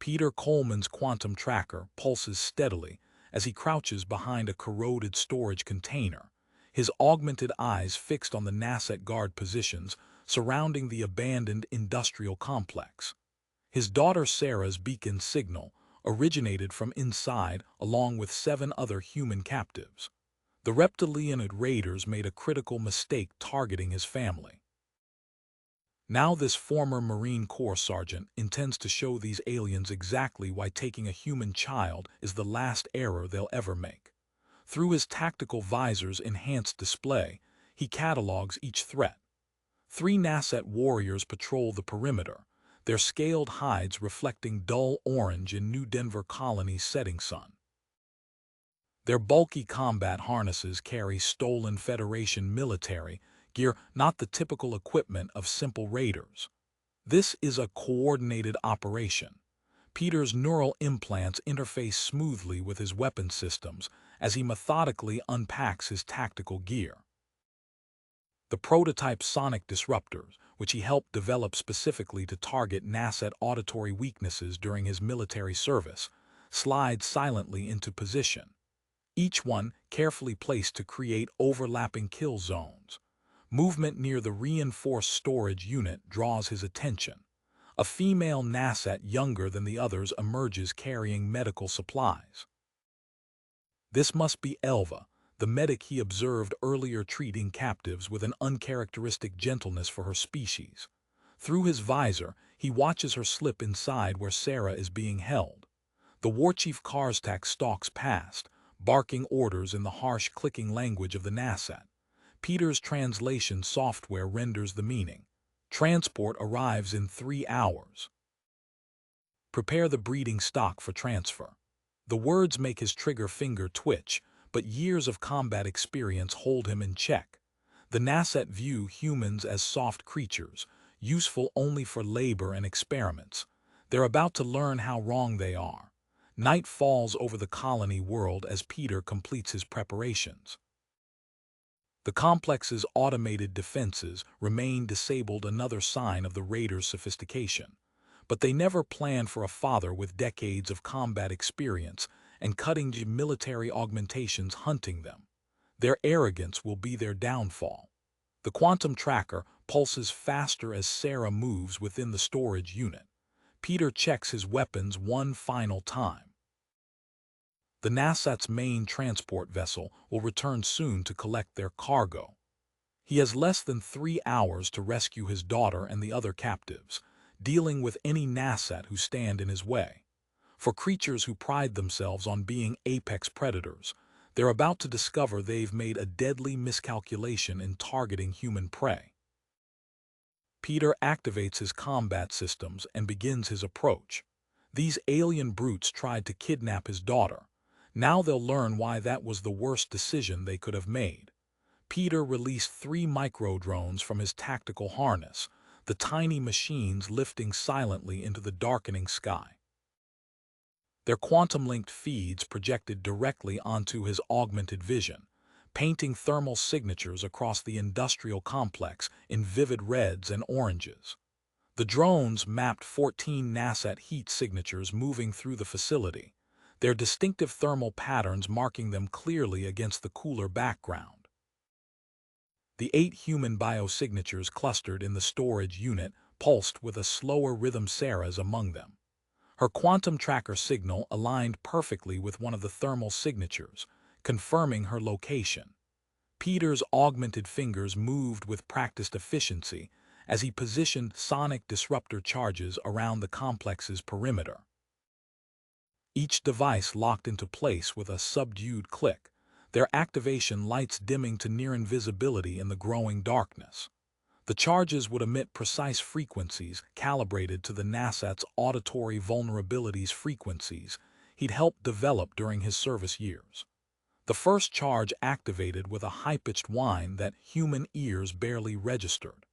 Peter Coleman's quantum tracker pulses steadily as he crouches behind a corroded storage container, his augmented eyes fixed on the NASA guard positions surrounding the abandoned industrial complex. His daughter Sarah's beacon signal originated from inside along with 7 other human captives. The reptilian raiders made a critical mistake targeting his family. Now this former Marine Corps sergeant intends to show these aliens exactly why taking a human child is the last error they'll ever make. Through his tactical visor's enhanced display, he catalogs each threat. 3 NASA warriors patrol the perimeter, their scaled hides reflecting dull orange in New Denver colony's setting sun. Their bulky combat harnesses carry stolen Federation military gear, not the typical equipment of simple raiders. This is a coordinated operation. Peter's neural implants interface smoothly with his weapon systems as he methodically unpacks his tactical gear. The prototype sonic disruptors, which he helped develop specifically to target NASA auditory weaknesses during his military service, slide silently into position, each one carefully placed to create overlapping kill zones. Movement near the reinforced storage unit draws his attention. A female NASA younger than the others emerges carrying medical supplies. This must be Elva, the medic he observed earlier treating captives with an uncharacteristic gentleness for her species. Through his visor, he watches her slip inside where Sarah is being held. The Warchief Karstak stalks past, barking orders in the harsh clicking language of the NASA. Peter's translation software renders the meaning. Transport arrives in 3 hours. Prepare the breeding stock for transfer. The words make his trigger finger twitch, but years of combat experience hold him in check. The NASA view humans as soft creatures, useful only for labor and experiments. They're about to learn how wrong they are. Night falls over the colony world as Peter completes his preparations. The complex's automated defenses remain disabled, another sign of the raiders' sophistication. But they never planned for a father with decades of combat experience and cutting-edge military augmentations hunting them. Their arrogance will be their downfall. The quantum tracker pulses faster as Sarah moves within the storage unit. Peter checks his weapons one final time. The NASA's main transport vessel will return soon to collect their cargo. He has less than 3 hours to rescue his daughter and the other captives, dealing with any NASA who stand in his way. For creatures who pride themselves on being apex predators, they're about to discover they've made a deadly miscalculation in targeting human prey. Peter activates his combat systems and begins his approach. These alien brutes tried to kidnap his daughter. Now they'll learn why that was the worst decision they could have made. Peter released 3 micro-drones from his tactical harness, the tiny machines lifting silently into the darkening sky. Their quantum-linked feeds projected directly onto his augmented vision, painting thermal signatures across the industrial complex in vivid reds and oranges. The drones mapped 14 NASA heat signatures moving through the facility, their distinctive thermal patterns marking them clearly against the cooler background. The 8 human biosignatures clustered in the storage unit pulsed with a slower rhythm. Sarah's among them. Her quantum tracker signal aligned perfectly with one of the thermal signatures, confirming her location. Peter's augmented fingers moved with practiced efficiency as he positioned sonic disruptor charges around the complex's perimeter. Each device locked into place with a subdued click, their activation lights dimming to near invisibility in the growing darkness. The charges would emit precise frequencies calibrated to the NASA's auditory vulnerabilities frequencies he'd helped develop during his service years. The first charge activated with a high-pitched whine that human ears barely registered.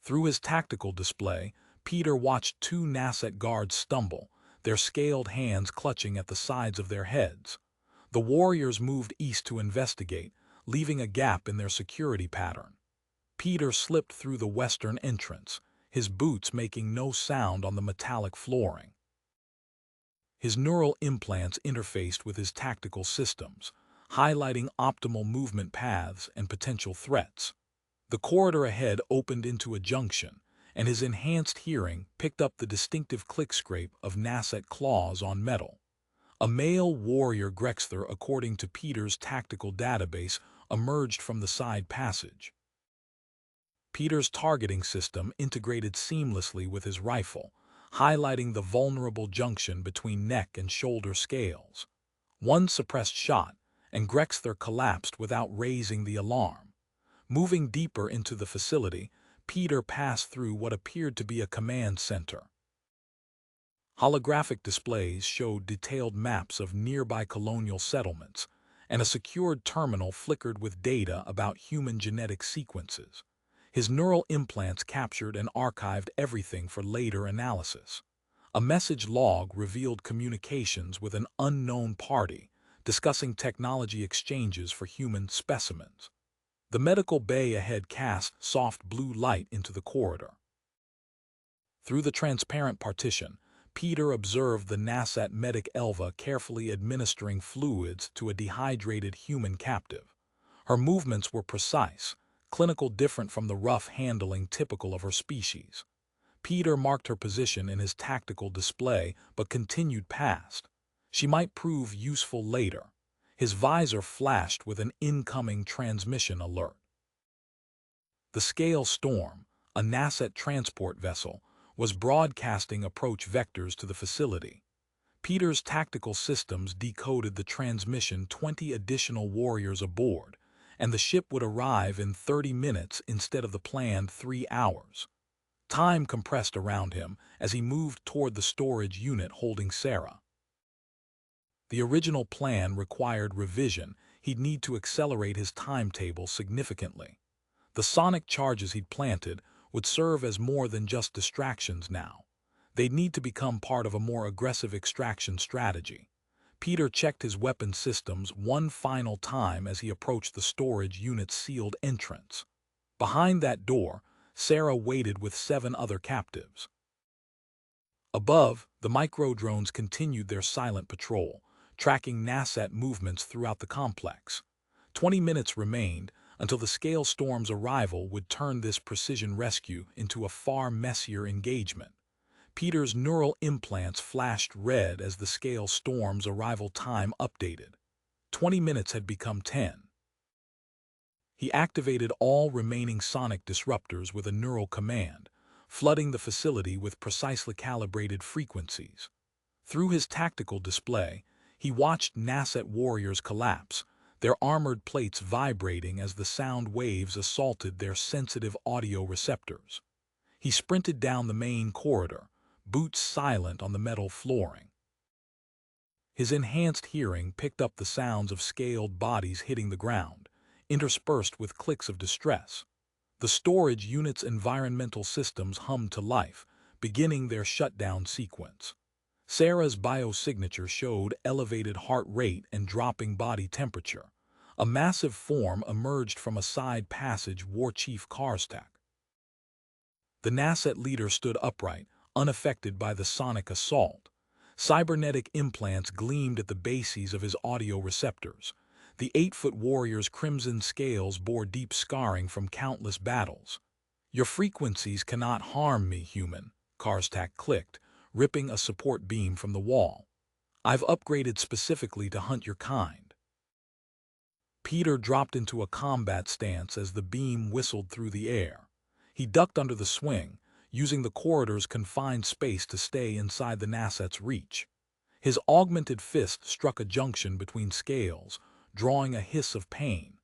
Through his tactical display, Peter watched 2 NASA guards stumble, their scaled hands clutching at the sides of their heads. The warriors moved east to investigate, leaving a gap in their security pattern. Peter slipped through the western entrance, his boots making no sound on the metallic flooring. His neural implants interfaced with his tactical systems, highlighting optimal movement paths and potential threats. The corridor ahead opened into a junction, and his enhanced hearing picked up the distinctive click-scrape of nasset claws on metal. A male warrior Grexther, according to Peter's tactical database, emerged from the side passage. Peter's targeting system integrated seamlessly with his rifle, highlighting the vulnerable junction between neck and shoulder scales. One suppressed shot, and Grexther collapsed without raising the alarm. Moving deeper into the facility, Peter passed through what appeared to be a command center. Holographic displays showed detailed maps of nearby colonial settlements, and a secured terminal flickered with data about human genetic sequences. His neural implants captured and archived everything for later analysis. A message log revealed communications with an unknown party, discussing technology exchanges for human specimens. The medical bay ahead cast soft blue light into the corridor. Through the transparent partition, Peter observed the Nasat medic Elva carefully administering fluids to a dehydrated human captive. Her movements were precise, clinical, different from the rough handling typical of her species. Peter marked her position in his tactical display but continued past. She might prove useful later. His visor flashed with an incoming transmission alert. The Scale Storm, a Nasat transport vessel, was broadcasting approach vectors to the facility. Peter's tactical systems decoded the transmission: 20 additional warriors aboard, and the ship would arrive in 30 minutes instead of the planned 3 hours. Time compressed around him as he moved toward the storage unit holding Sarah. The original plan required revision. He'd need to accelerate his timetable significantly. The sonic charges he'd planted would serve as more than just distractions now. They'd need to become part of a more aggressive extraction strategy. Peter checked his weapon systems one final time as he approached the storage unit's sealed entrance. Behind that door, Sarah waited with 7 other captives. Above, the microdrones continued their silent patrol, tracking Nasat movements throughout the complex. 20 minutes remained until the Scale Storm's arrival would turn this precision rescue into a far messier engagement. Peter's neural implants flashed red as the Scale Storm's arrival time updated. 20 minutes had become 10. He activated all remaining sonic disruptors with a neural command, flooding the facility with precisely calibrated frequencies. Through his tactical display, he watched Nasat warriors collapse, their armored plates vibrating as the sound waves assaulted their sensitive audio receptors. He sprinted down the main corridor, boots silent on the metal flooring. His enhanced hearing picked up the sounds of scaled bodies hitting the ground, interspersed with clicks of distress. The storage unit's environmental systems hummed to life, beginning their shutdown sequence. Sarah's biosignature showed elevated heart rate and dropping body temperature. A massive form emerged from a side passage: War Chief Karstak. The Nasat leader stood upright, unaffected by the sonic assault. Cybernetic implants gleamed at the bases of his audio receptors. The 8-foot warrior's crimson scales bore deep scarring from countless battles. "Your frequencies cannot harm me, human," Karstak clicked, ripping a support beam from the wall. "I've upgraded specifically to hunt your kind." Peter dropped into a combat stance as the beam whistled through the air. He ducked under the swing, using the corridor's confined space to stay inside the Nasat's reach. His augmented fist struck a junction between scales, drawing a hiss of pain.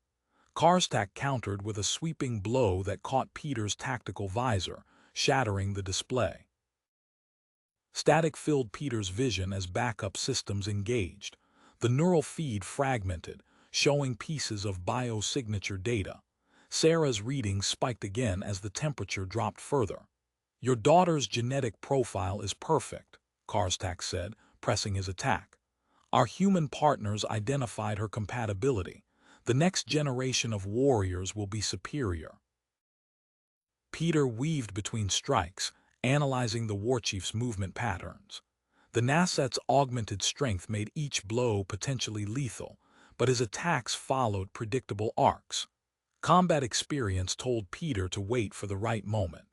Karstak countered with a sweeping blow that caught Peter's tactical visor, shattering the display. Static filled Peter's vision as backup systems engaged. The neural feed fragmented, showing pieces of biosignature data. Sarah's readings spiked again as the temperature dropped further. "Your daughter's genetic profile is perfect," Karstak said, pressing his attack. "Our human partners identified her compatibility. The next generation of warriors will be superior." Peter weaved between strikes, analyzing the warchief's movement patterns. The The Nasset's augmented strength made each blow potentially lethal, but his attacks followed predictable arcs. Combat experience told Peter to wait for the right moment.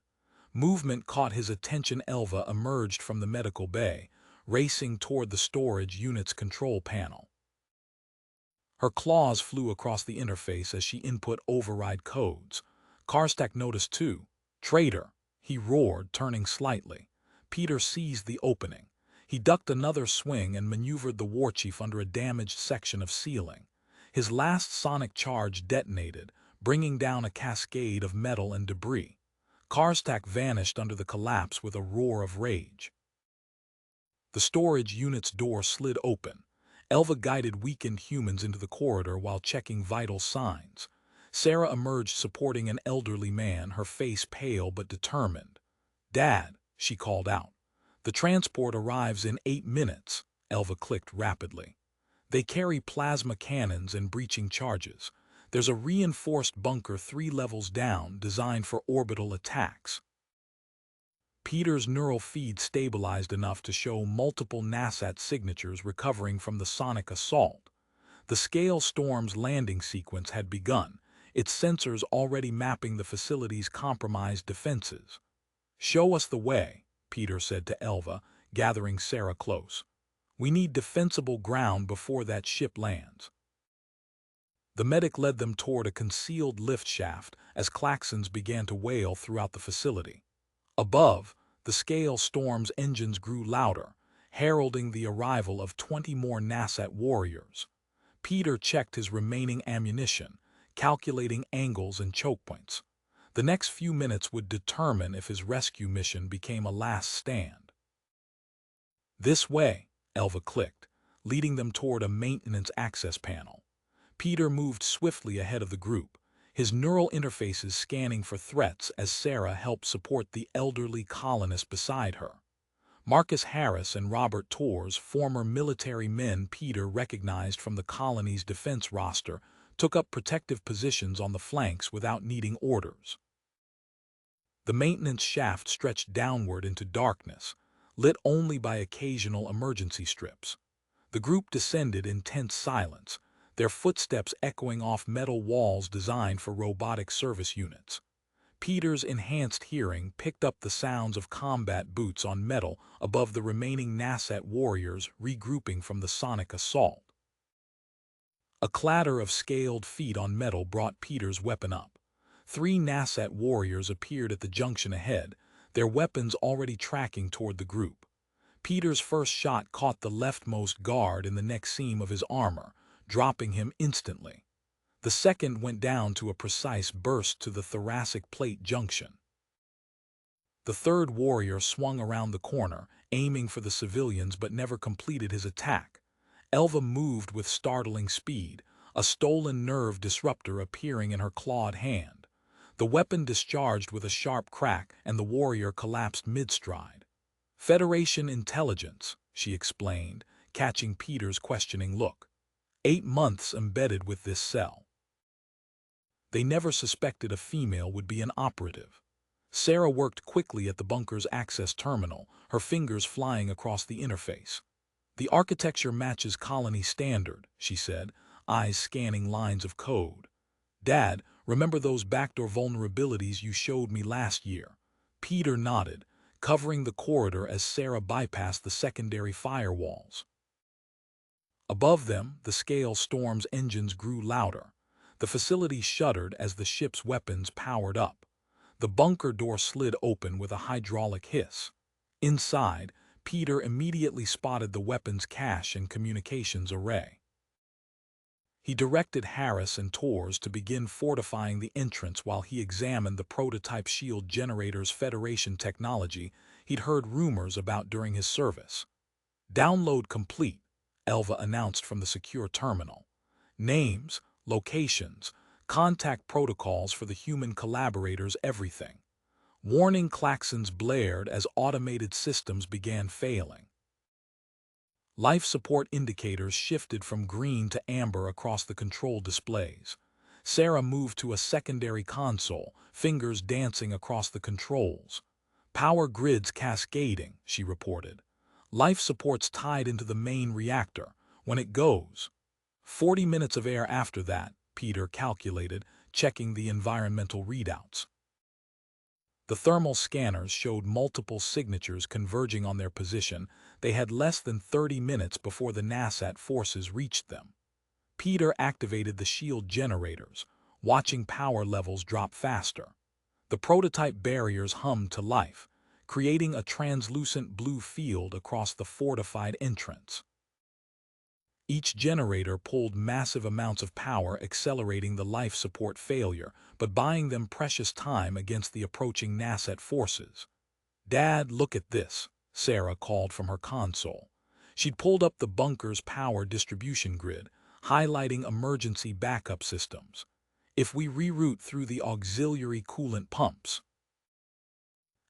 Movement caught his attention. Elva emerged from the medical bay, racing toward the storage unit's control panel. Her claws flew across the interface as she input override codes. Karstak noticed too. "Traitor!" he roared, turning slightly. Peter seized the opening. He ducked another swing and maneuvered the warchief under a damaged section of ceiling. His last sonic charge detonated, bringing down a cascade of metal and debris. Karstak vanished under the collapse with a roar of rage. The storage unit's door slid open. Elva guided weakened humans into the corridor while checking vital signs. Sarah emerged supporting an elderly man, her face pale but determined. "Dad," she called out. "The transport arrives in 8 minutes," Elva clicked rapidly. "They carry plasma cannons and breaching charges. There's a reinforced bunker 3 levels down designed for orbital attacks." Peter's neural feed stabilized enough to show multiple Nasset signatures recovering from the sonic assault. The Scale Storm's landing sequence had begun, its sensors already mapping the facility's compromised defenses. "Show us the way," Peter said to Elva, gathering Sarah close. "We need defensible ground before that ship lands." The medic led them toward a concealed lift shaft as klaxons began to wail throughout the facility. Above, the Scale Storm's engines grew louder, heralding the arrival of 20 more Nasset warriors. Peter checked his remaining ammunition, calculating angles and choke points. The next few minutes would determine if his rescue mission became a last stand. "This way," Elva clicked, leading them toward a maintenance access panel. Peter moved swiftly ahead of the group, his neural interfaces scanning for threats as Sarah helped support the elderly colonist beside her. Marcus Harris and Robert Torres, former military men Peter recognized from the colony's defense roster, took up protective positions on the flanks without needing orders. The maintenance shaft stretched downward into darkness, lit only by occasional emergency strips. The group descended in tense silence, their footsteps echoing off metal walls designed for robotic service units. Peter's enhanced hearing picked up the sounds of combat boots on metal above the remaining Nasset warriors regrouping from the sonic assault. A clatter of scaled feet on metal brought Peter's weapon up. 3 Nasset warriors appeared at the junction ahead, their weapons already tracking toward the group. Peter's first shot caught the leftmost guard in the neck seam of his armor, dropping him instantly. The second went down to a precise burst to the thoracic plate junction. The third warrior swung around the corner, aiming for the civilians but never completed his attack. Elva moved with startling speed, a stolen nerve disruptor appearing in her clawed hand. The weapon discharged with a sharp crack and the warrior collapsed mid-stride. "Federation intelligence," she explained, catching Peter's questioning look. 8 months embedded with this cell. They never suspected a female would be an operative. Sarah worked quickly at the bunker's access terminal, her fingers flying across the interface. "The architecture matches colony standard," she said, eyes scanning lines of code. "Dad, remember those backdoor vulnerabilities you showed me last year?" Peter nodded, covering the corridor as Sarah bypassed the secondary firewalls. Above them, the Scale Storm's engines grew louder. The facility shuddered as the ship's weapons powered up. The bunker door slid open with a hydraulic hiss. Inside, Peter immediately spotted the weapons cache and communications array. He directed Harris and Torres to begin fortifying the entrance while he examined the prototype shield generator's Federation technology he'd heard rumors about during his service. "Download complete," Elva announced from the secure terminal. "Names, locations, contact protocols for the human collaborators, everything." Warning klaxons blared as automated systems began failing. Life support indicators shifted from green to amber across the control displays. Sarah moved to a secondary console, fingers dancing across the controls. "Power grids cascading," she reported. Life support's tied into the main reactor. When it goes, 40 minutes of air after that, Peter calculated, checking the environmental readouts. The thermal scanners showed multiple signatures converging on their position. They had less than 30 minutes before the NASAT forces reached them. Peter activated the shield generators, watching power levels drop faster. The prototype barriers hummed to life, creating a translucent blue field across the fortified entrance. Each generator pulled massive amounts of power, accelerating the life support failure, but buying them precious time against the approaching NASAT forces. "Dad, look at this," Sarah called from her console. She'd pulled up the bunker's power distribution grid, highlighting emergency backup systems. "If we reroute through the auxiliary coolant pumps—"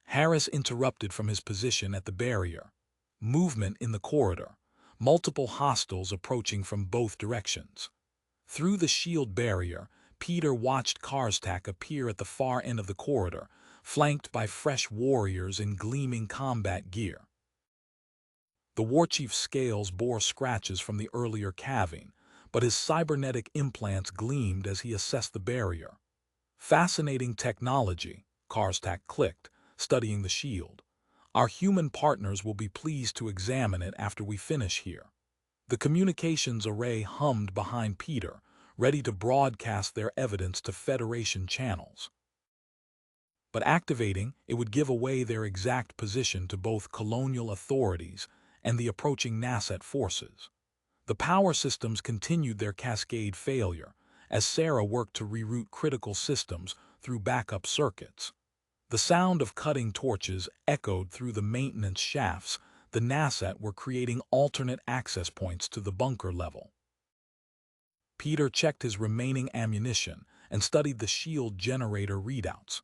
Harris interrupted from his position at the barrier. Movement in the corridor. Multiple hostiles approaching from both directions. Through the shield barrier, Peter watched Karstak appear at the far end of the corridor, flanked by fresh warriors in gleaming combat gear. The warchief's scales bore scratches from the earlier calving, but his cybernetic implants gleamed as he assessed the barrier. "Fascinating technology," Karstak clicked, studying the shield. "Our human partners will be pleased to examine it after we finish here." The communications array hummed behind Peter, ready to broadcast their evidence to Federation channels. But activating it would give away their exact position to both colonial authorities and the approaching NASAT forces. The power systems continued their cascade failure as Sarah worked to reroute critical systems through backup circuits. The sound of cutting torches echoed through the maintenance shafts. The NASAT were creating alternate access points to the bunker level. Peter checked his remaining ammunition and studied the shield generator readouts.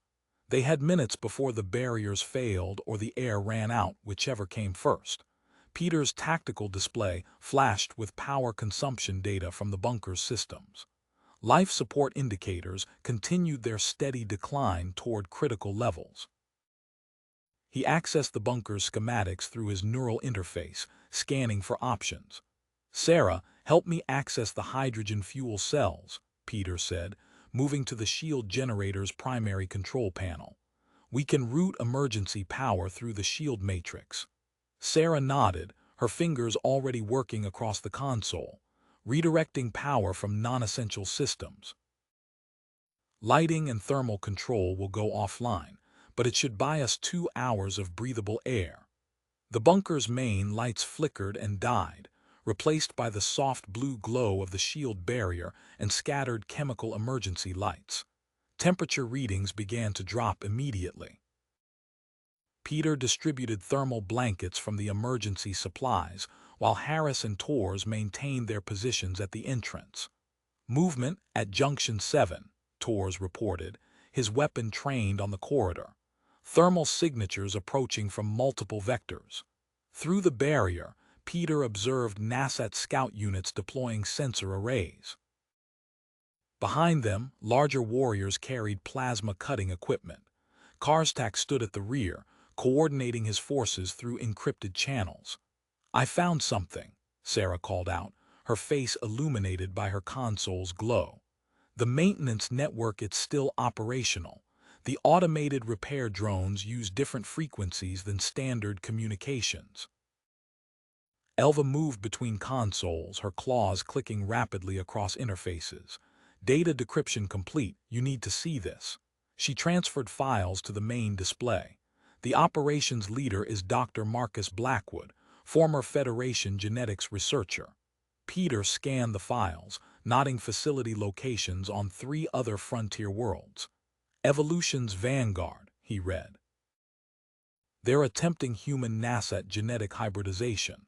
They had minutes before the barriers failed or the air ran out, whichever came first. Peter's tactical display flashed with power consumption data from the bunker's systems. Life support indicators continued their steady decline toward critical levels. He accessed the bunker's schematics through his neural interface, scanning for options. "Sarah, help me access the hydrogen fuel cells," Peter said, moving to the shield generator's primary control panel. "We can route emergency power through the shield matrix." Sarah nodded, her fingers already working across the console, redirecting power from non-essential systems. "Lighting and thermal control will go offline, but it should buy us 2 hours of breathable air." The bunker's main lights flickered and died, replaced by the soft blue glow of the shield barrier and scattered chemical emergency lights. Temperature readings began to drop immediately. Peter distributed thermal blankets from the emergency supplies, while Harris and Torres maintained their positions at the entrance. "Movement at Junction 7, Torres reported, his weapon trained on the corridor. Thermal signatures approaching from multiple vectors. Through the barrier, Peter observed NASAT scout units deploying sensor arrays. Behind them, larger warriors carried plasma-cutting equipment. Karstak stood at the rear, coordinating his forces through encrypted channels. "I found something," Sarah called out, her face illuminated by her console's glow. "The maintenance network is still operational. The automated repair drones use different frequencies than standard communications." Elva moved between consoles, her claws clicking rapidly across interfaces. "Data decryption complete, you need to see this." She transferred files to the main display. "The operations leader is Dr. Marcus Blackwood, former Federation genetics researcher." Peter scanned the files, noting facility locations on 3 other frontier worlds. "Evolution's Vanguard," he read. "They're attempting human NASAT genetic hybridization."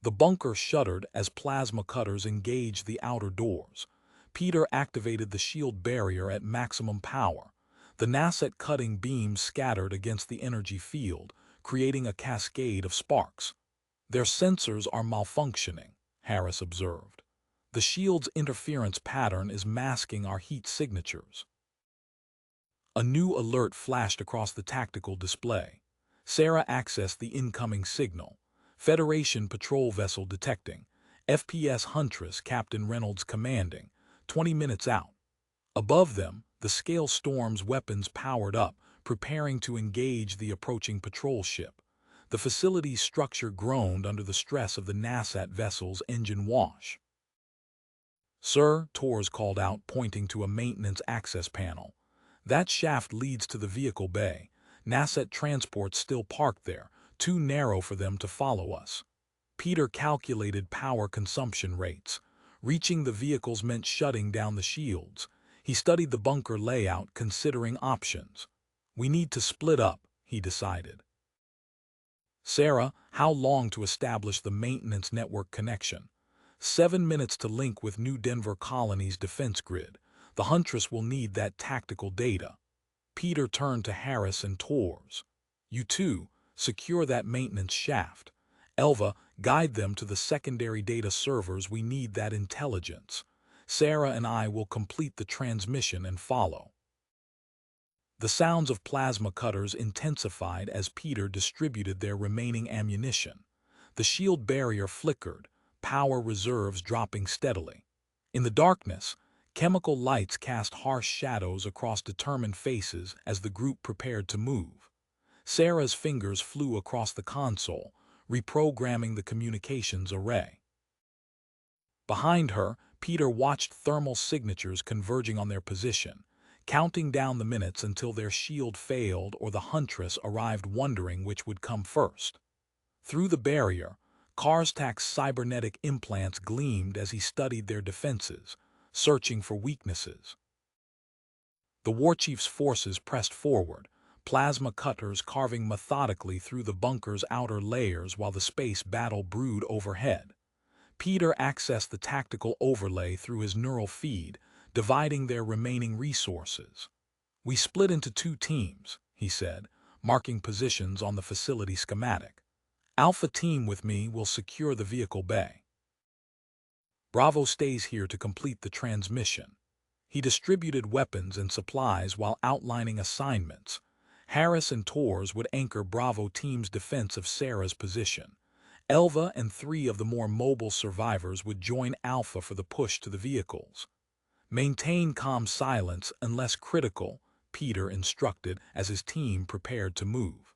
The bunker shuddered as plasma cutters engaged the outer doors. Peter activated the shield barrier at maximum power. The NASAT cutting beams scattered against the energy field, creating a cascade of sparks. "Their sensors are malfunctioning," Harris observed. "The shield's interference pattern is masking our heat signatures." A new alert flashed across the tactical display. Sarah accessed the incoming signal. Federation patrol vessel detecting. FPS Huntress Captain Reynolds commanding. 20 minutes out. Above them, the Scale Storm's weapons powered up, preparing to engage the approaching patrol ship. The facility's structure groaned under the stress of the NASAT vessel's engine wash. "Sir," Torres called out, pointing to a maintenance access panel. "That shaft leads to the vehicle bay. NASAT transports still parked there, too narrow for them to follow us." Peter calculated power consumption rates. Reaching the vehicles meant shutting down the shields. He studied the bunker layout, considering options. "We need to split up," he decided. "Sarah, how long to establish the maintenance network connection?" 7 minutes to link with New Denver Colony's defense grid. The Huntress will need that tactical data. Peter turned to Harris and Torres. "You two, secure that maintenance shaft. Elva, guide them to the secondary data servers. We need that intelligence. Sarah and I will complete the transmission and follow." The sounds of plasma cutters intensified as Peter distributed their remaining ammunition. The shield barrier flickered, power reserves dropping steadily. In the darkness, chemical lights cast harsh shadows across determined faces as the group prepared to move. Sarah's fingers flew across the console, reprogramming the communications array. Behind her, Peter watched thermal signatures converging on their position, counting down the minutes until their shield failed or the Huntress arrived, wondering which would come first. Through the barrier, Karstak's cybernetic implants gleamed as he studied their defenses, searching for weaknesses. The Warchief's forces pressed forward, plasma cutters carving methodically through the bunker's outer layers while the space battle brewed overhead. Peter accessed the tactical overlay through his neural feed, dividing their remaining resources. "We split into 2 teams," he said, marking positions on the facility schematic. "Alpha team with me will secure the vehicle bay. Bravo stays here to complete the transmission." He distributed weapons and supplies while outlining assignments. Harris and Torres would anchor Bravo team's defense of Sarah's position. Elva and 3 of the more mobile survivors would join Alpha for the push to the vehicles. "Maintain calm silence unless critical," Peter instructed as his team prepared to move.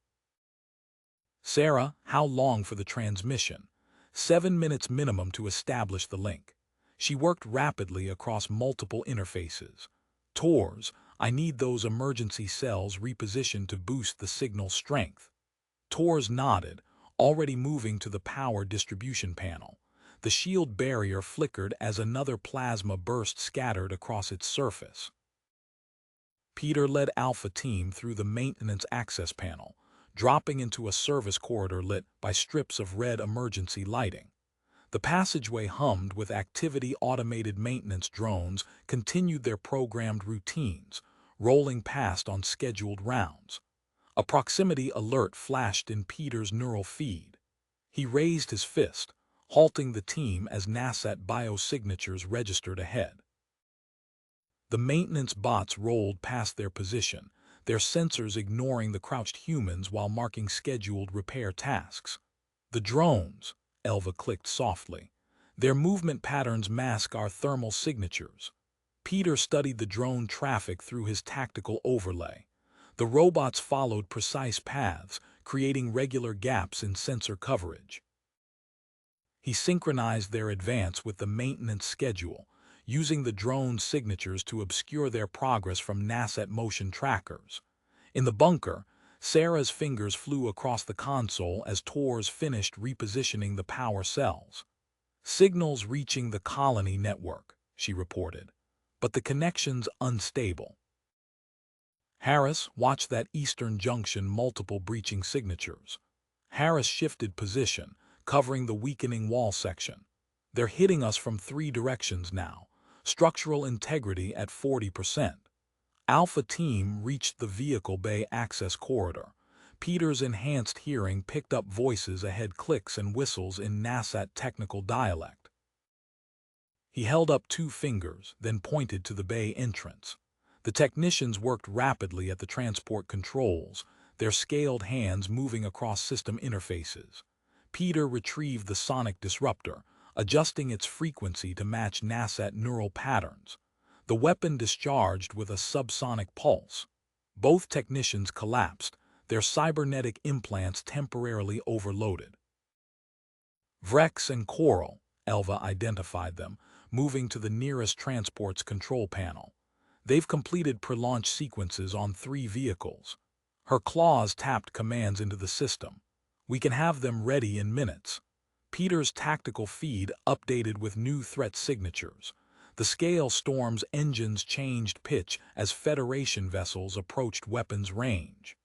"Sarah, how long for the transmission?" 7 minutes minimum to establish the link. She worked rapidly across multiple interfaces. "Torres, I need those emergency cells repositioned to boost the signal strength." Torres nodded, already moving to the power distribution panel. The shield barrier flickered as another plasma burst scattered across its surface. Peter led Alpha Team through the maintenance access panel, dropping into a service corridor lit by strips of red emergency lighting. The passageway hummed with activity. Automated maintenance drones continued their programmed routines, rolling past on scheduled rounds. A proximity alert flashed in Peter's neural feed. He raised his fist, halting the team as NASAT biosignatures registered ahead. The maintenance bots rolled past their position, their sensors ignoring the crouched humans while marking scheduled repair tasks. "The drones," Elva clicked softly. "Their movement patterns mask our thermal signatures." Peter studied the drone traffic through his tactical overlay. The robots followed precise paths, creating regular gaps in sensor coverage. He synchronized their advance with the maintenance schedule, using the drone's signatures to obscure their progress from NASAT motion trackers. In the bunker, Sarah's fingers flew across the console as Torres finished repositioning the power cells. "Signals reaching the colony network," she reported, "but the connection's unstable." "Harris, watch that eastern junction, multiple breaching signatures." Harris shifted position, covering the weakening wall section. "They're hitting us from 3 directions now. Structural integrity at 40%. Alpha Team reached the vehicle bay access corridor. Peter's enhanced hearing picked up voices ahead, clicks and whistles in NASAT technical dialect. He held up 2 fingers, then pointed to the bay entrance. The technicians worked rapidly at the transport controls, their scaled hands moving across system interfaces. Peter retrieved the sonic disruptor, adjusting its frequency to match NASAT neural patterns. The weapon discharged with a subsonic pulse. Both technicians collapsed, their cybernetic implants temporarily overloaded. Vrex and Coral, Elva identified them, moving to the nearest transport's control panel. They've completed pre-launch sequences on 3 vehicles. Her claws tapped commands into the system. We can have them ready in minutes. Peter's tactical feed updated with new threat signatures. The Scale Storm's engines changed pitch as Federation vessels approached weapons range.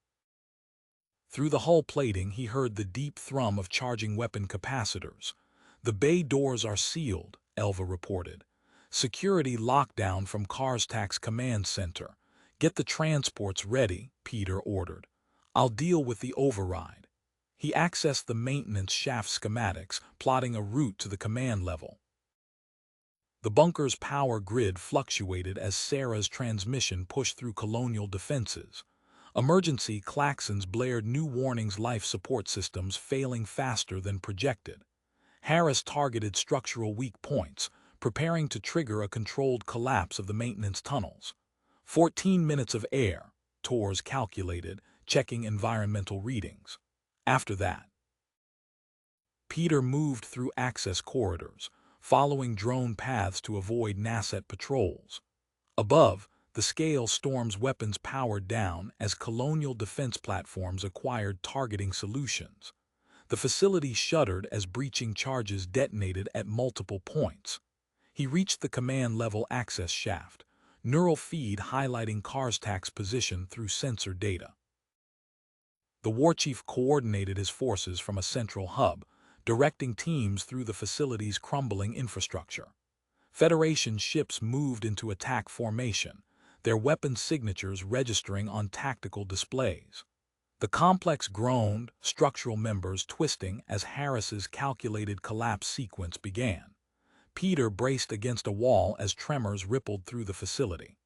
Through the hull plating, he heard the deep thrum of charging weapon capacitors. The bay doors are sealed, Elva reported. Security lockdown from Karstak's command center. Get the transports ready, Peter ordered. I'll deal with the override. He accessed the maintenance shaft schematics, plotting a route to the command level. The bunker's power grid fluctuated as Sarah's transmission pushed through colonial defenses. Emergency klaxons blared new warnings, life support systems failing faster than projected. Harris targeted structural weak points, preparing to trigger a controlled collapse of the maintenance tunnels. 14 minutes of air, Tors calculated, checking environmental readings. After that, Peter moved through access corridors, following drone paths to avoid NASAT patrols. Above, the Scale Storm's weapons powered down as colonial defense platforms acquired targeting solutions. The facility shuddered as breaching charges detonated at multiple points. He reached the command-level access shaft, neural feed highlighting Karstak's position through sensor data. The warchief coordinated his forces from a central hub, directing teams through the facility's crumbling infrastructure. Federation ships moved into attack formation, their weapon signatures registering on tactical displays. The complex groaned, structural members twisting as Harris's calculated collapse sequence began. Peter braced against a wall as tremors rippled through the facility.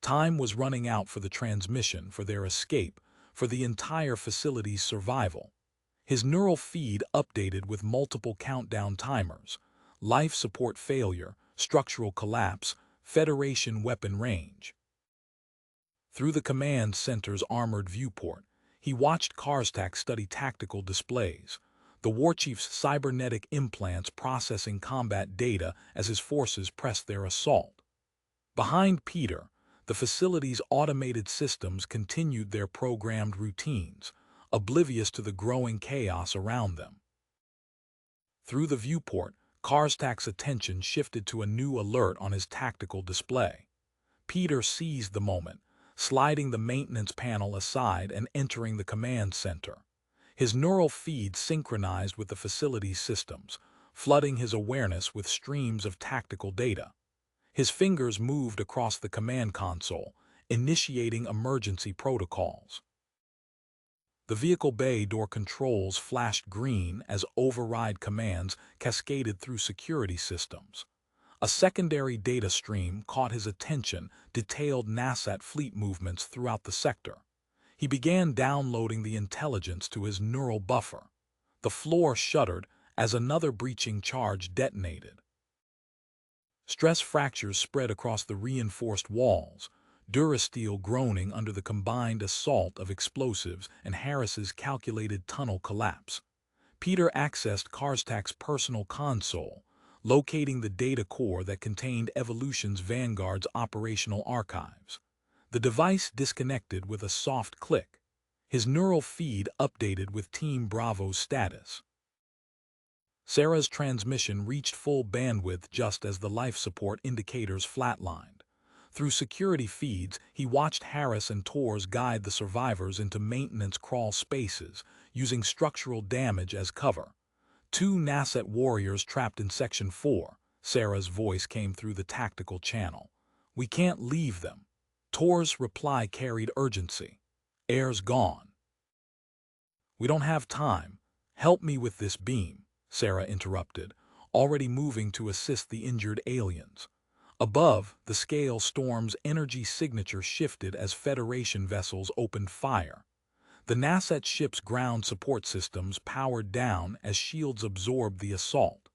Time was running out for the transmission, for their escape, for the entire facility's survival. His neural feed updated with multiple countdown timers: life support failure, structural collapse, Federation weapon range. Through the command center's armored viewport, he watched Karstak study tactical displays, the warchief's cybernetic implants processing combat data as his forces pressed their assault. Behind Peter, the facility's automated systems continued their programmed routines, oblivious to the growing chaos around them. Through the viewport, Karstak's attention shifted to a new alert on his tactical display. Peter seized the moment, sliding the maintenance panel aside and entering the command center. His neural feed synchronized with the facility's systems, flooding his awareness with streams of tactical data. His fingers moved across the command console, initiating emergency protocols. The vehicle bay door controls flashed green as override commands cascaded through security systems. A secondary data stream caught his attention, detailed NASAT fleet movements throughout the sector. He began downloading the intelligence to his neural buffer. The floor shuddered as another breaching charge detonated. Stress fractures spread across the reinforced walls, Durasteel groaning under the combined assault of explosives and Harris's calculated tunnel collapse. Peter accessed Karstak's personal console, locating the data core that contained Evolution's Vanguard's operational archives. The device disconnected with a soft click. His neural feed updated with Team Bravo's status. Sarah's transmission reached full bandwidth just as the life support indicators flatlined. Through security feeds, he watched Harris and Tors guide the survivors into maintenance crawl spaces, using structural damage as cover. 2 NASAT warriors trapped in Section 4, Sarah's voice came through the tactical channel. We can't leave them. Tors' reply carried urgency. Air's gone. We don't have time. Help me with this beam, Sarah interrupted, already moving to assist the injured aliens. Above, the Scale Storm's energy signature shifted as Federation vessels opened fire. The Nasset ship's ground support systems powered down as shields absorbed the assault.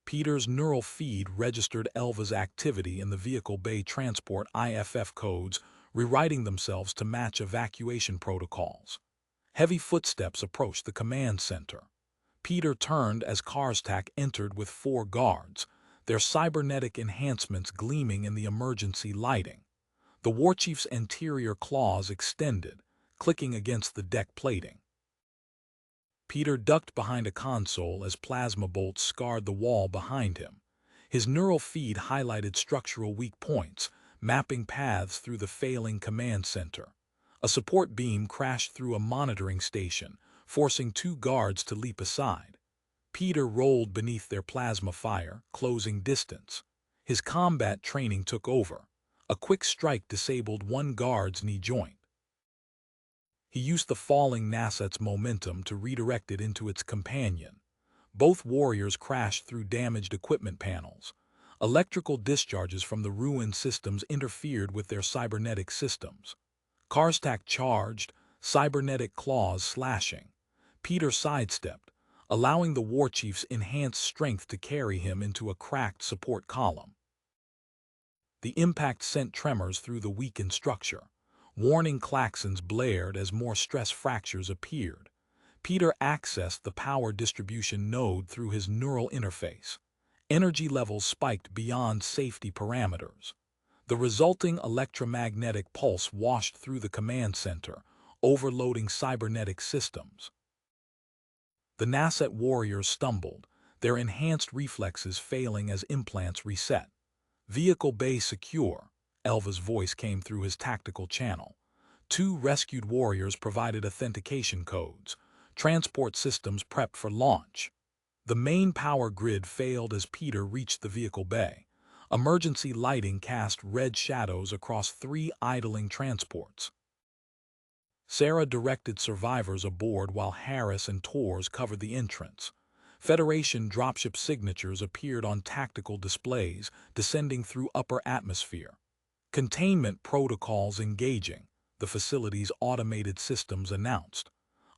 Peter's neural feed registered Elva's activity in the vehicle bay transport IFF codes, rewriting themselves to match evacuation protocols. Heavy footsteps approached the command center. Peter turned as Karstak entered with 4 guards, their cybernetic enhancements gleaming in the emergency lighting. The warchief's anterior claws extended, clicking against the deck plating. Peter ducked behind a console as plasma bolts scarred the wall behind him. His neural feed highlighted structural weak points, mapping paths through the failing command center. A support beam crashed through a monitoring station, forcing 2 guards to leap aside. Peter rolled beneath their plasma fire, closing distance. His combat training took over. A quick strike disabled 1 guard's knee joint. He used the falling Nasset's momentum to redirect it into its companion. Both warriors crashed through damaged equipment panels. Electrical discharges from the ruined systems interfered with their cybernetic systems. Karstak charged, cybernetic claws slashing. Peter sidestepped, allowing the warchief's enhanced strength to carry him into a cracked support column. The impact sent tremors through the weakened structure. Warning klaxons blared as more stress fractures appeared. Peter accessed the power distribution node through his neural interface. Energy levels spiked beyond safety parameters. The resulting electromagnetic pulse washed through the command center, overloading cybernetic systems. The Nasset warriors stumbled, their enhanced reflexes failing as implants reset. Vehicle bay secure, Elva's voice came through his tactical channel. 2 rescued warriors provided authentication codes. Transport systems prepped for launch. The main power grid failed as Peter reached the vehicle bay. Emergency lighting cast red shadows across 3 idling transports. Sarah directed survivors aboard while Harris and Tors covered the entrance. Federation dropship signatures appeared on tactical displays, descending through upper atmosphere. Containment protocols engaging, the facility's automated systems announced.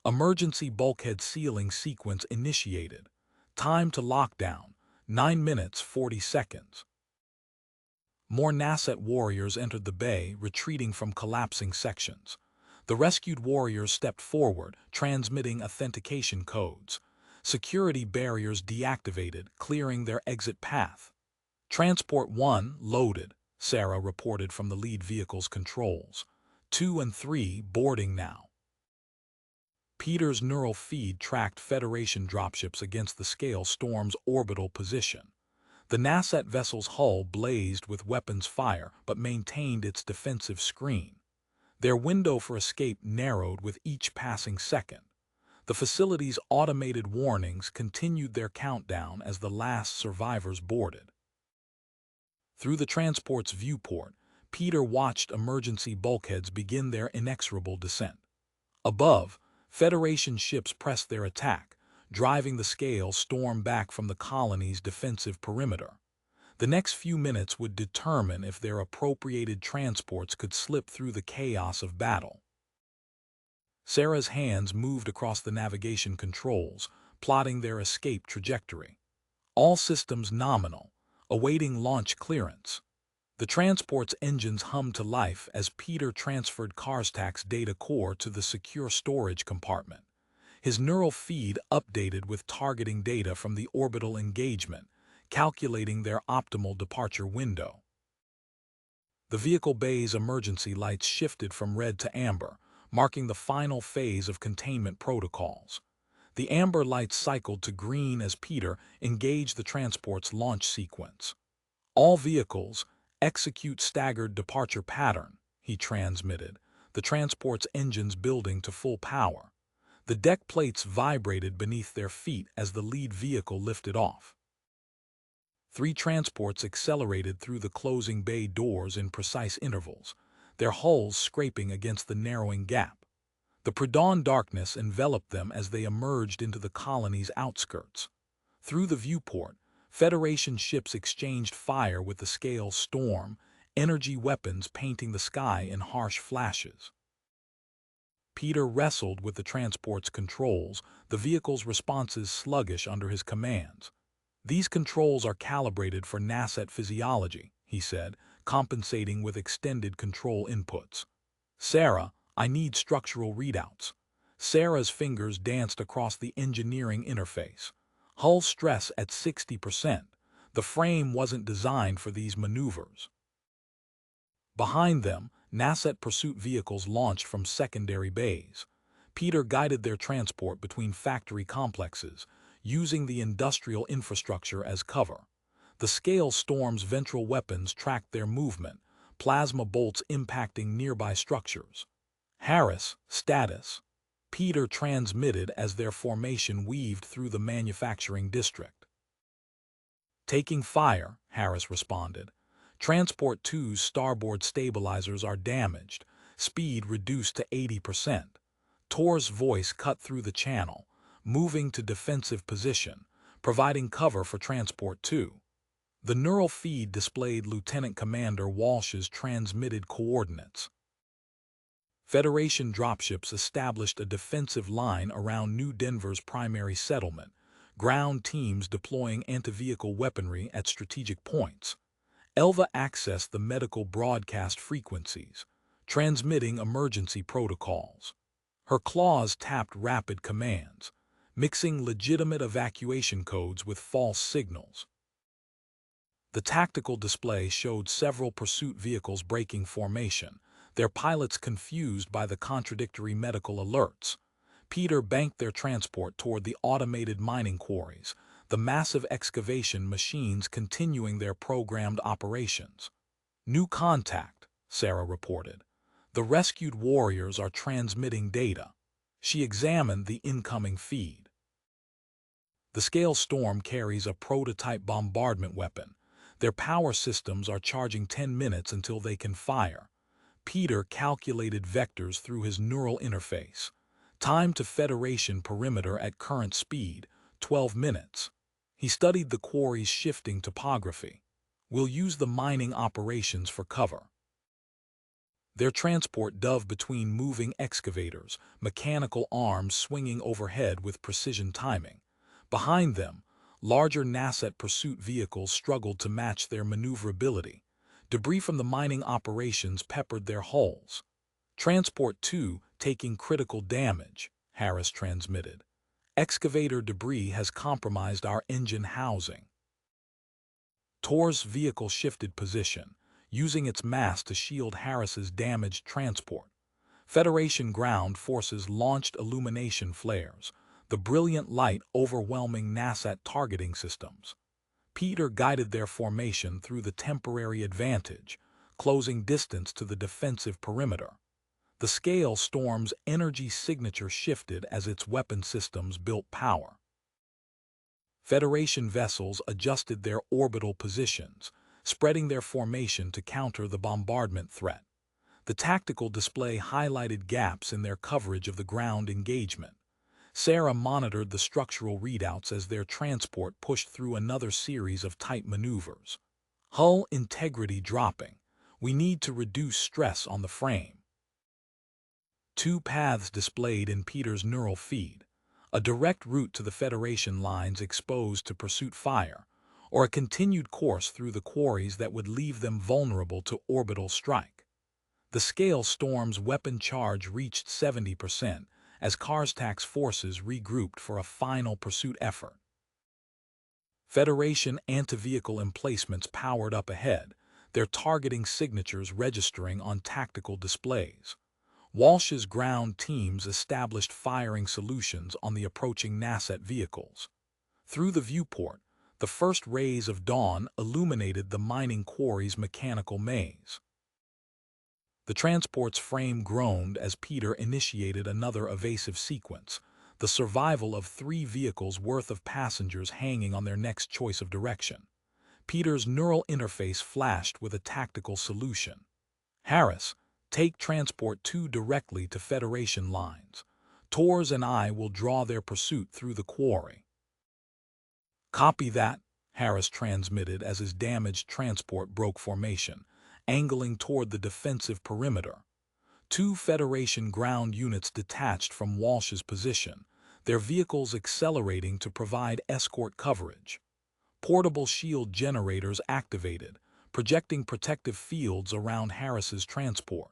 Emergency bulkhead sealing sequence initiated. Time to lockdown, 9 minutes 40 seconds. More Nasset warriors entered the bay, retreating from collapsing sections. The rescued warriors stepped forward, transmitting authentication codes. Security barriers deactivated, clearing their exit path. Transport 1 loaded, Sarah reported from the lead vehicle's controls. 2 and 3 boarding now. Peter's neural feed tracked Federation dropships against the Scale Storm's orbital position. The Nasset vessel's hull blazed with weapons fire but maintained its defensive screen. Their window for escape narrowed with each passing second. The facility's automated warnings continued their countdown as the last survivors boarded. Through the transport's viewport, Peter watched emergency bulkheads begin their inexorable descent. Above, Federation ships pressed their attack, driving the Scale Storm back from the colony's defensive perimeter. The next few minutes would determine if their appropriated transports could slip through the chaos of battle. Sarah's hands moved across the navigation controls, plotting their escape trajectory. All systems nominal, awaiting launch clearance. The transport's engines hummed to life as Peter transferred Karstak's data core to the secure storage compartment. His neural feed updated with targeting data from the orbital engagement, calculating their optimal departure window. The vehicle bay's emergency lights shifted from red to amber, marking the final phase of containment protocols. The amber lights cycled to green as Peter engaged the transport's launch sequence. All vehicles, execute staggered departure pattern, he transmitted, the transport's engines building to full power. The deck plates vibrated beneath their feet as the lead vehicle lifted off. 3 transports accelerated through the closing bay doors in precise intervals, their hulls scraping against the narrowing gap. The pre-dawn darkness enveloped them as they emerged into the colony's outskirts. Through the viewport, Federation ships exchanged fire with the Scale Storm, energy weapons painting the sky in harsh flashes. Peter wrestled with the transport's controls, the vehicle's responses sluggish under his commands. "These controls are calibrated for Nasset physiology," he said, compensating with extended control inputs. "Sarah, I need structural readouts." Sarah's fingers danced across the engineering interface. Hull stress at 60%. The frame wasn't designed for these maneuvers. Behind them, Nasset pursuit vehicles launched from secondary bays. Peter guided their transport between factory complexes, using the industrial infrastructure as cover. The Scale Storm's ventral weapons tracked their movement, plasma bolts impacting nearby structures. "Harris, status." Peter transmitted as their formation weaved through the manufacturing district. "Taking fire," Harris responded. "Transport 2's starboard stabilizers are damaged, speed reduced to 80%. Tor's voice cut through the channel, moving to defensive position, providing cover for Transport 2. The neural feed displayed Lieutenant Commander Walsh's transmitted coordinates. Federation dropships established a defensive line around New Denver's primary settlement, ground teams deploying anti-vehicle weaponry at strategic points. Elva accessed the medical broadcast frequencies, transmitting emergency protocols. Her claws tapped rapid commands, mixing legitimate evacuation codes with false signals. The tactical display showed several pursuit vehicles breaking formation, their pilots confused by the contradictory medical alerts. Peter banked their transport toward the automated mining quarries, the massive excavation machines continuing their programmed operations. "New contact," Sarah reported. "The rescued warriors are transmitting data." She examined the incoming feed. The Scale Storm carries a prototype bombardment weapon. Their power systems are charging 10 minutes until they can fire. Peter calculated vectors through his neural interface. Time to Federation perimeter at current speed, 12 minutes. He studied the quarry's shifting topography. "We'll use the mining operations for cover." Their transport dove between moving excavators, mechanical arms swinging overhead with precision timing. Behind them, larger Nasset pursuit vehicles struggled to match their maneuverability. Debris from the mining operations peppered their hulls. "Transport 2 taking critical damage," Harris transmitted. "Excavator debris has compromised our engine housing." Tor's vehicle shifted position, using its mass to shield Harris's damaged transport. Federation ground forces launched illumination flares, the brilliant light overwhelming Nasset targeting systems. Peter guided their formation through the temporary advantage, closing distance to the defensive perimeter. The Scale Storm's energy signature shifted as its weapon systems built power. Federation vessels adjusted their orbital positions, spreading their formation to counter the bombardment threat. The tactical display highlighted gaps in their coverage of the ground engagement. Sarah monitored the structural readouts as their transport pushed through another series of tight maneuvers. "Hull integrity dropping. We need to reduce stress on the frame." Two paths displayed in Peter's neural feed: a direct route to the Federation lines exposed to pursuit fire, or a continued course through the quarries that would leave them vulnerable to orbital strike. The Scale Storm's weapon charge reached 70% as Karstak's forces regrouped for a final pursuit effort. Federation anti-vehicle emplacements powered up ahead, their targeting signatures registering on tactical displays. Walsh's ground teams established firing solutions on the approaching Nasset vehicles. Through the viewport, the first rays of dawn illuminated the mining quarry's mechanical maze. The transport's frame groaned as Peter initiated another evasive sequence, the survival of 3 vehicles worth of passengers hanging on their next choice of direction. Peter's neural interface flashed with a tactical solution. "Harris, take Transport 2 directly to Federation lines. Tors and I will draw their pursuit through the quarry." "Copy that," Harris transmitted as his damaged transport broke formation, angling toward the defensive perimeter. Two Federation ground units detached from Walsh's position, their vehicles accelerating to provide escort coverage. Portable shield generators activated, projecting protective fields around Harris's transport.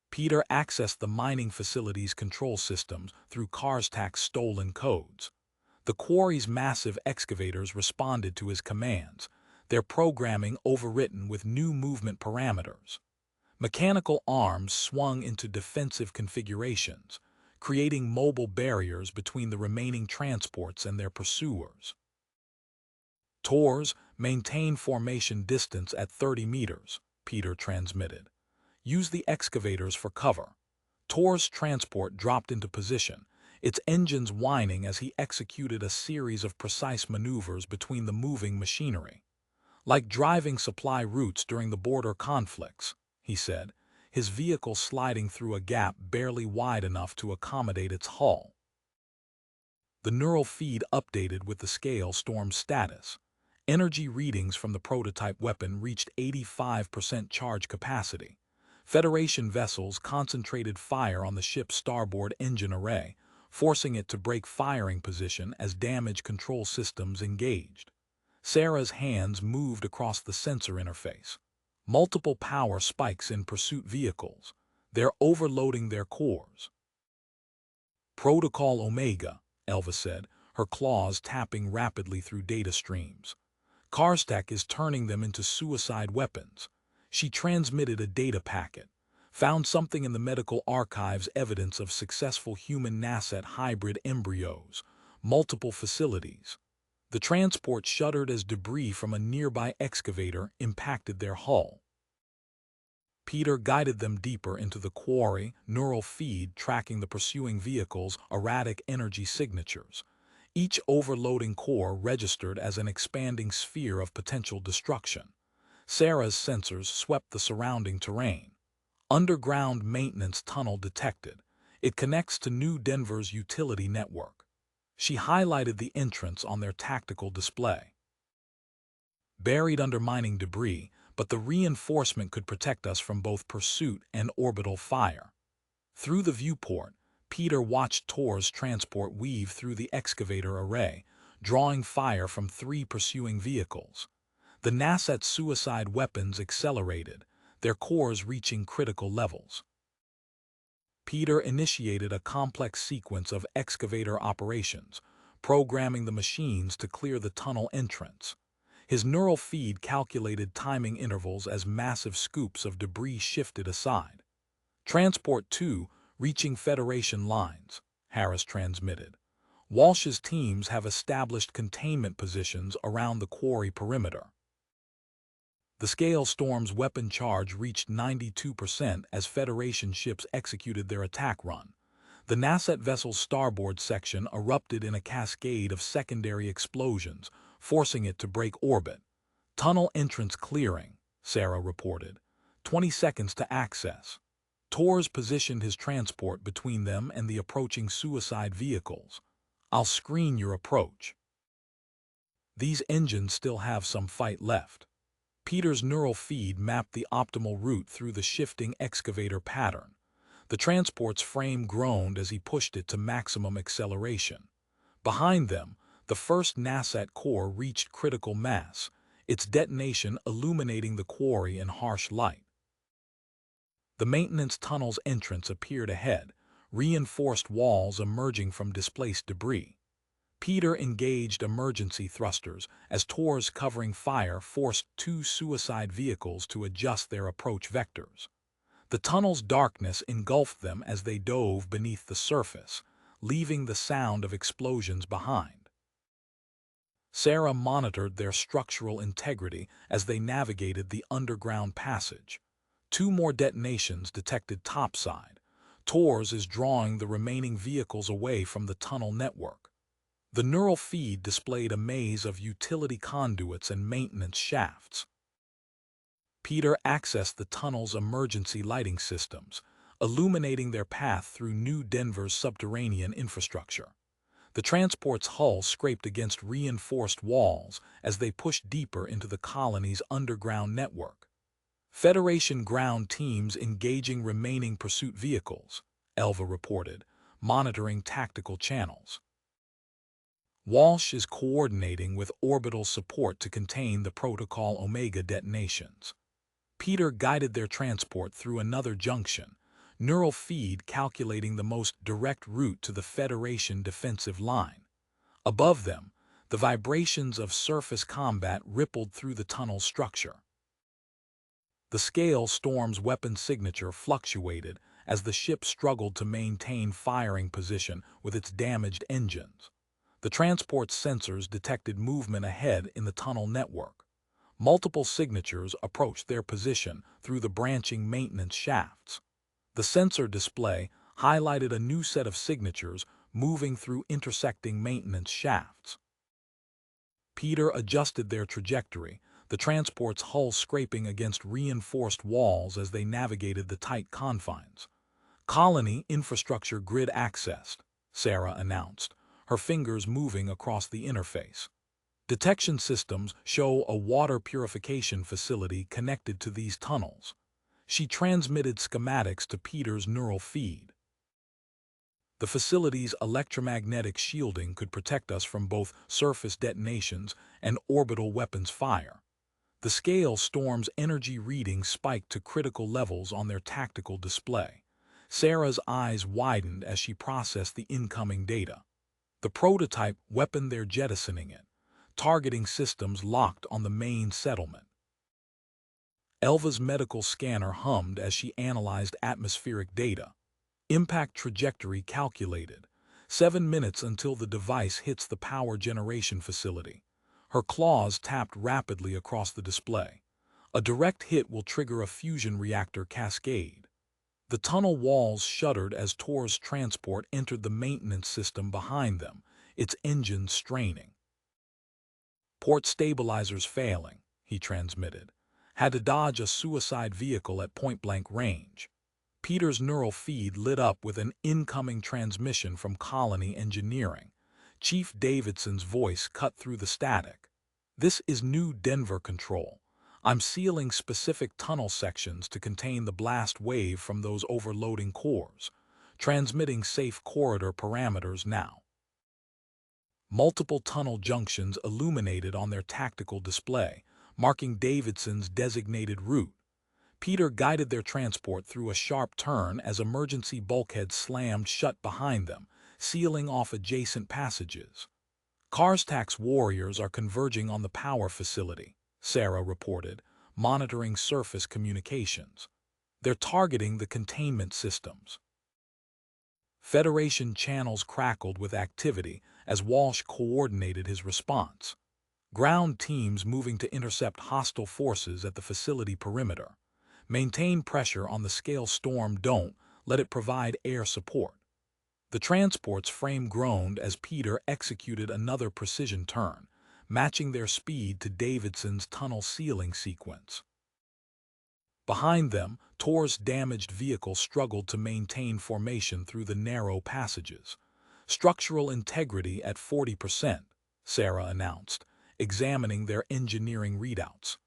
Peter accessed the mining facility's control systems through Karstak's stolen codes. The quarry's massive excavators responded to his commands, their programming overwritten with new movement parameters. Mechanical arms swung into defensive configurations, creating mobile barriers between the remaining transports and their pursuers. Tors, maintain formation distance at 30 meters, Peter transmitted. Use the excavators for cover. Tor's transport dropped into position, its engines whining as he executed a series of precise maneuvers between the moving machinery. Like driving supply routes during the border conflicts, he said, his vehicle sliding through a gap barely wide enough to accommodate its hull. The neural feed updated with the scale storm status. Energy readings from the prototype weapon reached 85% charge capacity. Federation vessels concentrated fire on the ship's starboard engine array, forcing it to break firing position as damage control systems engaged. Sarah's hands moved across the sensor interface. Multiple power spikes in pursuit vehicles. They're overloading their cores. Protocol Omega, Elva said, her claws tapping rapidly through data streams. Karstak is turning them into suicide weapons. She transmitted a data packet, found something in the medical archives, evidence of successful human Nasset hybrid embryos, multiple facilities. The transport shuddered as debris from a nearby excavator impacted their hull. Peter guided them deeper into the quarry, neural feed tracking the pursuing vehicle's erratic energy signatures. Each overloading core registered as an expanding sphere of potential destruction. Sarah's sensors swept the surrounding terrain. Underground maintenance tunnel detected. It connects to New Denver's utility network. She highlighted the entrance on their tactical display. Buried under mining debris, but the reinforcement could protect us from both pursuit and orbital fire. Through the viewport, Peter watched Tor's transport weave through the excavator array, drawing fire from 3 pursuing vehicles. The Nasset suicide weapons accelerated, their cores reaching critical levels. Peter initiated a complex sequence of excavator operations, programming the machines to clear the tunnel entrance. His neural feed calculated timing intervals as massive scoops of debris shifted aside. Transport 2, reaching Federation lines, Harris transmitted. Walsh's teams have established containment positions around the quarry perimeter. The Scale Storm's weapon charge reached 92% as Federation ships executed their attack run. The Nasset vessel's starboard section erupted in a cascade of secondary explosions, forcing it to break orbit. Tunnel entrance clearing, Sarah reported. 20 seconds to access. Tors positioned his transport between them and the approaching suicide vehicles. I'll screen your approach. These engines still have some fight left. Peter's neural feed mapped the optimal route through the shifting excavator pattern. The transport's frame groaned as he pushed it to maximum acceleration. Behind them, the first Nasset core reached critical mass, its detonation illuminating the quarry in harsh light. The maintenance tunnel's entrance appeared ahead, reinforced walls emerging from displaced debris. Peter engaged emergency thrusters as Tor's covering fire forced 2 suicide vehicles to adjust their approach vectors. The tunnel's darkness engulfed them as they dove beneath the surface, leaving the sound of explosions behind. Sarah monitored their structural integrity as they navigated the underground passage. 2 more detonations detected topside. Tors is drawing the remaining vehicles away from the tunnel network. The neural feed displayed a maze of utility conduits and maintenance shafts. Peter accessed the tunnel's emergency lighting systems, illuminating their path through New Denver's subterranean infrastructure. The transport's hull scraped against reinforced walls as they pushed deeper into the colony's underground network. Federation ground teams engaging remaining pursuit vehicles, Elva reported, monitoring tactical channels. Walsh is coordinating with orbital support to contain the Protocol Omega detonations. Peter guided their transport through another junction, neural feed calculating the most direct route to the Federation defensive line. Above them, the vibrations of surface combat rippled through the tunnel structure. The scale storm's weapon signature fluctuated as the ship struggled to maintain firing position with its damaged engines. The transport's sensors detected movement ahead in the tunnel network. Multiple signatures approached their position through the branching maintenance shafts. The sensor display highlighted a new set of signatures moving through intersecting maintenance shafts. Peter adjusted their trajectory, the transport's hull scraping against reinforced walls as they navigated the tight confines. Colony infrastructure grid accessed, Sarah announced, her fingers moving across the interface. Detection systems show a water purification facility connected to these tunnels. She transmitted schematics to Peter's neural feed. The facility's electromagnetic shielding could protect us from both surface detonations and orbital weapons fire. The scale storm's energy readings spiked to critical levels on their tactical display. Sarah's eyes widened as she processed the incoming data. The prototype weapon they're jettisoning it, targeting systems locked on the main settlement. Elva's medical scanner hummed as she analyzed atmospheric data. Impact trajectory calculated. 7 minutes until the device hits the power generation facility. Her claws tapped rapidly across the display. A direct hit will trigger a fusion reactor cascade. The tunnel walls shuddered as Tor's transport entered the maintenance system behind them, its engines straining. Port stabilizers failing, he transmitted. Had to dodge a suicide vehicle at point-blank range. Peter's neural feed lit up with an incoming transmission from Colony Engineering. Chief Davidson's voice cut through the static. "This is New Denver Control. I'm sealing specific tunnel sections to contain the blast wave from those overloading cores. Transmitting safe corridor parameters now." Multiple tunnel junctions illuminated on their tactical display, marking Davidson's designated route. Peter guided their transport through a sharp turn as emergency bulkheads slammed shut behind them, sealing off adjacent passages. Karstag's warriors are converging on the power facility, Sarah reported, monitoring surface communications. They're targeting the containment systems. Federation channels crackled with activity as Walsh coordinated his response. Ground teams moving to intercept hostile forces at the facility perimeter. Maintain pressure on the scale storm, don't let it provide air support. The transport's frame groaned as Peter executed another precision turn, matching their speed to Davidson's tunnel sealing sequence. Behind them, Tor's damaged vehicle struggled to maintain formation through the narrow passages. Structural integrity at 40%, Sarah announced, examining their engineering readouts.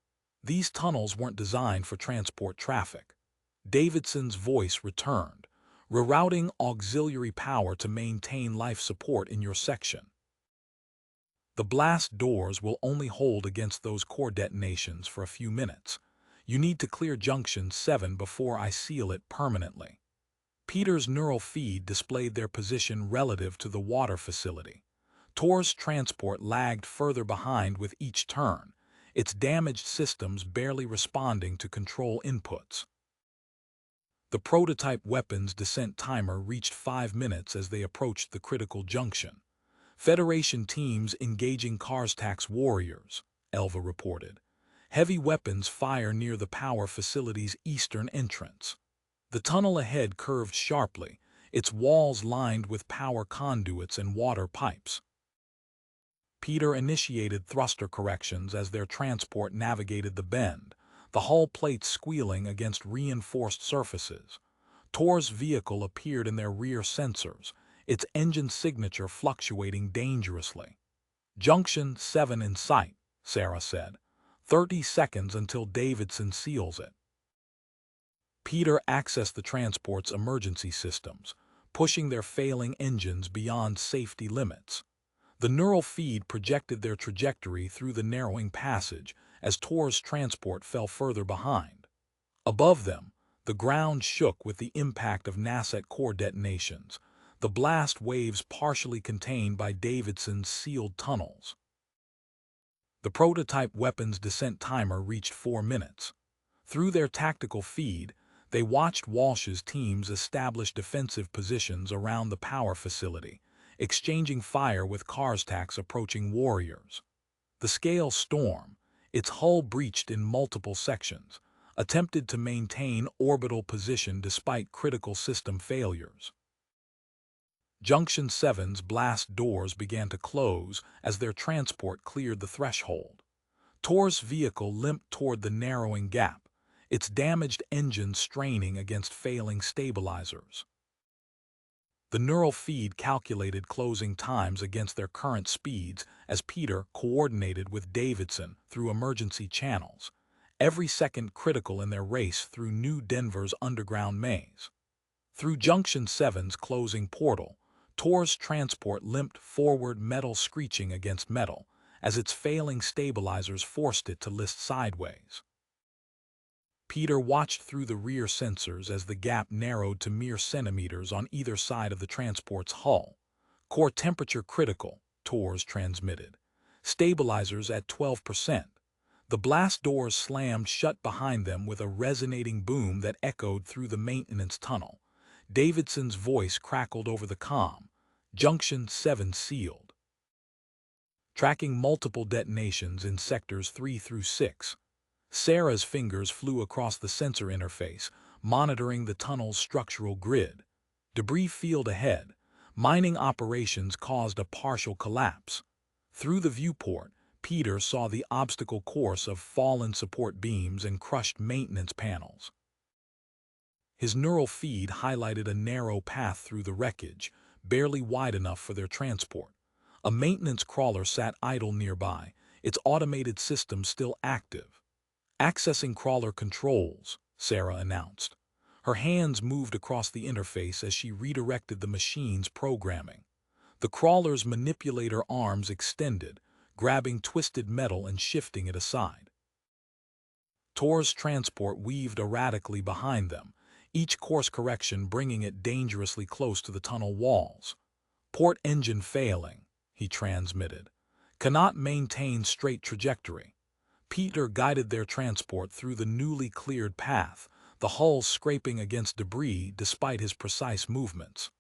These tunnels weren't designed for transport traffic. Davidson's voice returned, rerouting auxiliary power to maintain life support in your section. The blast doors will only hold against those core detonations for a few minutes. You need to clear Junction 7 before I seal it permanently. Peter's neural feed displayed their position relative to the water facility. Tor's transport lagged further behind with each turn, its damaged systems barely responding to control inputs. The prototype weapon's descent timer reached 5 minutes as they approached the critical junction. Federation teams engaging Karstag's warriors, Elva reported. Heavy weapons fire near the power facility's eastern entrance. The tunnel ahead curved sharply, its walls lined with power conduits and water pipes. Peter initiated thruster corrections as their transport navigated the bend, the hull plates squealing against reinforced surfaces. Tor's vehicle appeared in their rear sensors, its engine signature fluctuating dangerously. "Junction 7 in sight," Sarah said. 30 seconds until Davidson seals it. Peter accessed the transport's emergency systems, pushing their failing engines beyond safety limits. The neural feed projected their trajectory through the narrowing passage as Tor's transport fell further behind. Above them, the ground shook with the impact of NASA core detonations, the blast waves partially contained by Davidson's sealed tunnels. The prototype weapon's descent timer reached 4 minutes. Through their tactical feed, they watched Walsh's teams establish defensive positions around the power facility, exchanging fire with Karstak's approaching warriors. The Scale Storm, its hull breached in multiple sections, attempted to maintain orbital position despite critical system failures. Junction 7's blast doors began to close as their transport cleared the threshold. Tor's vehicle limped toward the narrowing gap, its damaged engine straining against failing stabilizers. The neural feed calculated closing times against their current speeds as Peter coordinated with Davidson through emergency channels, every second critical in their race through New Denver's underground maze. Through Junction 7's closing portal, Tor's transport limped forward, metal screeching against metal, as its failing stabilizers forced it to list sideways. Peter watched through the rear sensors as the gap narrowed to mere centimeters on either side of the transport's hull. Core temperature critical, Tor's transmitted. Stabilizers at 12%. The blast doors slammed shut behind them with a resonating boom that echoed through the maintenance tunnel. Davidson's voice crackled over the comm. Junction 7 sealed. Tracking multiple detonations in sectors 3 through 6. Sarah's fingers flew across the sensor interface, monitoring the tunnel's structural grid. Debris field ahead. Mining operations caused a partial collapse. Through the viewport, Peter saw the obstacle course of fallen support beams and crushed maintenance panels. His neural feed highlighted a narrow path through the wreckage, barely wide enough for their transport. A maintenance crawler sat idle nearby, its automated system still active. "Accessing crawler controls," Sarah announced. Her hands moved across the interface as she redirected the machine's programming. The crawler's manipulator arms extended, grabbing twisted metal and shifting it aside. Tor's transport weaved erratically behind them, each course correction bringing it dangerously close to the tunnel walls. "Port engine failing," he transmitted. "Cannot maintain straight trajectory." Peter guided their transport through the newly cleared path, the hull scraping against debris despite his precise movements.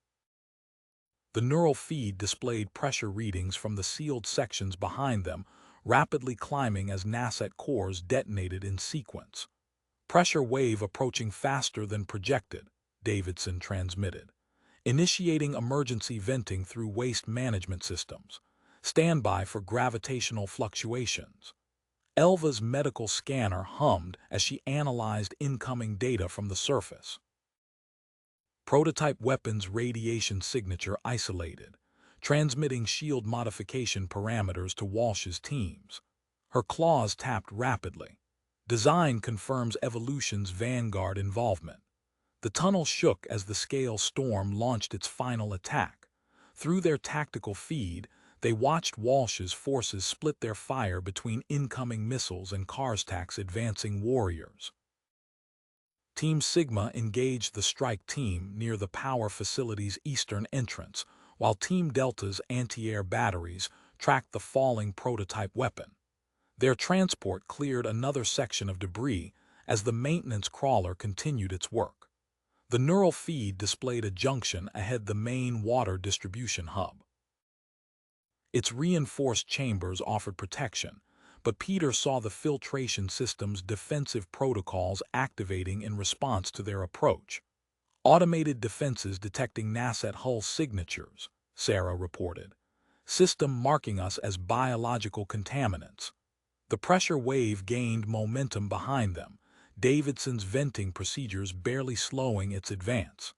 The neural feed displayed pressure readings from the sealed sections behind them, rapidly climbing as NASA cores detonated in sequence. "Pressure wave approaching faster than projected," Davidson transmitted. "Initiating emergency venting through waste management systems. Standby for gravitational fluctuations." Elva's medical scanner hummed as she analyzed incoming data from the surface. Prototype weapons radiation signature isolated, transmitting shield modification parameters to Walsh's teams. Her claws tapped rapidly. Design confirms evolution's vanguard involvement. The tunnel shook as the Scale Storm launched its final attack. Through their tactical feed, they watched Walsh's forces split their fire between incoming missiles and Karstak's advancing warriors. Team Sigma engaged the strike team near the power facility's eastern entrance, while Team Delta's anti-air batteries tracked the falling prototype weapon. Their transport cleared another section of debris as the maintenance crawler continued its work. The neural feed displayed a junction ahead the main water distribution hub. Its reinforced chambers offered protection, but Peter saw the filtration system's defensive protocols activating in response to their approach. "Automated defenses detecting NASA hull signatures," Sarah reported. "System marking us as biological contaminants." The pressure wave gained momentum behind them, Davidson's venting procedures barely slowing its advance.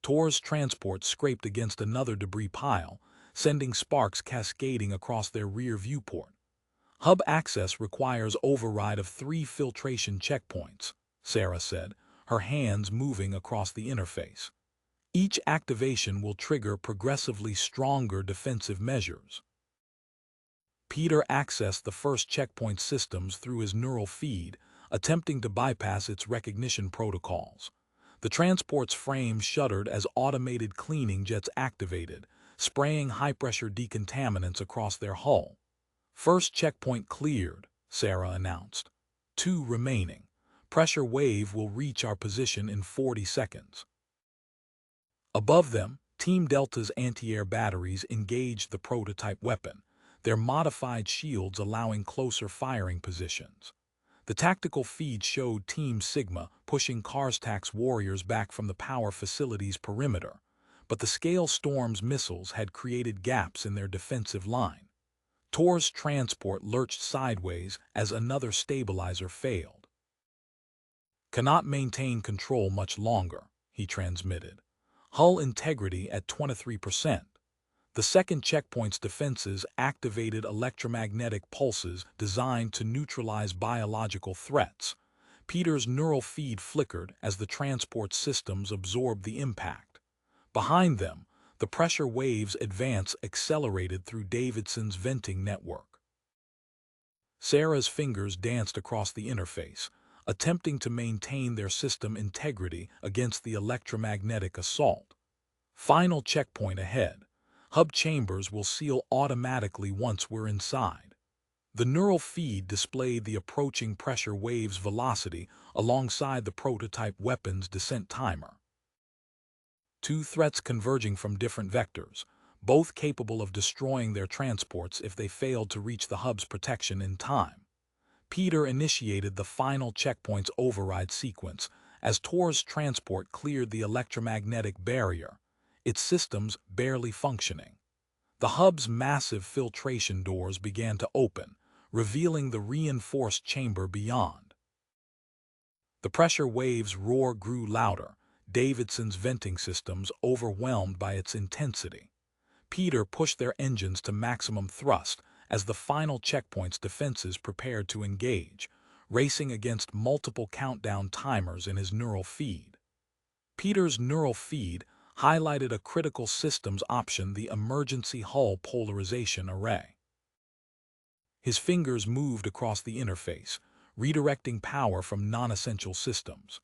Tor's transport scraped against another debris pile, sending sparks cascading across their rear viewport. "Hub access requires override of 3 filtration checkpoints," Sarah said, her hands moving across the interface. Each activation will trigger progressively stronger defensive measures. Peter accessed the first checkpoint systems through his neural feed, attempting to bypass its recognition protocols. The transport's frame shuddered as automated cleaning jets activated, spraying high-pressure decontaminants across their hull. First checkpoint cleared, Sarah announced. 2 remaining. Pressure wave will reach our position in 40 seconds. Above them, Team Delta's anti-air batteries engaged the prototype weapon, their modified shields allowing closer firing positions. The tactical feed showed Team Sigma pushing Karstak's warriors back from the power facility's perimeter, but the Scale Storm's missiles had created gaps in their defensive line. Tor's transport lurched sideways as another stabilizer failed. "Cannot maintain control much longer," he transmitted. "Hull integrity at 23%. The second checkpoint's defenses activated electromagnetic pulses designed to neutralize biological threats. Peter's neural feed flickered as the transport systems absorbed the impact. Behind them, the pressure waves' advance accelerated through Davidson's venting network. Sarah's fingers danced across the interface, attempting to maintain their system integrity against the electromagnetic assault. Final checkpoint ahead. Hub chambers will seal automatically once we're inside. The neural feed displayed the approaching pressure wave's velocity alongside the prototype weapon's descent timer. 2 threats converging from different vectors, both capable of destroying their transports if they failed to reach the hub's protection in time. Peter initiated the final checkpoint's override sequence as Tor's transport cleared the electromagnetic barrier, its systems barely functioning. The hub's massive filtration doors began to open, revealing the reinforced chamber beyond. The pressure wave's roar grew louder, Davidson's venting systems overwhelmed by its intensity. Peter pushed their engines to maximum thrust as the final checkpoint's defenses prepared to engage, racing against multiple countdown timers in his neural feed. Peter's neural feed highlighted a critical systems option, the emergency hull polarization array. His fingers moved across the interface, redirecting power from non-essential systems.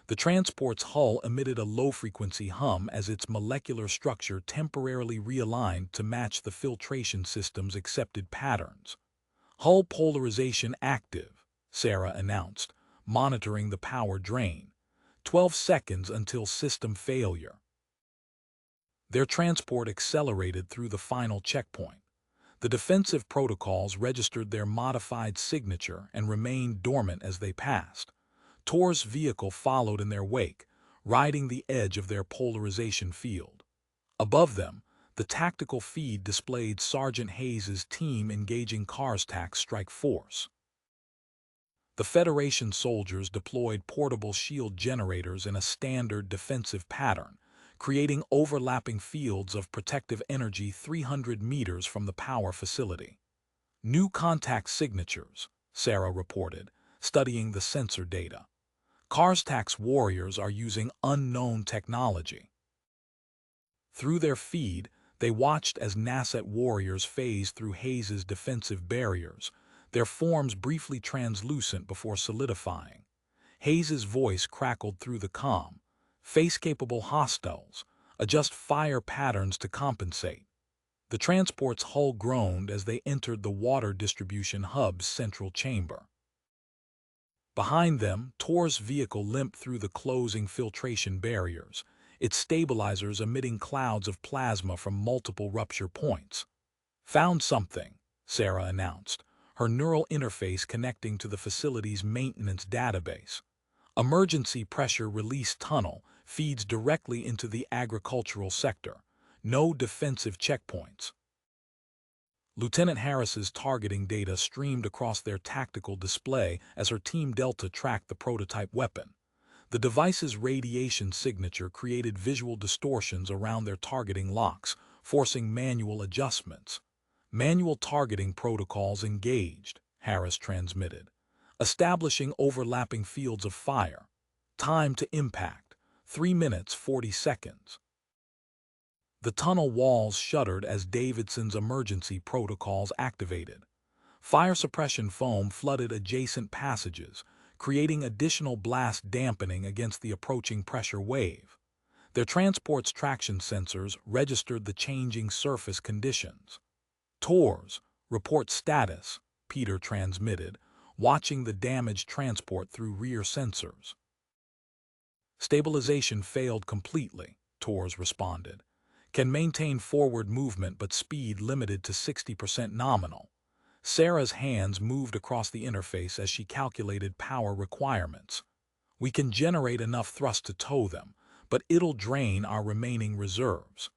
The transport's hull emitted a low-frequency hum as its molecular structure temporarily realigned to match the filtration system's accepted patterns. "Hull polarization active," Sarah announced, monitoring the power drain. 12 seconds until system failure. Their transport accelerated through the final checkpoint. The defensive protocols registered their modified signature and remained dormant as they passed. Tor's vehicle followed in their wake, riding the edge of their polarization field. Above them, the tactical feed displayed Sergeant Hayes's team engaging Karstak's strike force. The Federation soldiers deployed portable shield generators in a standard defensive pattern, creating overlapping fields of protective energy 300 meters from the power facility. "New contact signatures," Sarah reported, studying the sensor data. "Karstak's warriors are using unknown technology." Through their feed, they watched as Nasset warriors phased through Hayes's defensive barriers, their forms briefly translucent before solidifying. Hayes's voice crackled through the comm. "Face-capable hostiles. Adjust fire patterns to compensate." The transport's hull groaned as they entered the water distribution hub's central chamber. Behind them, Tor's vehicle limped through the closing filtration barriers, its stabilizers emitting clouds of plasma from multiple rupture points. "Found something," Sarah announced, her neural interface connecting to the facility's maintenance database. "Emergency pressure release tunnel feeds directly into the agricultural sector. No defensive checkpoints." Lieutenant Harris's targeting data streamed across their tactical display as her Team Delta tracked the prototype weapon. The device's radiation signature created visual distortions around their targeting locks, forcing manual adjustments. "Manual targeting protocols engaged," Harris transmitted, "establishing overlapping fields of fire. Time to impact, 3 minutes 40 seconds. The tunnel walls shuddered as Davidson's emergency protocols activated. Fire suppression foam flooded adjacent passages, creating additional blast dampening against the approaching pressure wave. Their transport's traction sensors registered the changing surface conditions. "Tors, report status," Peter transmitted, watching the damaged transport through rear sensors. "Stabilization failed completely," Tors responded. "Can maintain forward movement but speed limited to 60% nominal." Sarah's hands moved across the interface as she calculated power requirements. "We can generate enough thrust to tow them, but it'll drain our remaining reserves."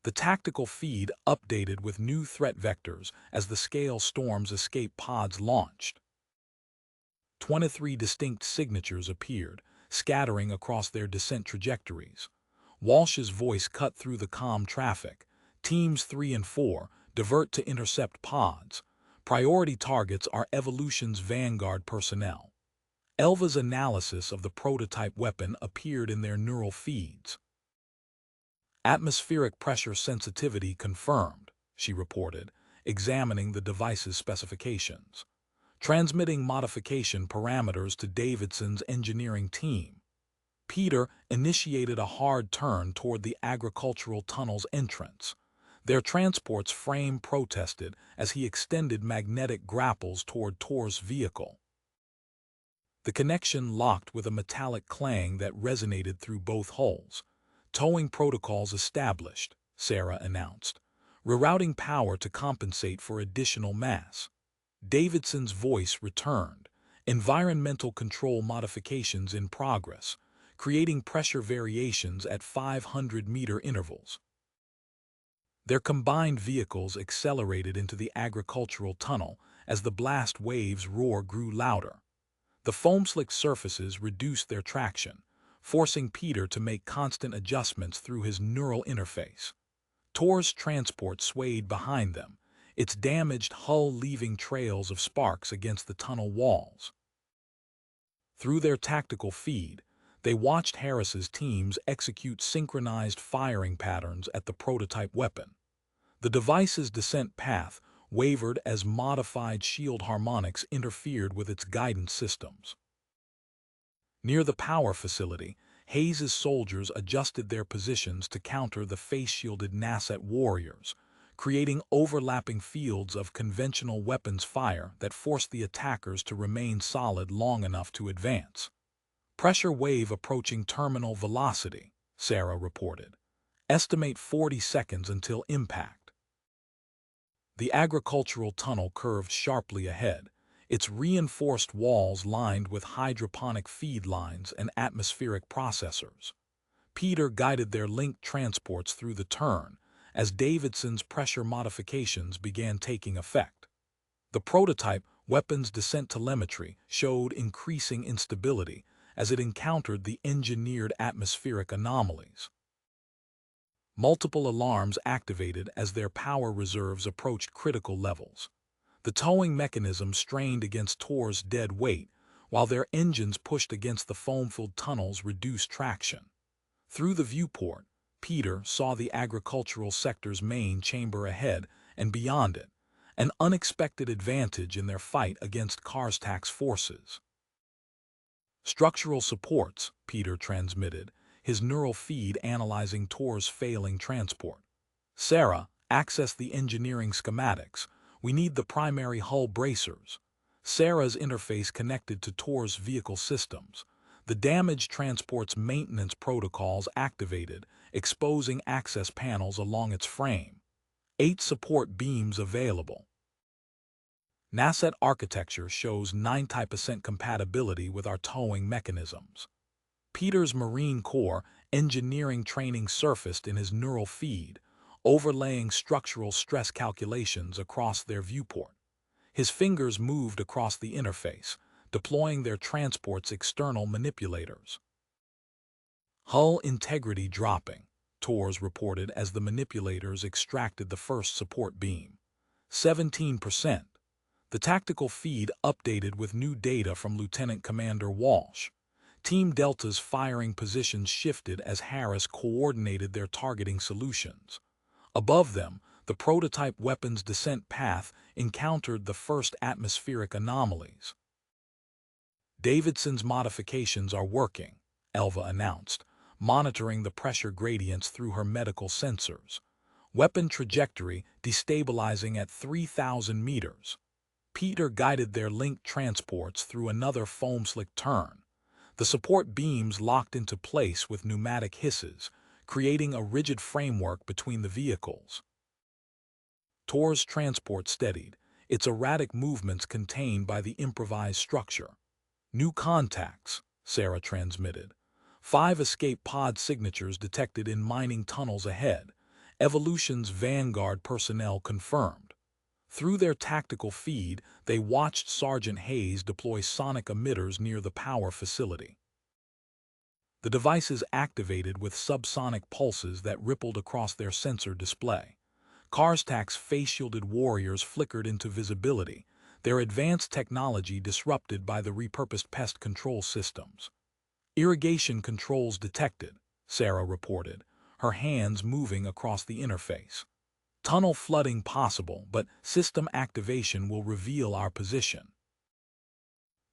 The tactical feed updated with new threat vectors as the Scale Storm's escape pods launched. 23 distinct signatures appeared, scattering across their descent trajectories. Walsh's voice cut through the calm traffic. "Teams 3 and 4, divert to intercept pods. Priority targets are Evolution's Vanguard personnel." Elva's analysis of the prototype weapon appeared in their neural feeds. "Atmospheric pressure sensitivity confirmed," she reported, examining the device's specifications. "Transmitting modification parameters to Davidson's engineering team." Peter initiated a hard turn toward the agricultural tunnel's entrance. Their transport's frame protested as he extended magnetic grapples toward Tor's vehicle. The connection locked with a metallic clang that resonated through both hulls. "Towing protocols established," Sarah announced. "Rerouting power to compensate for additional mass." Davidson's voice returned. "Environmental control modifications in progress, creating pressure variations at 500-meter intervals." Their combined vehicles accelerated into the agricultural tunnel as the blast wave's roar grew louder. The foam-slick surfaces reduced their traction, forcing Peter to make constant adjustments through his neural interface. Tor's transport swayed behind them, its damaged hull leaving trails of sparks against the tunnel walls. Through their tactical feed, they watched Harris's teams execute synchronized firing patterns at the prototype weapon. The device's descent path wavered as modified shield harmonics interfered with its guidance systems. Near the power facility, Hayes's soldiers adjusted their positions to counter the face-shielded Nasset warriors, creating overlapping fields of conventional weapons fire that forced the attackers to remain solid long enough to advance. "Pressure wave approaching terminal velocity," Sarah reported. "Estimate 40 seconds until impact." The agricultural tunnel curved sharply ahead, its reinforced walls lined with hydroponic feed lines and atmospheric processors. Peter guided their linked transports through the turn as Davidson's pressure modifications began taking effect. The prototype weapon's descent telemetry showed increasing instability as it encountered the engineered atmospheric anomalies. Multiple alarms activated as their power reserves approached critical levels. The towing mechanism strained against Tor's dead weight, while their engines pushed against the foam-filled tunnel's reduced traction. Through the viewport, Peter saw the agricultural sector's main chamber ahead and beyond it, an unexpected advantage in their fight against Karstak's forces. "Structural supports," Peter transmitted, his neural feed analyzing Tor's failing transport. "Sarah, access the engineering schematics. We need the primary hull bracers." Sarah's interface connected to Tor's vehicle systems. The damaged transport's maintenance protocols activated, exposing access panels along its frame. 8 support beams available. Nasset architecture shows 90% compatibility with our towing mechanisms. Peter's Marine Corps engineering training surfaced in his neural feed, overlaying structural stress calculations across their viewport. His fingers moved across the interface, deploying their transport's external manipulators. "Hull integrity dropping," Tors reported as the manipulators extracted the first support beam. 17%. The tactical feed updated with new data from Lieutenant Commander Walsh. Team Delta's firing positions shifted as Harris coordinated their targeting solutions. Above them, the prototype weapon's descent path encountered the first atmospheric anomalies. Davidson's modifications are working, Elva announced, monitoring the pressure gradients through her medical sensors. Weapon trajectory destabilizing at 3,000 meters. Peter guided their linked transports through another foam-slick turn. The support beams locked into place with pneumatic hisses, creating a rigid framework between the vehicles. Tor's transport steadied, its erratic movements contained by the improvised structure. New contacts, Sarah transmitted. 5 escape pod signatures detected in mining tunnels ahead. Evolution's Vanguard personnel confirmed. Through their tactical feed, they watched Sergeant Hayes deploy sonic emitters near the power facility. The devices activated with subsonic pulses that rippled across their sensor display. Karstak's face-shielded warriors flickered into visibility, their advanced technology disrupted by the repurposed pest control systems. Irrigation controls detected, Sarah reported, her hands moving across the interface. Tunnel flooding possible, but system activation will reveal our position.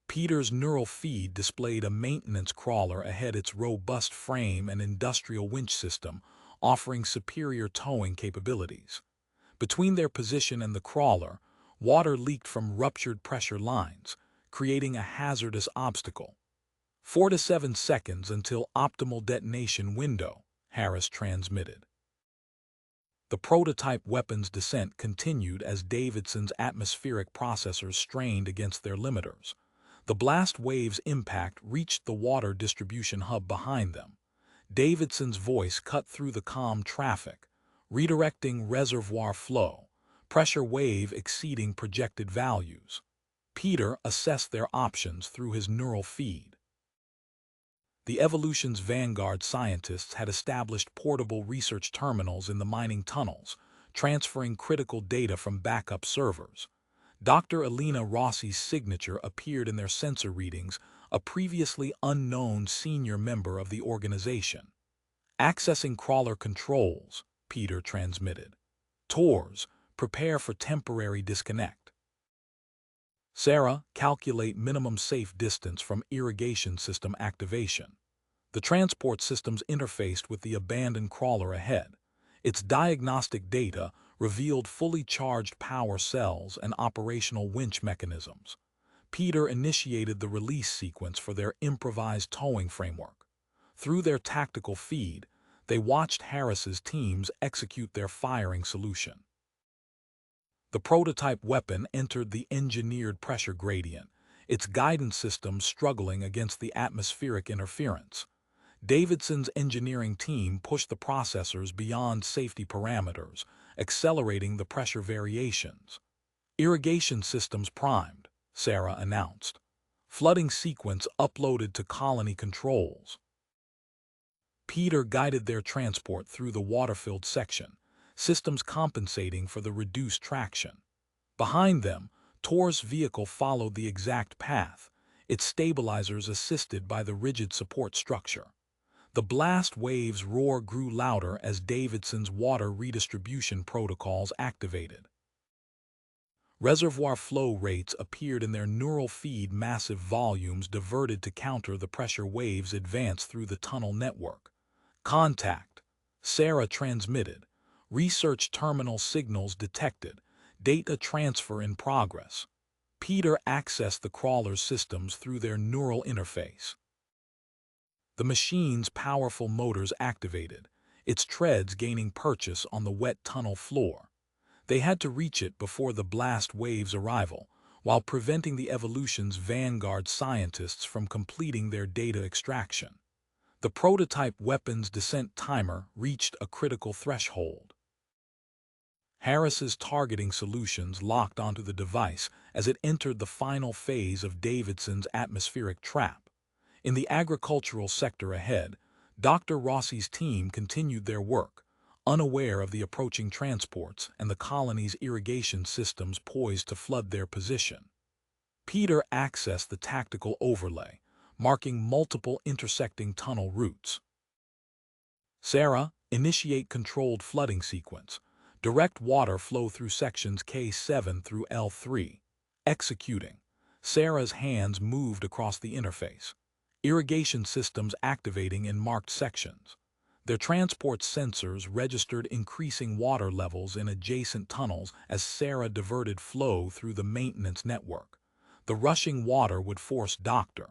Peter's neural feed displayed a maintenance crawler ahead its robust frame and industrial winch system, offering superior towing capabilities. Between their position and the crawler, water leaked from ruptured pressure lines, creating a hazardous obstacle. 4 to 7 seconds until optimal detonation window, Harris transmitted. The prototype weapon's descent continued as Davidson's atmospheric processors strained against their limiters. The blast wave's impact reached the water distribution hub behind them. Davidson's voice cut through the calm traffic, redirecting reservoir flow, pressure wave exceeding projected values. Peter assessed their options through his neural feed. The Evolution's Vanguard scientists had established portable research terminals in the mining tunnels, transferring critical data from backup servers. Dr. Alina Rossi's signature appeared in their sensor readings, a previously unknown senior member of the organization. Accessing crawler controls, Peter transmitted. Tors, prepare for temporary disconnect. Sarah, calculate minimum safe distance from irrigation system activation. The transport systems interfaced with the abandoned crawler ahead. Its diagnostic data revealed fully charged power cells and operational winch mechanisms. Peter initiated the release sequence for their improvised towing framework. Through their tactical feed, they watched Harris's teams execute their firing solution. The prototype weapon entered the engineered pressure gradient, its guidance system struggling against the atmospheric interference. Davidson's engineering team pushed the processors beyond safety parameters, accelerating the pressure variations. Irrigation systems primed, Sarah announced. Flooding sequence uploaded to colony controls. Peter guided their transport through the water-filled section, systems compensating for the reduced traction. Behind them, Tor's vehicle followed the exact path, its stabilizers assisted by the rigid support structure. The blast wave's roar grew louder as Davidson's water redistribution protocols activated. Reservoir flow rates appeared in their neural feed, massive volumes diverted to counter the pressure waves advance through the tunnel network. Contact, Sarah transmitted. Research terminal signals detected. Data transfer in progress. Peter accessed the crawler's systems through their neural interface. The machine's powerful motors activated, its treads gaining purchase on the wet tunnel floor. They had to reach it before the blast wave's arrival, while preventing the Evolution's Vanguard scientists from completing their data extraction. The prototype weapon's descent timer reached a critical threshold. Harris's targeting solutions locked onto the device as it entered the final phase of Davidson's atmospheric trap. In the agricultural sector ahead, Dr. Rossi's team continued their work, unaware of the approaching transports and the colony's irrigation systems poised to flood their position. Peter accessed the tactical overlay, marking multiple intersecting tunnel routes. Sarah, initiate controlled flooding sequence. Direct water flow through sections K7 through L3. Executing. Sarah's hands moved across the interface. Irrigation systems activating in marked sections. Their transport sensors registered increasing water levels in adjacent tunnels as Sarah diverted flow through the maintenance network. The rushing water would force Dr.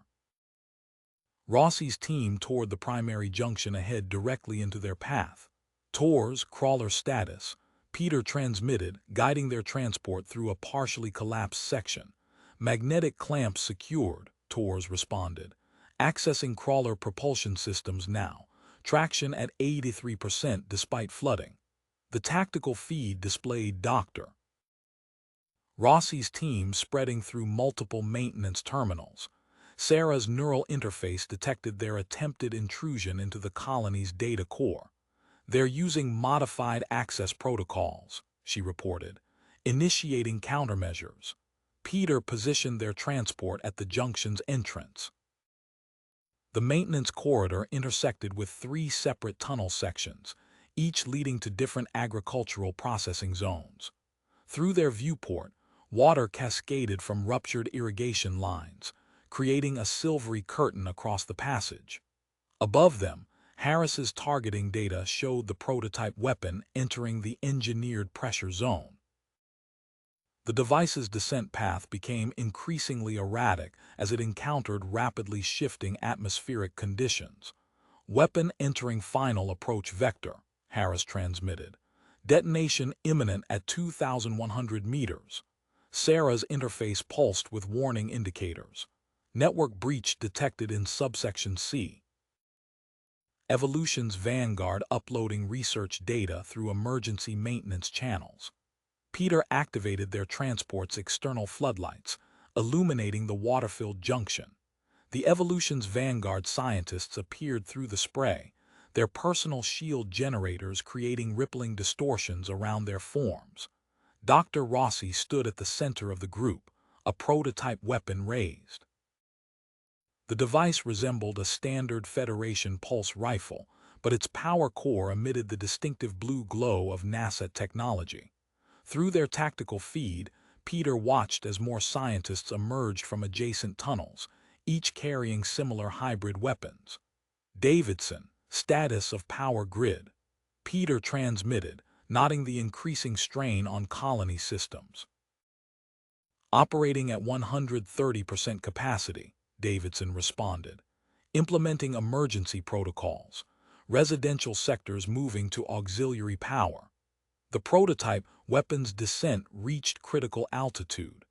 Rossi's team toward the primary junction ahead directly into their path. TOR's crawler status. Peter transmitted, guiding their transport through a partially collapsed section. Magnetic clamps secured, TOR's responded. Accessing crawler propulsion systems now. Traction at 83% despite flooding. The tactical feed displayed Dr. Rossi's team spreading through multiple maintenance terminals. Sarah's neural interface detected their attempted intrusion into the colony's data core. They're using modified access protocols, she reported, initiating countermeasures. Peter positioned their transport at the junction's entrance. The maintenance corridor intersected with 3 separate tunnel sections, each leading to different agricultural processing zones. Through their viewport, water cascaded from ruptured irrigation lines, creating a silvery curtain across the passage. Above them, Harris's targeting data showed the prototype weapon entering the engineered pressure zone. The device's descent path became increasingly erratic as it encountered rapidly shifting atmospheric conditions. Weapon entering final approach vector, Harris transmitted. Detonation imminent at 2,100 meters. Sarah's interface pulsed with warning indicators. Network breach detected in subsection C. Evolution's Vanguard uploading research data through emergency maintenance channels. Peter activated their transport's external floodlights, illuminating the water-filled junction. The Evolution's Vanguard scientists appeared through the spray, their personal shield generators creating rippling distortions around their forms. Dr. Rossi stood at the center of the group, a prototype weapon raised. The device resembled a standard Federation pulse rifle, but its power core emitted the distinctive blue glow of NASA technology. Through their tactical feed, Peter watched as more scientists emerged from adjacent tunnels, each carrying similar hybrid weapons. Davidson, status of power grid. Peter transmitted, noting the increasing strain on colony systems. Operating at 130% capacity, Davidson responded. Implementing emergency protocols. Residential sectors moving to auxiliary power. The prototype weapon's descent reached critical altitude.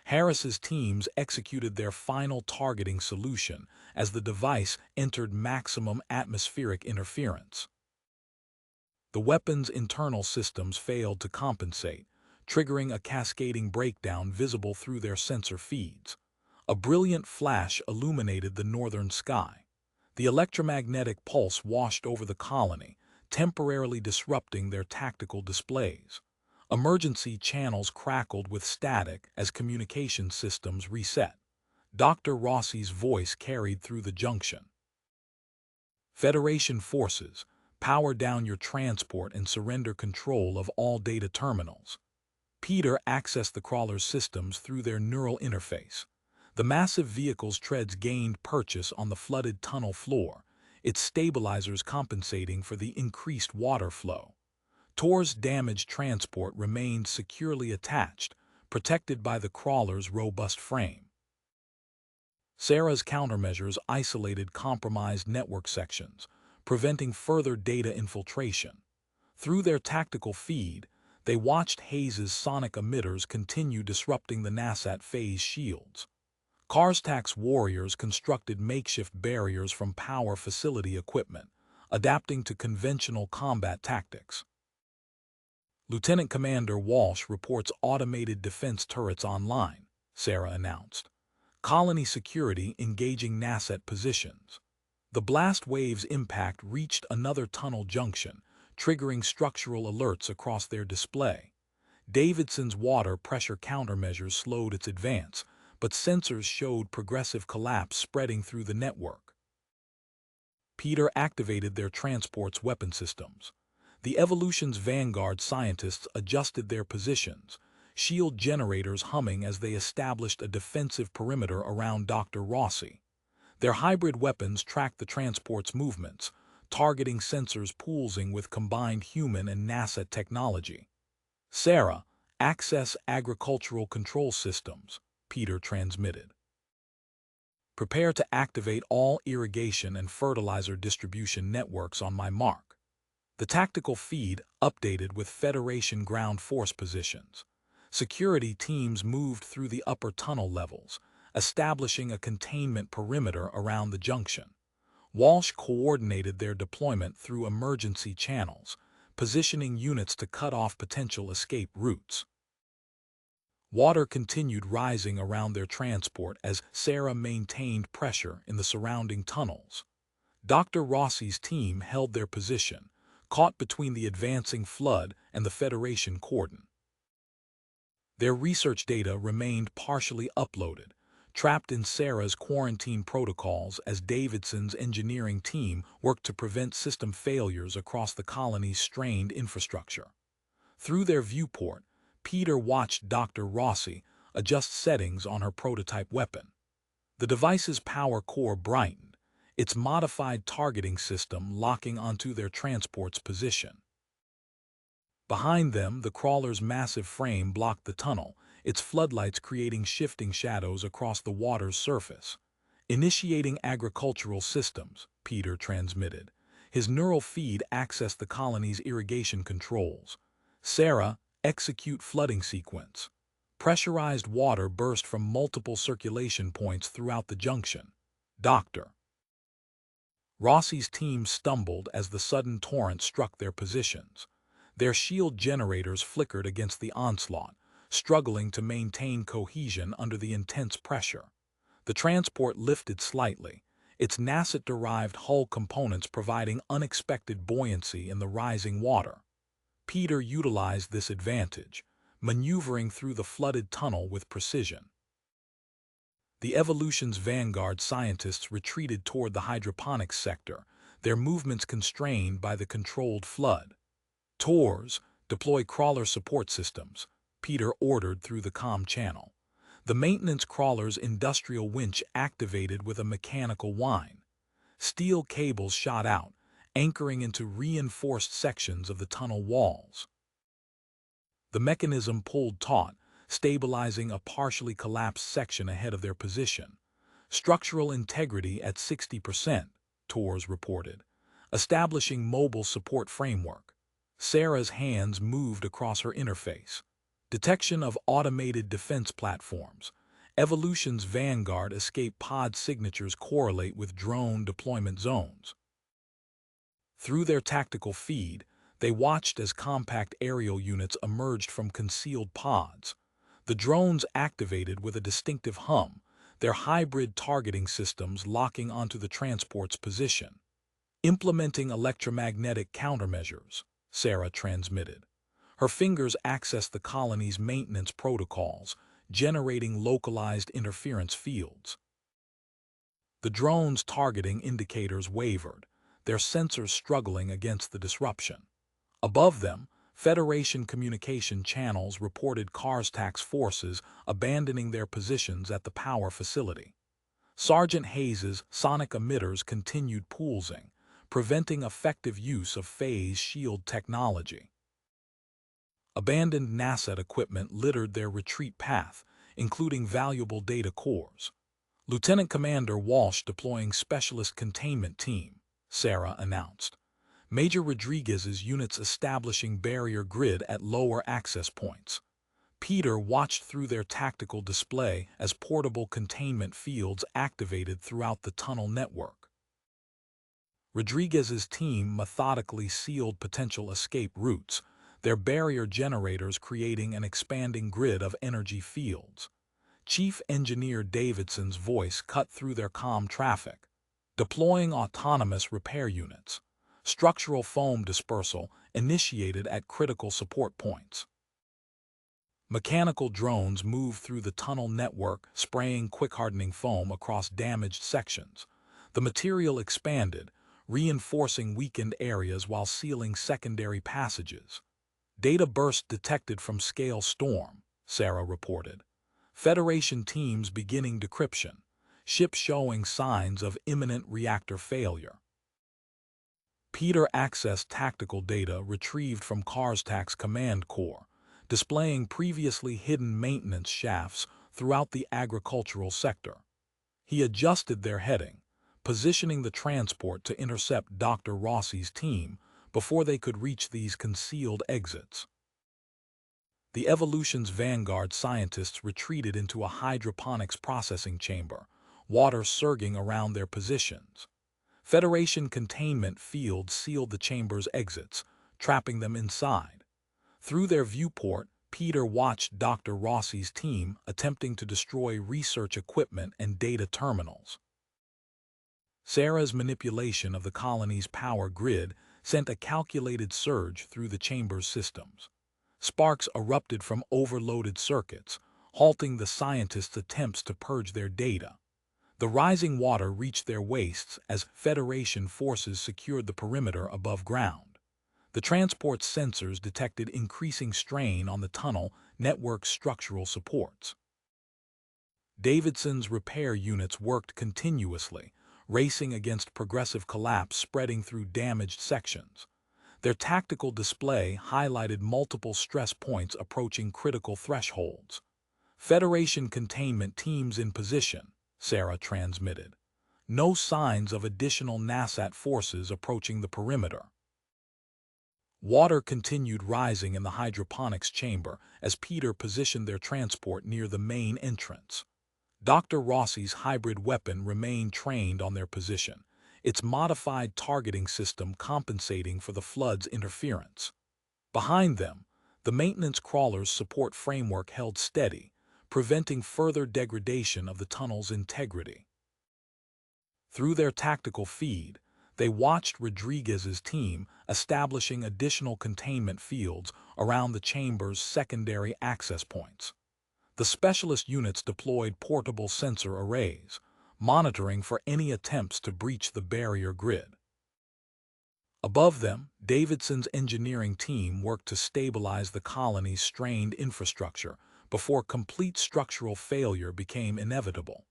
Harris's teams executed their final targeting solution as the device entered maximum atmospheric interference. The weapon's internal systems failed to compensate, triggering a cascading breakdown visible through their sensor feeds. A brilliant flash illuminated the northern sky. The electromagnetic pulse washed over the colony, temporarily disrupting their tactical displays. Emergency channels crackled with static as communication systems reset. Dr. Rossi's voice carried through the junction. Federation forces, power down your transport and surrender control of all data terminals. Peter accessed the crawler's systems through their neural interface. The massive vehicle's treads gained purchase on the flooded tunnel floor, its stabilizers compensating for the increased water flow. TOR's damaged transport remained securely attached, protected by the crawler's robust frame. Sarah's countermeasures isolated compromised network sections, preventing further data infiltration. Through their tactical feed, they watched Hayes's sonic emitters continue disrupting the NASAT phase shields. Karstak's warriors constructed makeshift barriers from power facility equipment, adapting to conventional combat tactics. Lieutenant Commander Walsh reports automated defense turrets online, Sarah announced. Colony security engaging NASAT positions. The blast wave's impact reached another tunnel junction, triggering structural alerts across their display. Davidson's water pressure countermeasures slowed its advance, but sensors showed progressive collapse spreading through the network. Peter activated their transport's weapon systems. The Evolution's vanguard scientists adjusted their positions, shield generators humming as they established a defensive perimeter around Dr. Rossi. Their hybrid weapons tracked the transport's movements, targeting sensors pulsing with combined human and NASA technology. Sarah, access agricultural control systems, Peter transmitted. Prepare to activate all irrigation and fertilizer distribution networks on my mark. The tactical feed updated with Federation ground force positions. Security teams moved through the upper tunnel levels, establishing a containment perimeter around the junction. Walsh coordinated their deployment through emergency channels, positioning units to cut off potential escape routes. Water continued rising around their transport as Sarah maintained pressure in the surrounding tunnels. Dr. Rossi's team held their position, caught between the advancing flood and the Federation cordon. Their research data remained partially uploaded, trapped in Sarah's quarantine protocols as Davidson's engineering team worked to prevent system failures across the colony's strained infrastructure. Through their viewport, Peter watched Dr. Rossi adjust settings on her prototype weapon. The device's power core brightened, its modified targeting system locking onto their transport's position. Behind them, the crawler's massive frame blocked the tunnel, its floodlights creating shifting shadows across the water's surface. Initiating agricultural systems, Peter transmitted. His neural feed accessed the colony's irrigation controls. Sarah, execute flooding sequence. Pressurized water burst from multiple circulation points throughout the junction. Dr. Rossi's team stumbled as the sudden torrent struck their positions. Their shield generators flickered against the onslaught, struggling to maintain cohesion under the intense pressure. The transport lifted slightly, its NASA-derived hull components providing unexpected buoyancy in the rising water. Peter utilized this advantage, maneuvering through the flooded tunnel with precision. The Evolution's vanguard scientists retreated toward the hydroponics sector, their movements constrained by the controlled flood. TORs, deploy crawler support systems, Peter ordered through the comm channel. The maintenance crawler's industrial winch activated with a mechanical whine. Steel cables shot out, anchoring into reinforced sections of the tunnel walls. The mechanism pulled taut, stabilizing a partially collapsed section ahead of their position. Structural integrity at 60%, TORs reported, establishing mobile support framework. Sarah's hands moved across her interface. Detection of automated defense platforms. Evolution's vanguard escape pod signatures correlate with drone deployment zones. Through their tactical feed, they watched as compact aerial units emerged from concealed pods. The drones activated with a distinctive hum, their hybrid targeting systems locking onto the transport's position. Implementing electromagnetic countermeasures, Sarah transmitted. Her fingers accessed the colony's maintenance protocols, generating localized interference fields. The drone's targeting indicators wavered, their sensors struggling against the disruption. Above them, Federation communication channels reported Karstag's forces abandoning their positions at the power facility. Sergeant Hayes's sonic emitters continued pulsing, preventing effective use of phase shield technology. Abandoned NASA equipment littered their retreat path, including valuable data cores. Lieutenant Commander Walsh deploying Specialist Containment Team, Sarah announced. Major Rodriguez's units establishing barrier grid at lower access points. Peter watched through their tactical display as portable containment fields activated throughout the tunnel network. Rodriguez's team methodically sealed potential escape routes, their barrier generators creating an expanding grid of energy fields. Chief Engineer Davidson's voice cut through their comm traffic. Deploying autonomous repair units. Structural foam dispersal initiated at critical support points. Mechanical drones moved through the tunnel network, spraying quick-hardening foam across damaged sections. The material expanded, reinforcing weakened areas while sealing secondary passages. Data burst detected from Scale Storm, Sarah reported. Federation teams beginning decryption. Ship showing signs of imminent reactor failure. Peter accessed tactical data retrieved from Karstak's command core, displaying previously hidden maintenance shafts throughout the agricultural sector. He adjusted their heading, positioning the transport to intercept Dr. Rossi's team before they could reach these concealed exits. The Evolution's vanguard scientists retreated into a hydroponics processing chamber, water surging around their positions. Federation containment fields sealed the chamber's exits, trapping them inside. Through their viewport, Peter watched Dr. Rossi's team attempting to destroy research equipment and data terminals. Sarah's manipulation of the colony's power grid sent a calculated surge through the chamber's systems. Sparks erupted from overloaded circuits, halting the scientists' attempts to purge their data. The rising water reached their waists as Federation forces secured the perimeter above ground. The transport's sensors detected increasing strain on the tunnel network's structural supports. Davidson's repair units worked continuously, racing against progressive collapse spreading through damaged sections. Their tactical display highlighted multiple stress points approaching critical thresholds. Federation containment teams in position, Sarah transmitted. No signs of additional NASAT forces approaching the perimeter. Water continued rising in the hydroponics chamber as Peter positioned their transport near the main entrance. Dr. Rossi's hybrid weapon remained trained on their position, its modified targeting system compensating for the flood's interference. Behind them, the maintenance crawler's support framework held steady, preventing further degradation of the tunnel's integrity. Through their tactical feed, they watched Rodriguez's team establishing additional containment fields around the chamber's secondary access points. The specialist units deployed portable sensor arrays, monitoring for any attempts to breach the barrier grid. Above them, Davidson's engineering team worked to stabilize the colony's strained infrastructure before complete structural failure became inevitable.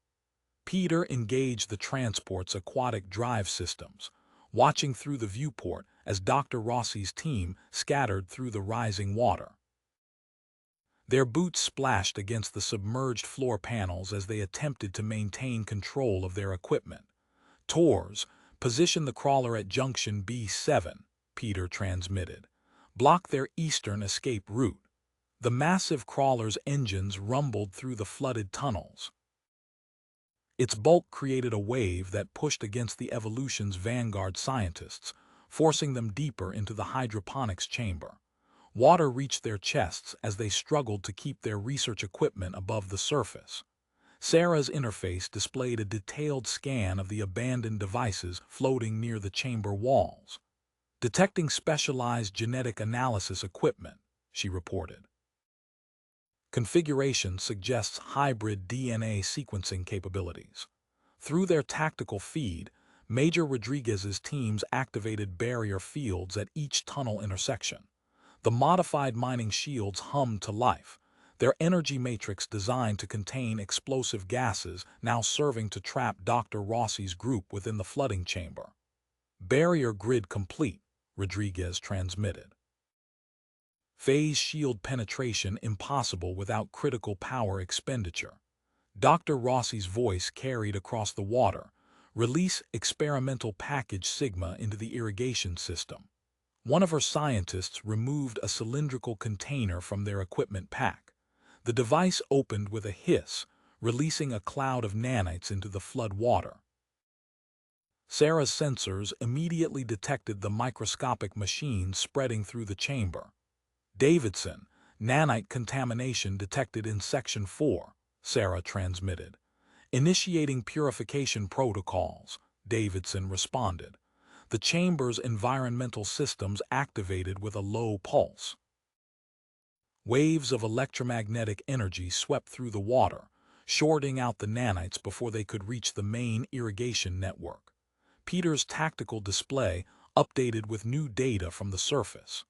Peter engaged the transport's aquatic drive systems, watching through the viewport as Dr. Rossi's team scattered through the rising water. Their boots splashed against the submerged floor panels as they attempted to maintain control of their equipment. Tors, position the crawler at Junction B7, Peter transmitted. Block their eastern escape route. The massive crawler's engines rumbled through the flooded tunnels. Its bulk created a wave that pushed against the Evolution's vanguard scientists, forcing them deeper into the hydroponics chamber. Water reached their chests as they struggled to keep their research equipment above the surface. Sarah's interface displayed a detailed scan of the abandoned devices floating near the chamber walls. Detecting specialized genetic analysis equipment, she reported. Configuration suggests hybrid DNA sequencing capabilities. Through their tactical feed, Major Rodriguez's teams activated barrier fields at each tunnel intersection. The modified mining shields hummed to life, their energy matrix designed to contain explosive gases now serving to trap Dr. Rossi's group within the flooding chamber. Barrier grid complete, Rodriguez transmitted. Phase shield penetration impossible without critical power expenditure. Dr. Rossi's voice carried across the water. Release experimental package Sigma into the irrigation system. One of her scientists removed a cylindrical container from their equipment pack. The device opened with a hiss, releasing a cloud of nanites into the flood water. Sarah's sensors immediately detected the microscopic machines spreading through the chamber. Davidson, nanite contamination detected in Section 4, Sarah transmitted. Initiating purification protocols, Davidson responded. The chamber's environmental systems activated with a low pulse. Waves of electromagnetic energy swept through the water, shorting out the nanites before they could reach the main irrigation network. Peter's tactical display updated with new data from the surface.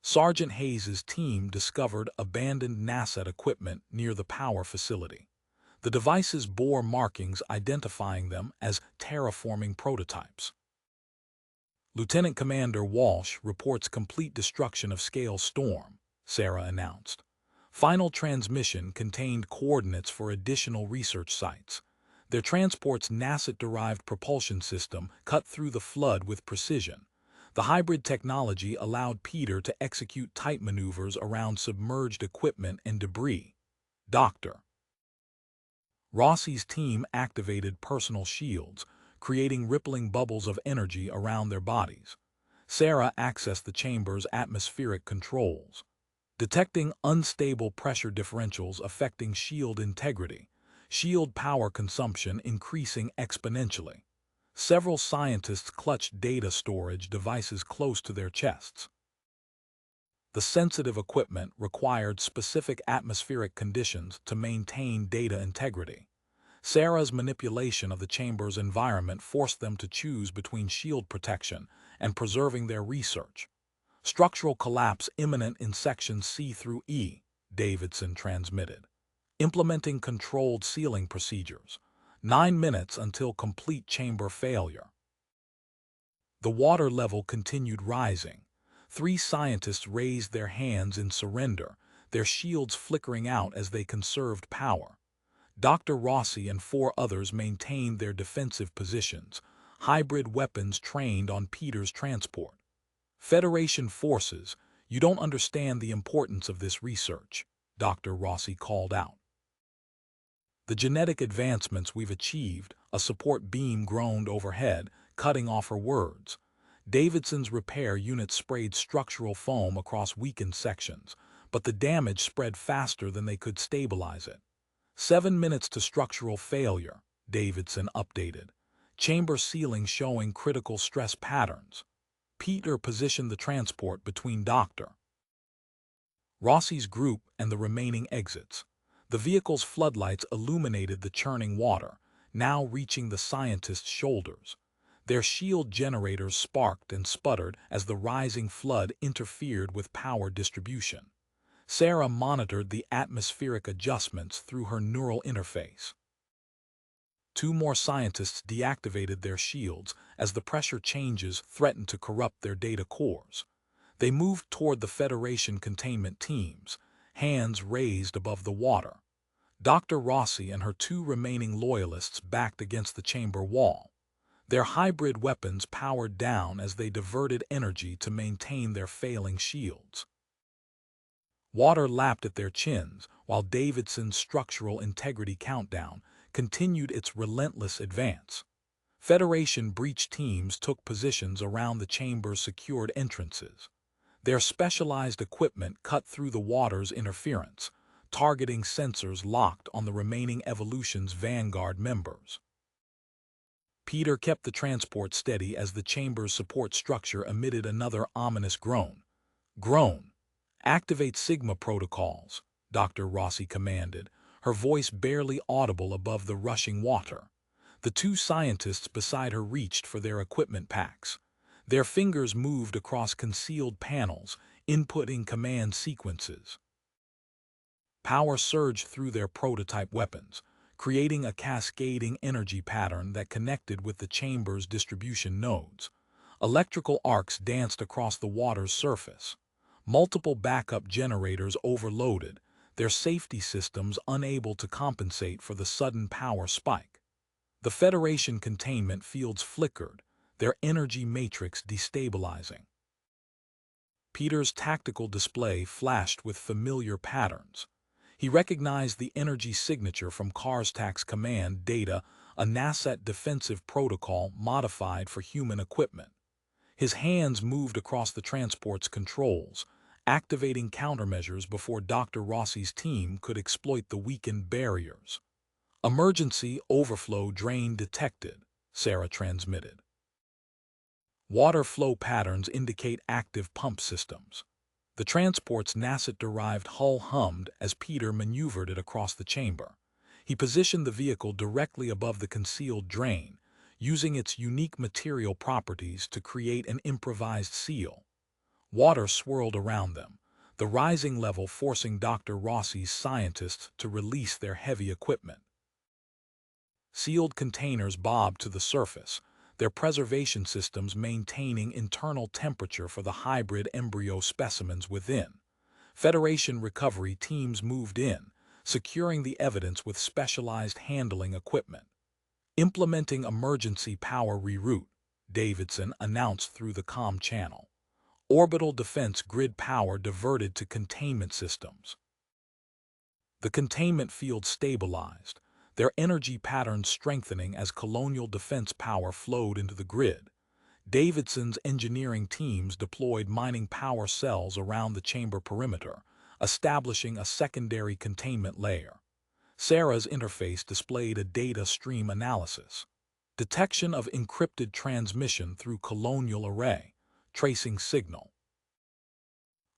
Sergeant Hayes's team discovered abandoned NASA equipment near the power facility. The devices bore markings identifying them as terraforming prototypes. Lieutenant Commander Walsh reports complete destruction of Scale Storm, Sarah announced. Final transmission contained coordinates for additional research sites. Their transport's NASA-derived propulsion system cut through the flood with precision. The hybrid technology allowed Peter to execute tight maneuvers around submerged equipment and debris. Dr. Rossi's team activated personal shields, creating rippling bubbles of energy around their bodies. Sarah accessed the chamber's atmospheric controls, detecting unstable pressure differentials affecting shield integrity, shield power consumption increasing exponentially. Several scientists clutched data storage devices close to their chests. The sensitive equipment required specific atmospheric conditions to maintain data integrity. Sarah's manipulation of the chamber's environment forced them to choose between shield protection and preserving their research. Structural collapse imminent in Section C through E, Davidson transmitted. Implementing controlled sealing procedures. 9 minutes until complete chamber failure. The water level continued rising. 3 scientists raised their hands in surrender, their shields flickering out as they conserved power. Dr. Rossi and 4 others maintained their defensive positions, hybrid weapons trained on Peter's transport. Federation forces, you don't understand the importance of this research, Dr. Rossi called out. The genetic advancements we've achieved, a support beam groaned overhead, cutting off her words. Davidson's repair unit sprayed structural foam across weakened sections, but the damage spread faster than they could stabilize it. 7 minutes to structural failure, Davidson updated. Chamber ceiling showing critical stress patterns. Peter positioned the transport between Dr. Rossi's group and the remaining exits. The vehicle's floodlights illuminated the churning water, now reaching the scientists' shoulders. Their shield generators sparked and sputtered as the rising flood interfered with power distribution. Sarah monitored the atmospheric adjustments through her neural interface. 2 more scientists deactivated their shields as the pressure changes threatened to corrupt their data cores. They moved toward the Federation containment teams, hands raised above the water. Dr. Rossi and her 2 remaining loyalists backed against the chamber wall. Their hybrid weapons powered down as they diverted energy to maintain their failing shields. Water lapped at their chins, while Davidson's structural integrity countdown continued its relentless advance. Federation breach teams took positions around the chamber's secured entrances. Their specialized equipment cut through the water's interference, targeting sensors locked on the remaining Evolution's Vanguard members. Peter kept the transport steady as the chamber's support structure emitted another ominous groan. Groan. Activate Sigma protocols, Dr. Rossi commanded, her voice barely audible above the rushing water. The 2 scientists beside her reached for their equipment packs. Their fingers moved across concealed panels, inputting command sequences. Power surged through their prototype weapons, creating a cascading energy pattern that connected with the chamber's distribution nodes. Electrical arcs danced across the water's surface. Multiple backup generators overloaded, their safety systems unable to compensate for the sudden power spike. The Federation containment fields flickered, their energy matrix destabilizing. Peter's tactical display flashed with familiar patterns. He recognized the energy signature from Karstak's command data, a NASA defensive protocol modified for human equipment. His hands moved across the transport's controls, activating countermeasures before Dr. Rossi's team could exploit the weakened barriers. Emergency overflow drain detected, Sarah transmitted. Water flow patterns indicate active pump systems. The transport's NASA-derived hull hummed as Peter maneuvered it across the chamber. He positioned the vehicle directly above the concealed drain, using its unique material properties to create an improvised seal. Water swirled around them, the rising level forcing Dr. Rossi's scientists to release their heavy equipment. Sealed containers bobbed to the surface, their preservation systems maintaining internal temperature for the hybrid embryo specimens within. Federation recovery teams moved in, securing the evidence with specialized handling equipment. Implementing emergency power reroute, Davidson announced through the comm channel. Orbital defense grid power diverted to containment systems. The containment field stabilized, their energy patterns strengthening as colonial defense power flowed into the grid. Davidson's engineering teams deployed mining power cells around the chamber perimeter, establishing a secondary containment layer. Sarah's interface displayed a data stream analysis. Detection of encrypted transmission through colonial array, tracing signal.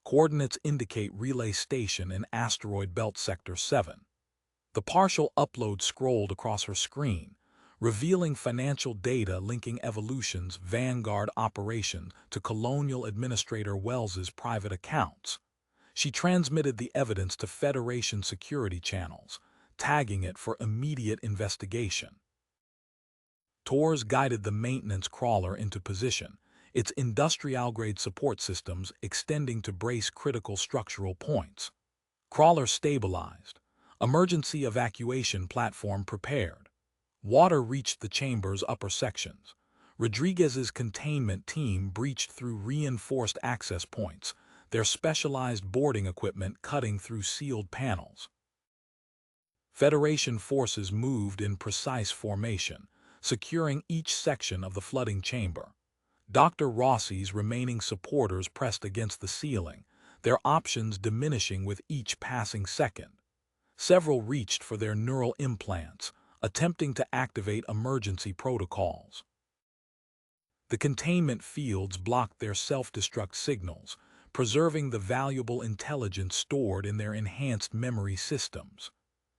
Coordinates indicate relay station in asteroid belt sector 7. The partial upload scrolled across her screen, revealing financial data linking Evolution's Vanguard operation to Colonial Administrator Wells's private accounts. She transmitted the evidence to Federation security channels, tagging it for immediate investigation. Tours guided the maintenance crawler into position, its industrial-grade support systems extending to brace critical structural points. Crawler stabilized. Emergency evacuation platform prepared. Water reached the chamber's upper sections. Rodriguez's containment team breached through reinforced access points, their specialized boarding equipment cutting through sealed panels. Federation forces moved in precise formation, securing each section of the flooding chamber. Dr. Rossi's remaining supporters pressed against the ceiling, their options diminishing with each passing second. Several reached for their neural implants, attempting to activate emergency protocols. The containment fields blocked their self-destruct signals, preserving the valuable intelligence stored in their enhanced memory systems.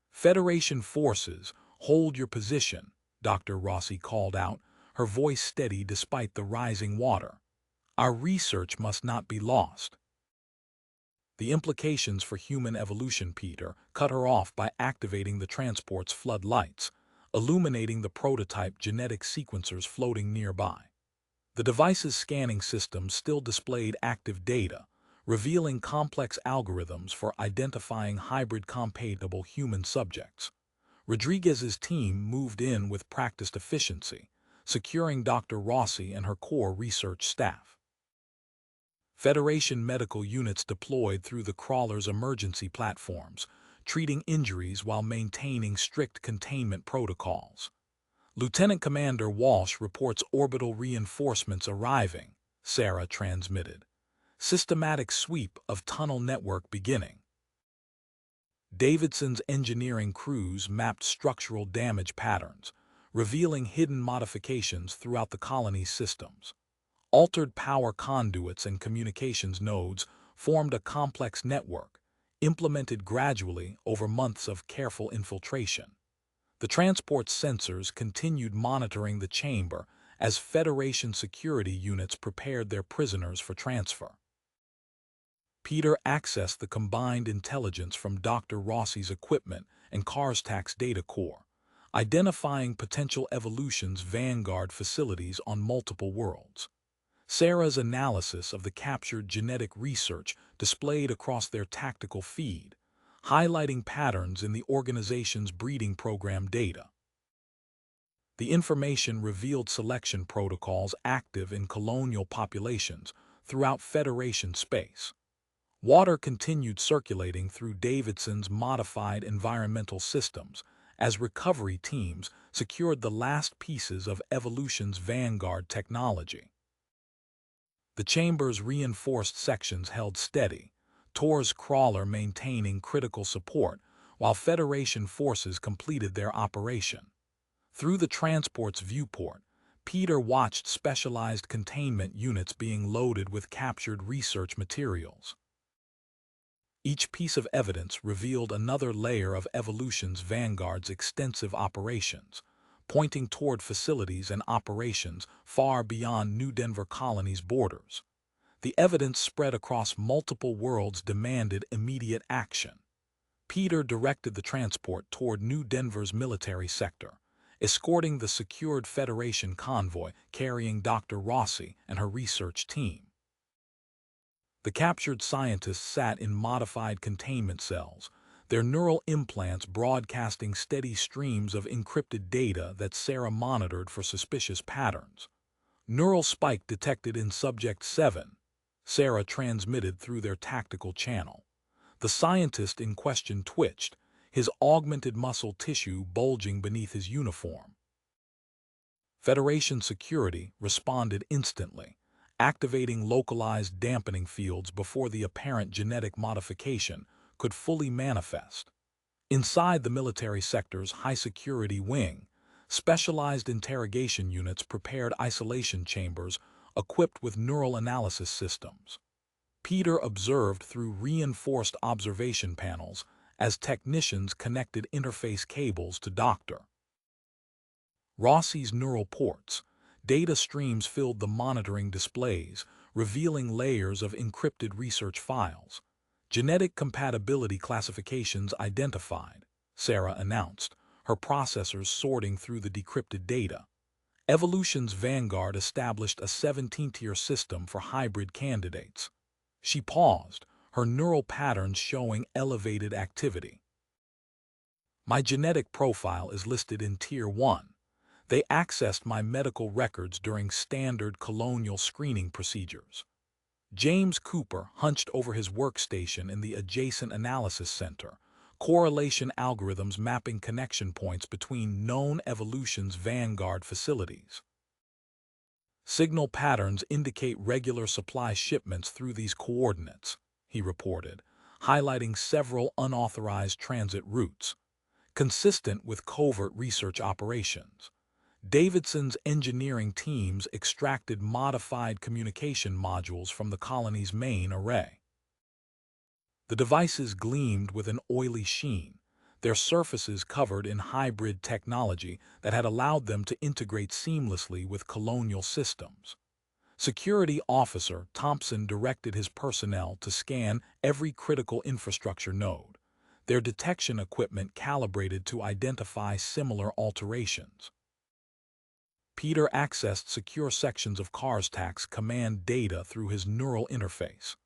Federation forces, hold your position, Dr. Rossi called out, her voice steady despite the rising water. Our research must not be lost. The implications for human evolution, Peter, cut her off by activating the transport's floodlights, illuminating the prototype genetic sequencers floating nearby. The device's scanning systems still displayed active data, revealing complex algorithms for identifying hybrid-compatible human subjects. Rodriguez's team moved in with practiced efficiency, securing Dr. Rossi and her core research staff. Federation medical units deployed through the crawler's emergency platforms, treating injuries while maintaining strict containment protocols. Lieutenant Commander Walsh reports orbital reinforcements arriving, Sarah transmitted. Systematic sweep of tunnel network beginning. Davidson's engineering crews mapped structural damage patterns, revealing hidden modifications throughout the colony's systems. Altered power conduits and communications nodes formed a complex network, implemented gradually over months of careful infiltration. The transport's sensors continued monitoring the chamber as Federation security units prepared their prisoners for transfer. Peter accessed the combined intelligence from Dr. Rossi's equipment and Karstak's data core, identifying potential Evolution's Vanguard facilities on multiple worlds. Sarah's analysis of the captured genetic research displayed across their tactical feed, highlighting patterns in the organization's breeding program data. The information revealed selection protocols active in colonial populations throughout Federation space. Water continued circulating through Davidson's modified environmental systems as recovery teams secured the last pieces of Evolution's Vanguard technology. The chamber's reinforced sections held steady, Tor's crawler maintaining critical support, while Federation forces completed their operation. Through the transport's viewport, Peter watched specialized containment units being loaded with captured research materials. Each piece of evidence revealed another layer of Evolution's Vanguard's extensive operations, pointing toward facilities and operations far beyond New Denver Colony's borders. The evidence spread across multiple worlds demanded immediate action. Peter directed the transport toward New Denver's military sector, escorting the secured Federation convoy carrying Dr. Rossi and her research team. The captured scientists sat in modified containment cells, their neural implants broadcasting steady streams of encrypted data that Sarah monitored for suspicious patterns. Neural spike detected in Subject 7, Sarah transmitted through their tactical channel. The scientist in question twitched, his augmented muscle tissue bulging beneath his uniform. Federation security responded instantly, activating localized dampening fields before the apparent genetic modification could fully manifest. Inside the military sector's high-security wing, specialized interrogation units prepared isolation chambers equipped with neural analysis systems. Peter observed through reinforced observation panels as technicians connected interface cables to Dr. Rossi's neural ports. Data streams filled the monitoring displays, revealing layers of encrypted research files. Genetic compatibility classifications identified, Sarah announced, her processors sorting through the decrypted data. Evolution's Vanguard established a 17-tier system for hybrid candidates. She paused, her neural patterns showing elevated activity. My genetic profile is listed in Tier 1. They accessed my medical records during standard colonial screening procedures. James Cooper hunched over his workstation in the adjacent analysis center, correlation algorithms mapping connection points between known Evolution's Vanguard facilities. Signal patterns indicate regular supply shipments through these coordinates, he reported, highlighting several unauthorized transit routes, consistent with covert research operations. Davidson's engineering teams extracted modified communication modules from the colony's main array. The devices gleamed with an oily sheen, their surfaces covered in hybrid technology that had allowed them to integrate seamlessly with colonial systems. Security Officer Thompson directed his personnel to scan every critical infrastructure node, their detection equipment calibrated to identify similar alterations. Peter accessed secure sections of Karstak's command data through his neural interface.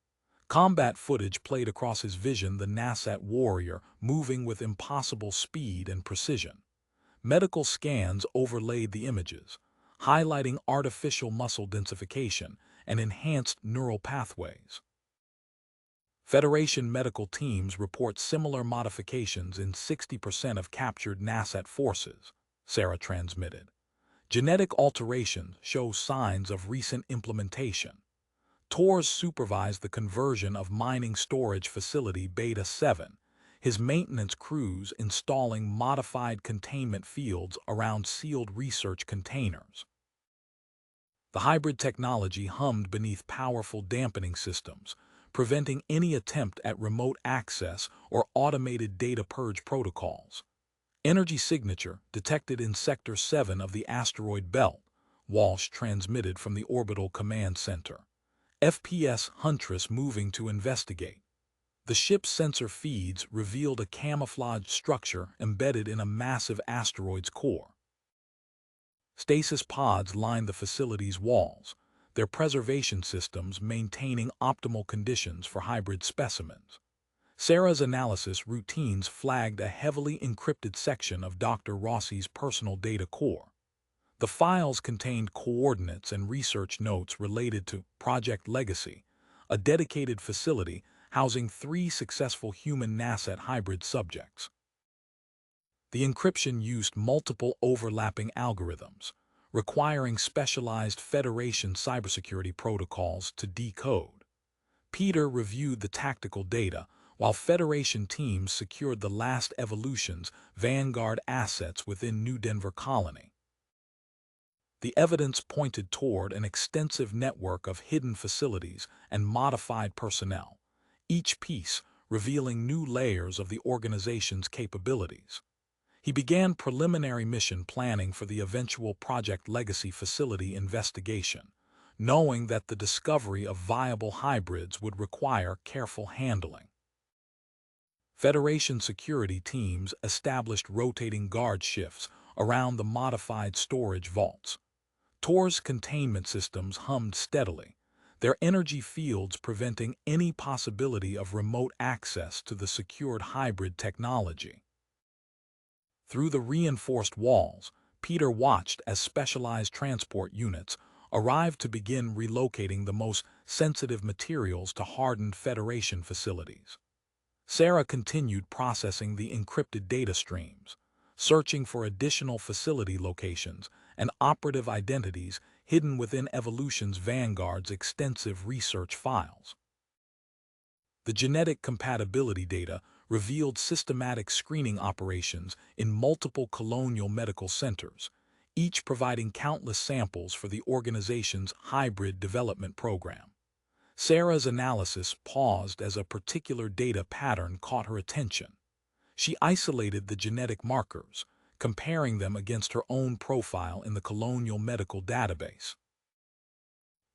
Combat footage played across his vision, the Nasat warrior moving with impossible speed and precision. Medical scans overlaid the images, highlighting artificial muscle densification and enhanced neural pathways. Federation medical teams report similar modifications in 60% of captured Nasat forces, Sarah transmitted. Genetic alterations show signs of recent implementation. Torres supervised the conversion of mining storage facility Beta 7, his maintenance crews installing modified containment fields around sealed research containers. The hybrid technology hummed beneath powerful dampening systems, preventing any attempt at remote access or automated data purge protocols. Energy signature detected in Sector 7 of the asteroid belt, Walsh transmitted from the Orbital Command Center. FPS Huntress moving to investigate. The ship's sensor feeds revealed a camouflaged structure embedded in a massive asteroid's core. Stasis pods lined the facility's walls, their preservation systems maintaining optimal conditions for hybrid specimens. Sarah's analysis routines flagged a heavily encrypted section of Dr. Rossi's personal data core. The files contained coordinates and research notes related to Project Legacy, a dedicated facility housing 3 successful human Nasat hybrid subjects. The encryption used multiple overlapping algorithms, requiring specialized Federation cybersecurity protocols to decode. Peter reviewed the tactical data, while Federation teams secured the last Evolution's Vanguard assets within New Denver Colony. The evidence pointed toward an extensive network of hidden facilities and modified personnel, each piece revealing new layers of the organization's capabilities. He began preliminary mission planning for the eventual Project Legacy facility investigation, knowing that the discovery of viable hybrids would require careful handling. Federation security teams established rotating guard shifts around the modified storage vaults. Tor's containment systems hummed steadily, their energy fields preventing any possibility of remote access to the secured hybrid technology. Through the reinforced walls, Peter watched as specialized transport units arrived to begin relocating the most sensitive materials to hardened Federation facilities. Sarah continued processing the encrypted data streams, searching for additional facility locations and operative identities hidden within Evolution's Vanguard's extensive research files. The genetic compatibility data revealed systematic screening operations in multiple colonial medical centers, each providing countless samples for the organization's hybrid development program. Sarah's analysis paused as a particular data pattern caught her attention. She isolated the genetic markers, comparing them against her own profile in the colonial medical database.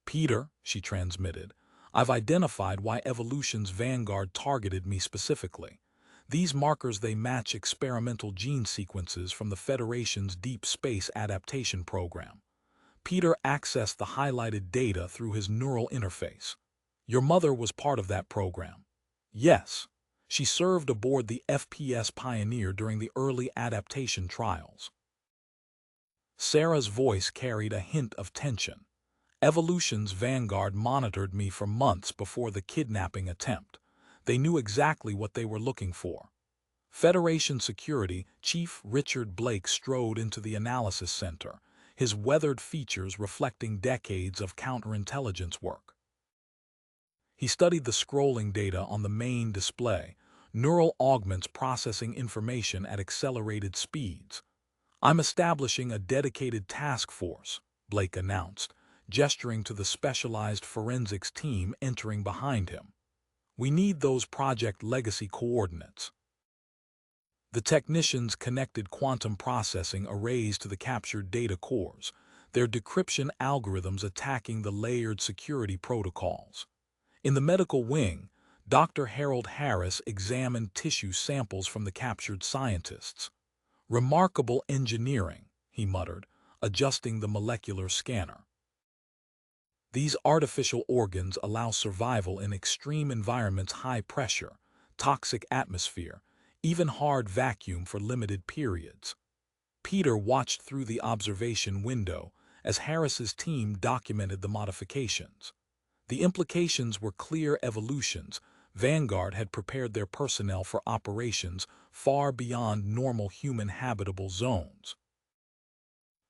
"Peter," she transmitted, "I've identified why Evolution's Vanguard targeted me specifically. These markers, they match experimental gene sequences from the Federation's Deep Space Adaptation Program." Peter accessed the highlighted data through his neural interface. "Your mother was part of that program." "Yes. She served aboard the FPS Pioneer during the early adaptation trials." Sarah's voice carried a hint of tension. "Evolution's Vanguard monitored me for months before the kidnapping attempt. They knew exactly what they were looking for." Federation Security Chief Richard Blake strode into the analysis center, his weathered features reflecting decades of counterintelligence work. He studied the scrolling data on the main display, neural augments processing information at accelerated speeds. "I'm establishing a dedicated task force," Blake announced, gesturing to the specialized forensics team entering behind him. "We need those Project Legacy coordinates." The technicians connected quantum processing arrays to the captured data cores, their decryption algorithms attacking the layered security protocols. In the medical wing, Dr. Harold Harris examined tissue samples from the captured scientists. "Remarkable engineering," he muttered, adjusting the molecular scanner. "These artificial organs allow survival in extreme environments: high pressure, toxic atmosphere, even hard vacuum for limited periods." Peter watched through the observation window as Harris's team documented the modifications. The implications were clear. Evolution's Vanguard had prepared their personnel for operations far beyond normal human habitable zones.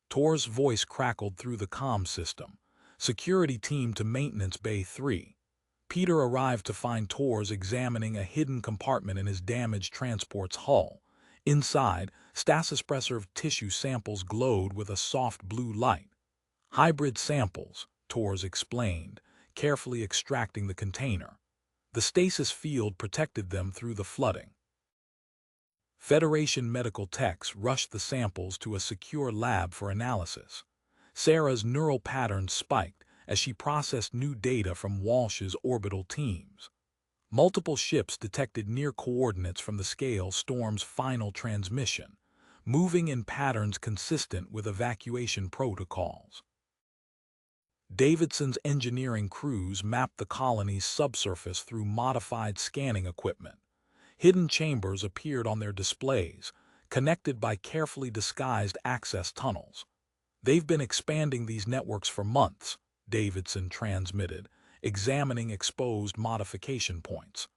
Tor's voice crackled through the comm system. "Security team to Maintenance Bay 3. Peter arrived to find Tor's examining a hidden compartment in his damaged transport's hull. Inside, stasis-preserved tissue samples glowed with a soft blue light. "Hybrid samples," Tor's explained, carefully extracting the container. The stasis field protected them through the flooding. Federation medical techs rushed the samples to a secure lab for analysis. Sarah's neural patterns spiked as she processed new data from Walsh's orbital teams. Multiple ships detected near coordinates from the Scale Storm's final transmission, moving in patterns consistent with evacuation protocols. Davidson's engineering crews mapped the colony's subsurface through modified scanning equipment. Hidden chambers appeared on their displays, connected by carefully disguised access tunnels. "They've been expanding these networks for months," Davidson transmitted, examining exposed modification points,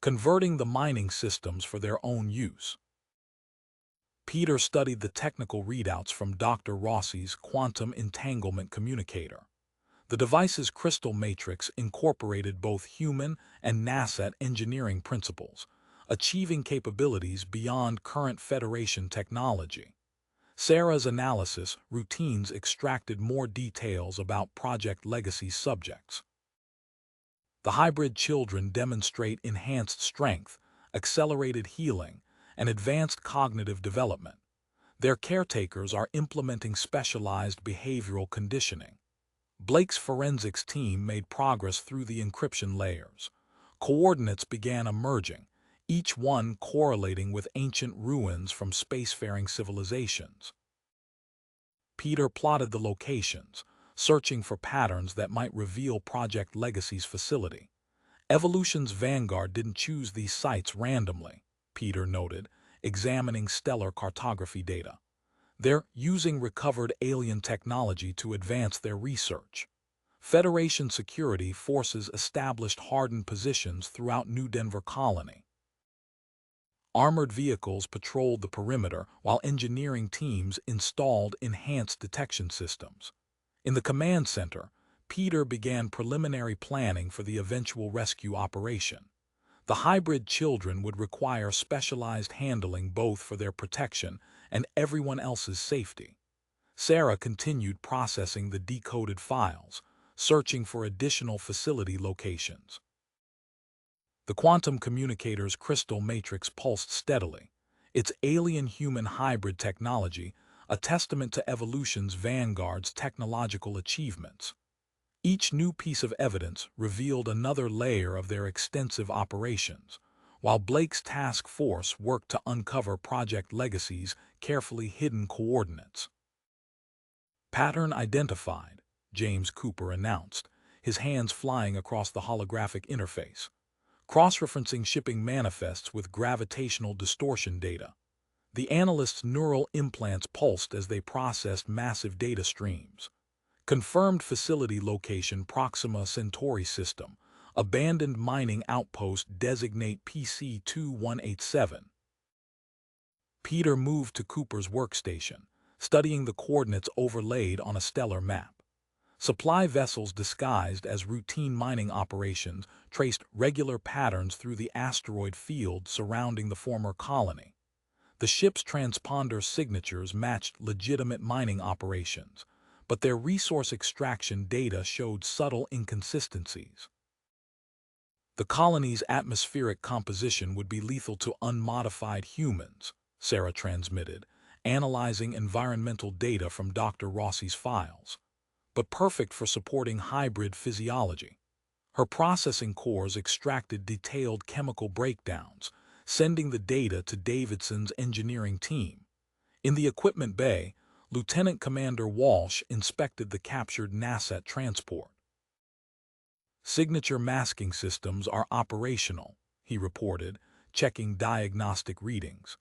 "converting the mining systems for their own use." Peter studied the technical readouts from Dr. Rossi's quantum entanglement communicator. The device's crystal matrix incorporated both human and NASA engineering principles, achieving capabilities beyond current Federation technology. Sarah's analysis routines extracted more details about Project Legacy's subjects. The hybrid children demonstrate enhanced strength, accelerated healing, and advanced cognitive development. Their caretakers are implementing specialized behavioral conditioning. Blake's forensics team made progress through the encryption layers. Coordinates began emerging, each one correlating with ancient ruins from spacefaring civilizations. Peter plotted the locations, searching for patterns that might reveal Project Legacy's facility. Evolution's vanguard didn't choose these sites randomly, Peter noted, examining stellar cartography data. They're using recovered alien technology to advance their research. Federation security forces established hardened positions throughout New Denver Colony. Armored vehicles patrolled the perimeter while engineering teams installed enhanced detection systems. In the command center, Peter began preliminary planning for the eventual rescue operation. The hybrid children would require specialized handling both for their protection and everyone else's safety. Sarah continued processing the decoded files, searching for additional facility locations. The quantum communicator's crystal matrix pulsed steadily, its alien-human hybrid technology a testament to evolution's vanguard's technological achievements. Each new piece of evidence revealed another layer of their extensive operations, while Blake's task force worked to uncover Project Legacy's carefully hidden coordinates. Pattern identified, James Cooper announced, his hands flying across the holographic interface, cross-referencing shipping manifests with gravitational distortion data. The analyst's neural implants pulsed as they processed massive data streams. Confirmed facility location Proxima Centauri system, abandoned mining outpost designate PC-2187. Peter moved to Cooper's workstation, studying the coordinates overlaid on a stellar map. Supply vessels disguised as routine mining operations traced regular patterns through the asteroid field surrounding the former colony. The ship's transponder signatures matched legitimate mining operations, but their resource extraction data showed subtle inconsistencies. The colony's atmospheric composition would be lethal to unmodified humans, Sarah transmitted, analyzing environmental data from Dr. Rossi's files, but perfect for supporting hybrid physiology. Her processing cores extracted detailed chemical breakdowns, sending the data to Davidson's engineering team. In the equipment bay, Lieutenant Commander Walsh inspected the captured NASA transport. Signature masking systems are operational, he reported, checking diagnostic readings.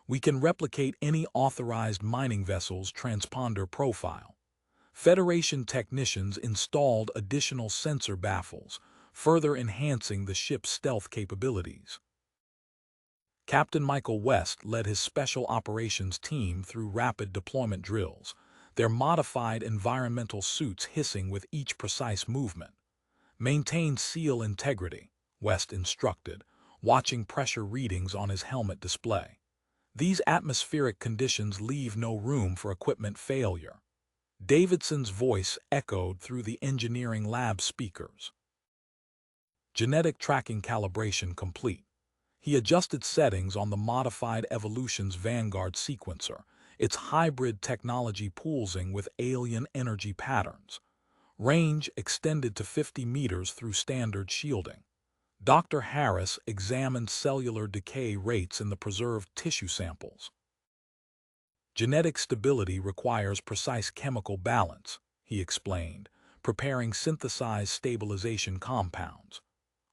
We can replicate any authorized mining vessel's transponder profile. Federation technicians installed additional sensor baffles, further enhancing the ship's stealth capabilities. Captain Michael West led his special operations team through rapid deployment drills, their modified environmental suits hissing with each precise movement. Maintain seal integrity, West instructed, watching pressure readings on his helmet display. These atmospheric conditions leave no room for equipment failure. Davidson's voice echoed through the engineering lab speakers. Genetic tracking calibration complete. He adjusted settings on the modified Evolution's Vanguard sequencer, its hybrid technology pulsing with alien energy patterns. Range extended to 50 meters through standard shielding. Dr. Harris examined cellular decay rates in the preserved tissue samples. Genetic stability requires precise chemical balance, he explained, preparing synthesized stabilization compounds.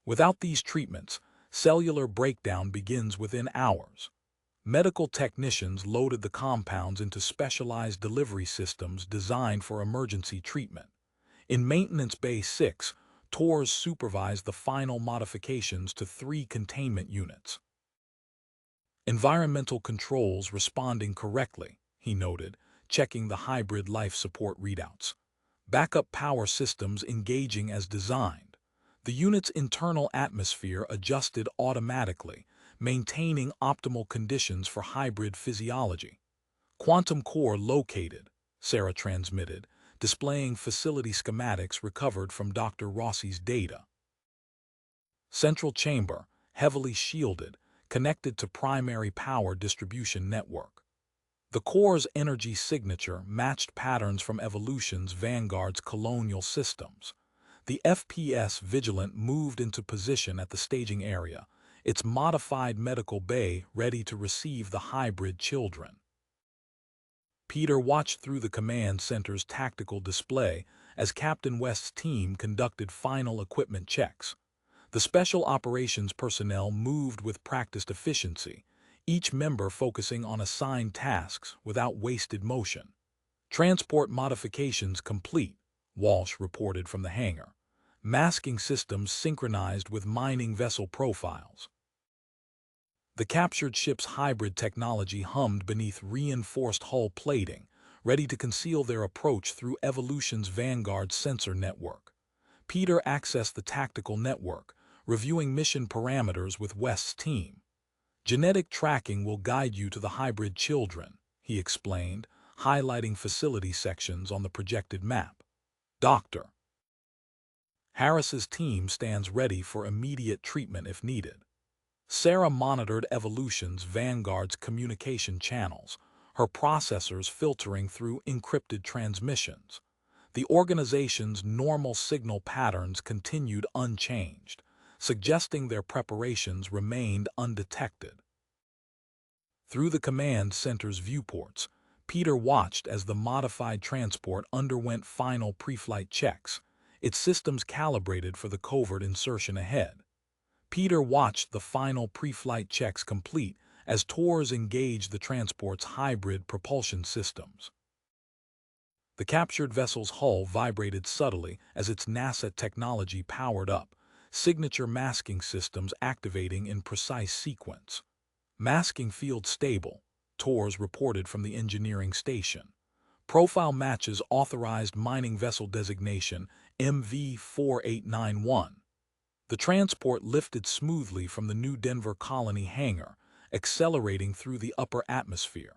Without these treatments, cellular breakdown begins within hours. Medical technicians loaded the compounds into specialized delivery systems designed for emergency treatment. In Maintenance Bay 6, TORs supervised the final modifications to 3 containment units. Environmental controls responding correctly, he noted, checking the hybrid life support readouts. Backup power systems engaging as designed. The unit's internal atmosphere adjusted automatically, maintaining optimal conditions for hybrid physiology. Quantum core located, Sarah transmitted, displaying facility schematics recovered from Dr. Rossi's data. Central chamber, heavily shielded, connected to primary power distribution network. The core's energy signature matched patterns from Evolution's Vanguard's colonial systems. The FPS Vigilant moved into position at the staging area, its modified medical bay ready to receive the hybrid children. Peter watched through the command center's tactical display as Captain West's team conducted final equipment checks. The special operations personnel moved with practiced efficiency, each member focusing on assigned tasks without wasted motion. Transport modifications complete, Walsh reported from the hangar. Masking systems synchronized with mining vessel profiles. The captured ship's hybrid technology hummed beneath reinforced hull plating, ready to conceal their approach through Evolution's Vanguard sensor network. Peter accessed the tactical network, reviewing mission parameters with West's team. Genetic tracking will guide you to the hybrid children, he explained, highlighting facility sections on the projected map. Dr. Harris's team stands ready for immediate treatment if needed. Sarah monitored Evolution's Vanguard's communication channels, her processors filtering through encrypted transmissions. The organization's normal signal patterns continued unchanged, suggesting their preparations remained undetected. Through the command center's viewports, Peter watched as the modified transport underwent final pre-flight checks, its systems calibrated for the covert insertion ahead. Peter watched the final pre-flight checks complete as Tors engaged the transport's hybrid propulsion systems. The captured vessel's hull vibrated subtly as its NASA technology powered up, signature masking systems activating in precise sequence. Masking field stable, Tors reported from the engineering station. Profile matches authorized mining vessel designation MV-4891. The transport lifted smoothly from the New Denver Colony hangar, accelerating through the upper atmosphere.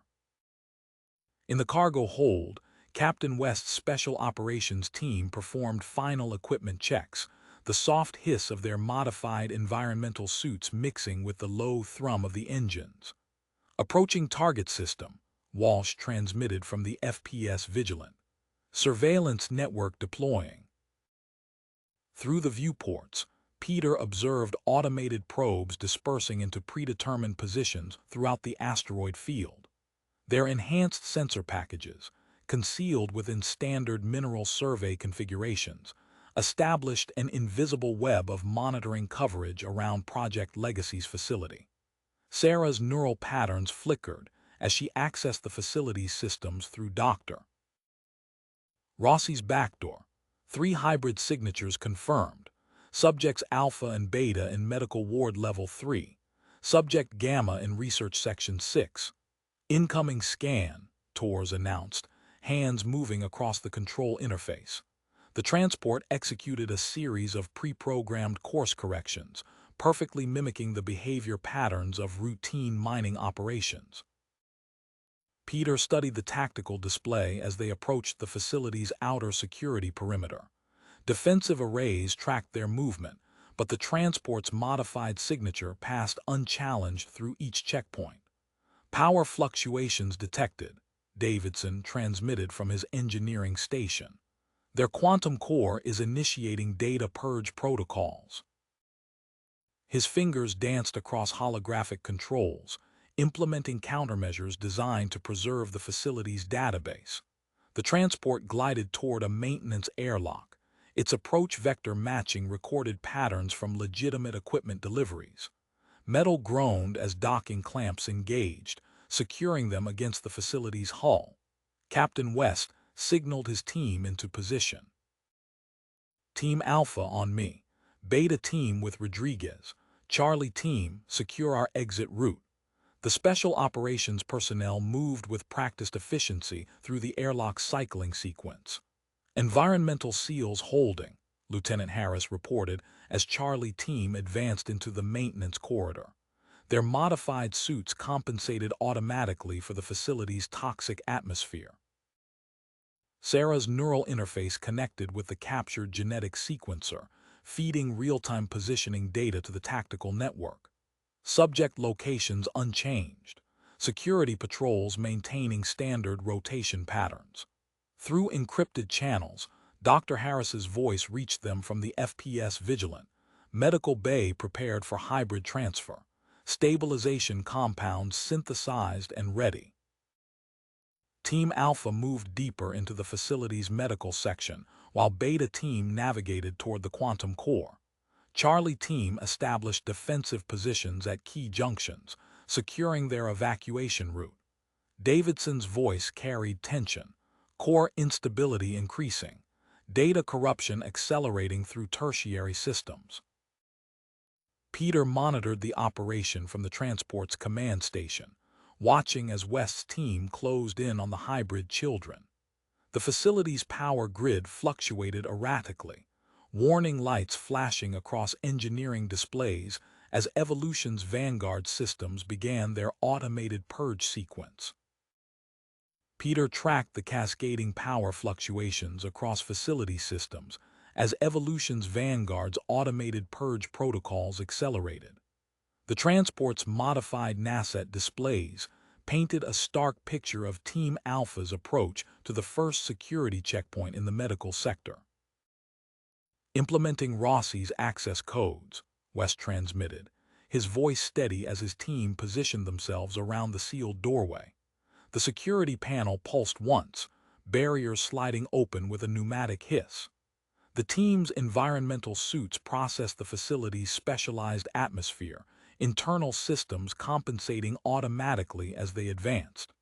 In the cargo hold, Captain West's Special Operations team performed final equipment checks, the soft hiss of their modified environmental suits mixing with the low thrum of the engines. Approaching target system, Walsh transmitted from the FPS Vigilant. Surveillance network deploying. Through the viewports, Peter observed automated probes dispersing into predetermined positions throughout the asteroid field. Their enhanced sensor packages, concealed within standard mineral survey configurations, established an invisible web of monitoring coverage around Project Legacy's facility. Sarah's neural patterns flickered as she accessed the facility's systems through Dr. Rossi's backdoor. 3 hybrid signatures confirmed. Subjects Alpha and Beta in Medical Ward Level 3. Subject Gamma in Research Section 6. Incoming scan, Tors announced, hands moving across the control interface. The transport executed a series of pre-programmed course corrections, perfectly mimicking the behavior patterns of routine mining operations. Peter studied the tactical display as they approached the facility's outer security perimeter. Defensive arrays tracked their movement, but the transport's modified signature passed unchallenged through each checkpoint. Power fluctuations detected, Davidson transmitted from his engineering station. Their quantum core is initiating data purge protocols. His fingers danced across holographic controls, implementing countermeasures designed to preserve the facility's database. The transport glided toward a maintenance airlock, its approach vector matching recorded patterns from legitimate equipment deliveries. Metal groaned as docking clamps engaged, securing them against the facility's hull. Captain West signaled his team into position. Team Alpha on me. Beta team with Rodriguez. Charlie team, secure our exit route. The special operations personnel moved with practiced efficiency through the airlock cycling sequence. Environmental seals holding, Lieutenant Harris reported as Charlie team advanced into the maintenance corridor. Their modified suits compensated automatically for the facility's toxic atmosphere. Sarah's neural interface connected with the captured genetic sequencer, feeding real-time positioning data to the tactical network. Subject locations unchanged. Security patrols maintaining standard rotation patterns. Through encrypted channels, Dr. Harris's voice reached them from the FPS Vigilant Medical Bay prepared for hybrid transfer. Stabilization compounds synthesized and ready. Team Alpha moved deeper into the facility's medical section, while Beta Team navigated toward the quantum core. Charlie Team established defensive positions at key junctions, securing their evacuation route. Davidson's voice carried tension, core instability increasing, data corruption accelerating through tertiary systems. Peter monitored the operation from the transport's command station, watching as West's team closed in on the hybrid children. The facility's power grid fluctuated erratically, warning lights flashing across engineering displays as Evolution's Vanguard systems began their automated purge sequence. Peter tracked the cascading power fluctuations across facility systems as Evolution's Vanguard's automated purge protocols accelerated. The transport's modified NASET displays painted a stark picture of Team Alpha's approach to the first security checkpoint in the medical sector. Implementing Rossi's access codes, West transmitted, his voice steady as his team positioned themselves around the sealed doorway. The security panel pulsed once, barriers sliding open with a pneumatic hiss. The team's environmental suits processed the facility's specialized atmosphere, internal systems compensating automatically as they advanced.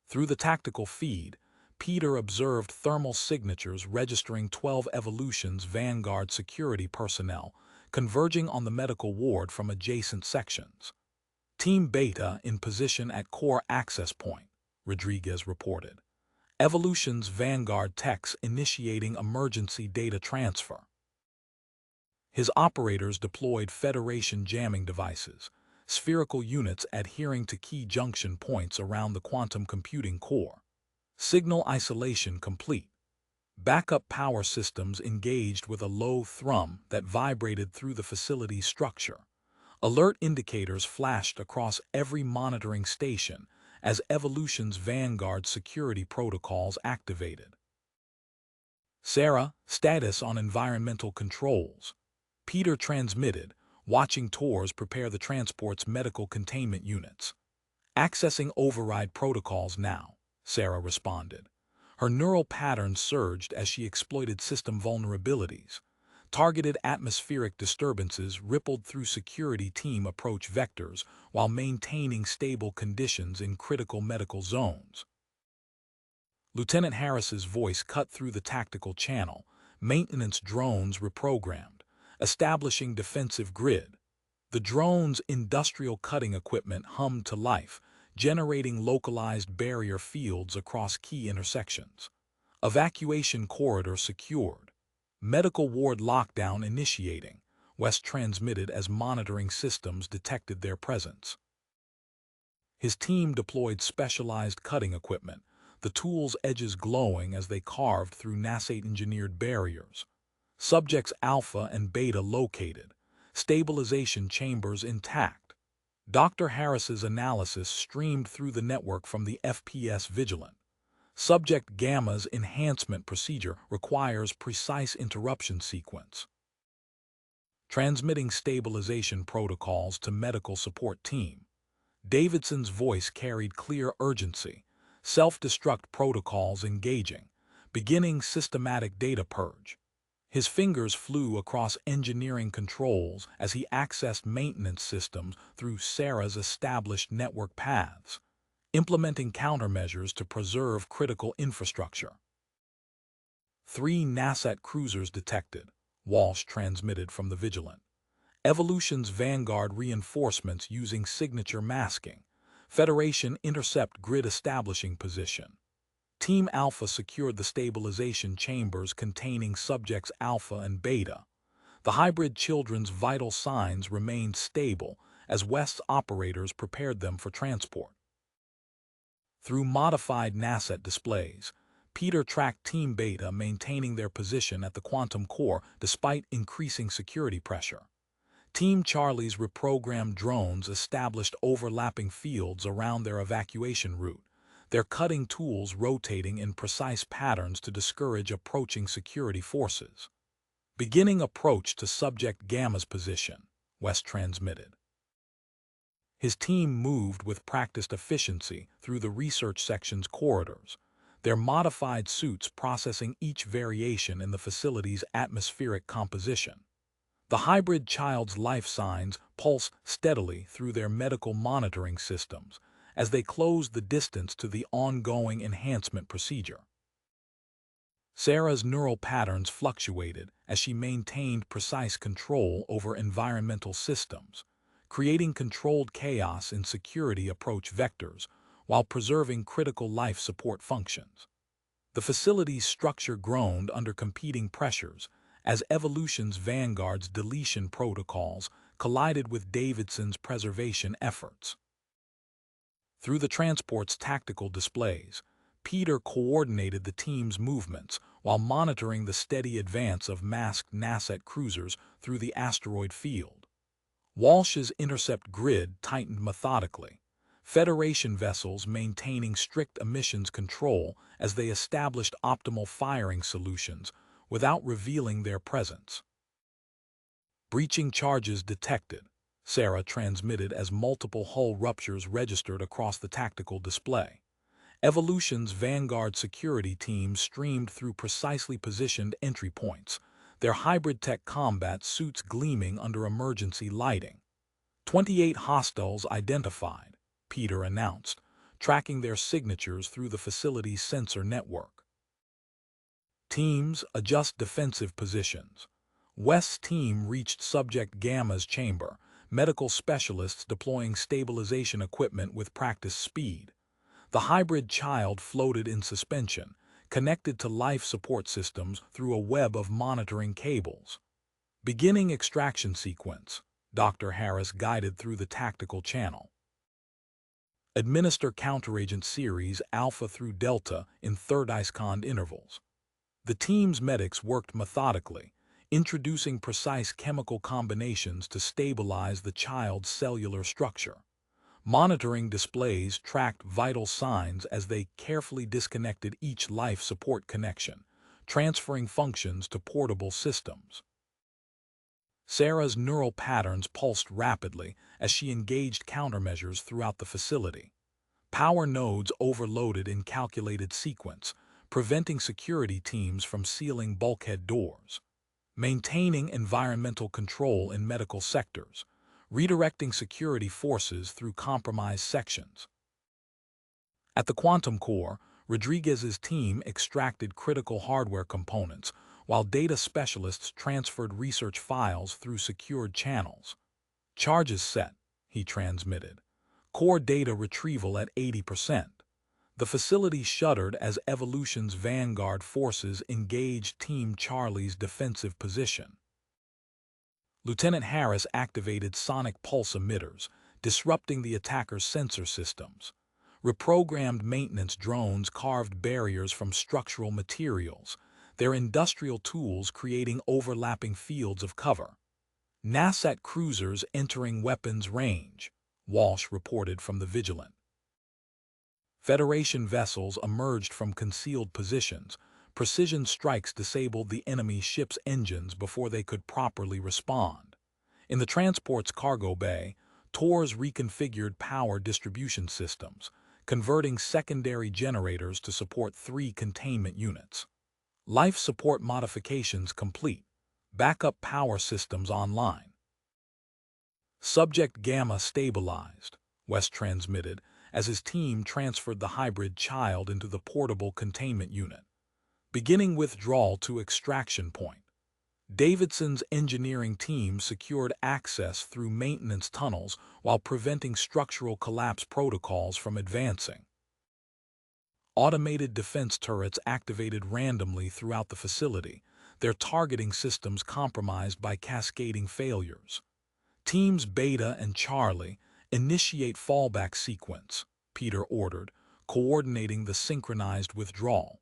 Through the tactical feed, Peter observed thermal signatures registering 12 Evolution's Vanguard security personnel converging on the medical ward from adjacent sections. Team Beta in position at core access point, Rodriguez reported. Evolution's Vanguard techs initiating emergency data transfer. His operators deployed Federation jamming devices, spherical units adhering to key junction points around the quantum computing core. Signal isolation complete. Backup power systems engaged with a low thrum that vibrated through the facility's structure. Alert indicators flashed across every monitoring station as Evolution's Vanguard security protocols activated. Sarah, status on environmental controls. Peter transmitted, watching Tors prepare the transport's medical containment units. Accessing override protocols now, Sarah responded. Her neural patterns surged as she exploited system vulnerabilities. Targeted atmospheric disturbances rippled through security team approach vectors while maintaining stable conditions in critical medical zones. Lieutenant Harris's voice cut through the tactical channel, maintenance drones reprogrammed, establishing defensive grid. The drone's industrial cutting equipment hummed to life, generating localized barrier fields across key intersections. Evacuation corridor secured. Medical ward lockdown initiating, West transmitted as monitoring systems detected their presence. His team deployed specialized cutting equipment, the tool's edges glowing as they carved through NASA-engineered barriers. Subjects Alpha and Beta located, stabilization chambers intact. Dr. Harris's analysis streamed through the network from the FPS Vigilant. Subject Gamma's enhancement procedure requires precise interruption sequence. Transmitting stabilization protocols to medical support team. Davidson's voice carried clear urgency, self-destruct protocols engaging, beginning systematic data purge. His fingers flew across engineering controls as he accessed maintenance systems through Sarah's established network paths, implementing countermeasures to preserve critical infrastructure. 3 NASAT cruisers detected, Walsh transmitted from the Vigilant. Evolution's Vanguard reinforcements using signature masking. Federation intercept grid establishing position. Team Alpha secured the stabilization chambers containing subjects Alpha and Beta. The hybrid children's vital signs remained stable as West's operators prepared them for transport. Through modified NASAT displays, Peter tracked Team Beta maintaining their position at the quantum core despite increasing security pressure. Team Charlie's reprogrammed drones established overlapping fields around their evacuation route, their cutting tools rotating in precise patterns to discourage approaching security forces. Beginning approach to Subject Gamma's position, West transmitted. His team moved with practiced efficiency through the research section's corridors, their modified suits processing each variation in the facility's atmospheric composition. The hybrid child's life signs pulsed steadily through their medical monitoring systems as they closed the distance to the ongoing enhancement procedure. Sarah's neural patterns fluctuated as she maintained precise control over environmental systems, creating controlled chaos in security approach vectors while preserving critical life support functions. The facility's structure groaned under competing pressures as Evolution's Vanguard's deletion protocols collided with Davidson's preservation efforts. Through the transport's tactical displays, Peter coordinated the team's movements while monitoring the steady advance of masked NASA cruisers through the asteroid field. Walsh's intercept grid tightened methodically, Federation vessels maintaining strict emissions control as they established optimal firing solutions without revealing their presence. Breaching charges detected, Sarah transmitted as multiple hull ruptures registered across the tactical display. Evolution's Vanguard security team streamed through precisely positioned entry points, their hybrid tech combat suits gleaming under emergency lighting. 28 hostiles identified, Peter announced, tracking their signatures through the facility's sensor network. Teams adjust defensive positions. West's team reached Subject Gamma's chamber, medical specialists deploying stabilization equipment with practiced speed. The hybrid child floated in suspension, connected to life support systems through a web of monitoring cables. Beginning extraction sequence, Dr. Harris guided through the tactical channel. Administer counteragent series Alpha through Delta in third ISCON intervals. The team's medics worked methodically, introducing precise chemical combinations to stabilize the child's cellular structure. Monitoring displays tracked vital signs as they carefully disconnected each life support connection, transferring functions to portable systems. Sarah's neural patterns pulsed rapidly as she engaged countermeasures throughout the facility. Power nodes overloaded in calculated sequence, preventing security teams from sealing bulkhead doors. Maintaining environmental control in medical sectors, redirecting security forces through compromised sections. At the quantum core, Rodriguez's team extracted critical hardware components, while data specialists transferred research files through secured channels. Charges set, he transmitted. Core data retrieval at 80%. The facility shuddered as Evolution's Vanguard forces engaged Team Charlie's defensive position. Lieutenant Harris activated sonic pulse emitters, disrupting the attacker's sensor systems. Reprogrammed maintenance drones carved barriers from structural materials, their industrial tools creating overlapping fields of cover. NASA cruisers entering weapons range, Walsh reported from the Vigilant. Federation vessels emerged from concealed positions. Precision strikes disabled the enemy ship's engines before they could properly respond. In the transport's cargo bay, TORs reconfigured power distribution systems, converting secondary generators to support 3 containment units. Life support modifications complete. Backup power systems online. Subject Gamma stabilized, West transmitted, as his team transferred the hybrid child into the portable containment unit. Beginning withdrawal to extraction point. Davidson's engineering team secured access through maintenance tunnels while preventing structural collapse protocols from advancing. Automated defense turrets activated randomly throughout the facility, their targeting systems compromised by cascading failures. Teams Beta and Charlie initiate fallback sequence, Peter ordered, coordinating the synchronized withdrawal.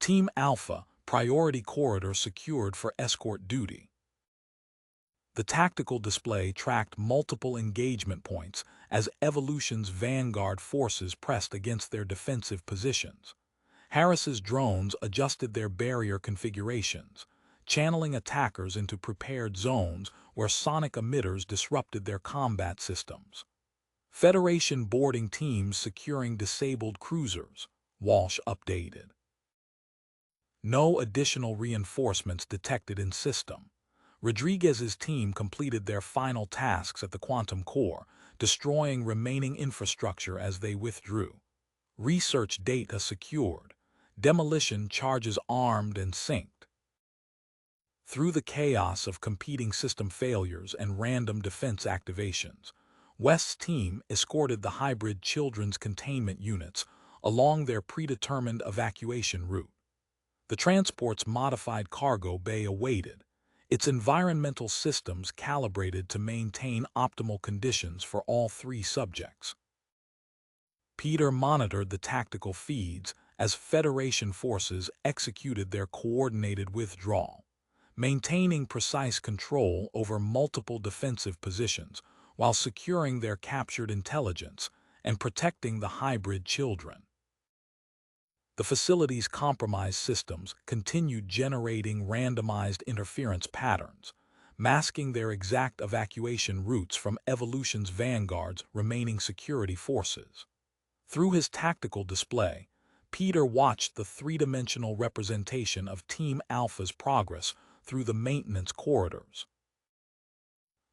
Team Alpha, priority corridor secured for escort duty. The tactical display tracked multiple engagement points as Evolution's vanguard forces pressed against their defensive positions. Harris's drones adjusted their barrier configurations, channeling attackers into prepared zones where sonic emitters disrupted their combat systems. Federation boarding teams securing disabled cruisers, Walsh updated. No additional reinforcements detected in system. Rodriguez's team completed their final tasks at the quantum core, destroying remaining infrastructure as they withdrew. Research data secured. Demolition charges armed and synced. Through the chaos of competing system failures and random defense activations, West's team escorted the hybrid children's containment units along their predetermined evacuation route. The transport's modified cargo bay awaited, its environmental systems calibrated to maintain optimal conditions for all three subjects. Peter monitored the tactical feeds as Federation forces executed their coordinated withdrawal, maintaining precise control over multiple defensive positions while securing their captured intelligence and protecting the hybrid children. The facility's compromised systems continued generating randomized interference patterns, masking their exact evacuation routes from Evolution's vanguard's remaining security forces. Through his tactical display, Peter watched the three-dimensional representation of Team Alpha's progress through the maintenance corridors.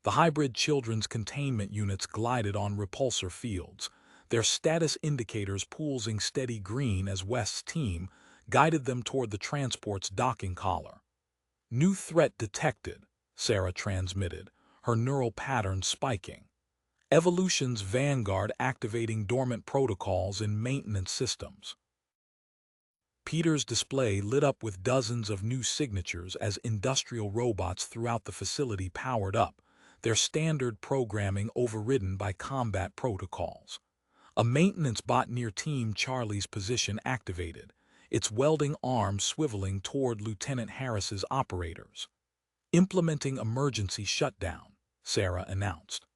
The hybrid children's containment units glided on repulsor fields, their status indicators pulsing steady green as West's team guided them toward the transport's docking collar. "New threat detected," Sarah transmitted, her neural patterns spiking. Evolution's vanguard activating dormant protocols in maintenance systems. Peter's display lit up with dozens of new signatures as industrial robots throughout the facility powered up, their standard programming overridden by combat protocols. A maintenance bot near Team Charlie's position activated, its welding arm swiveling toward Lieutenant Harris's operators. "Implementing emergency shutdown," Sarah announced.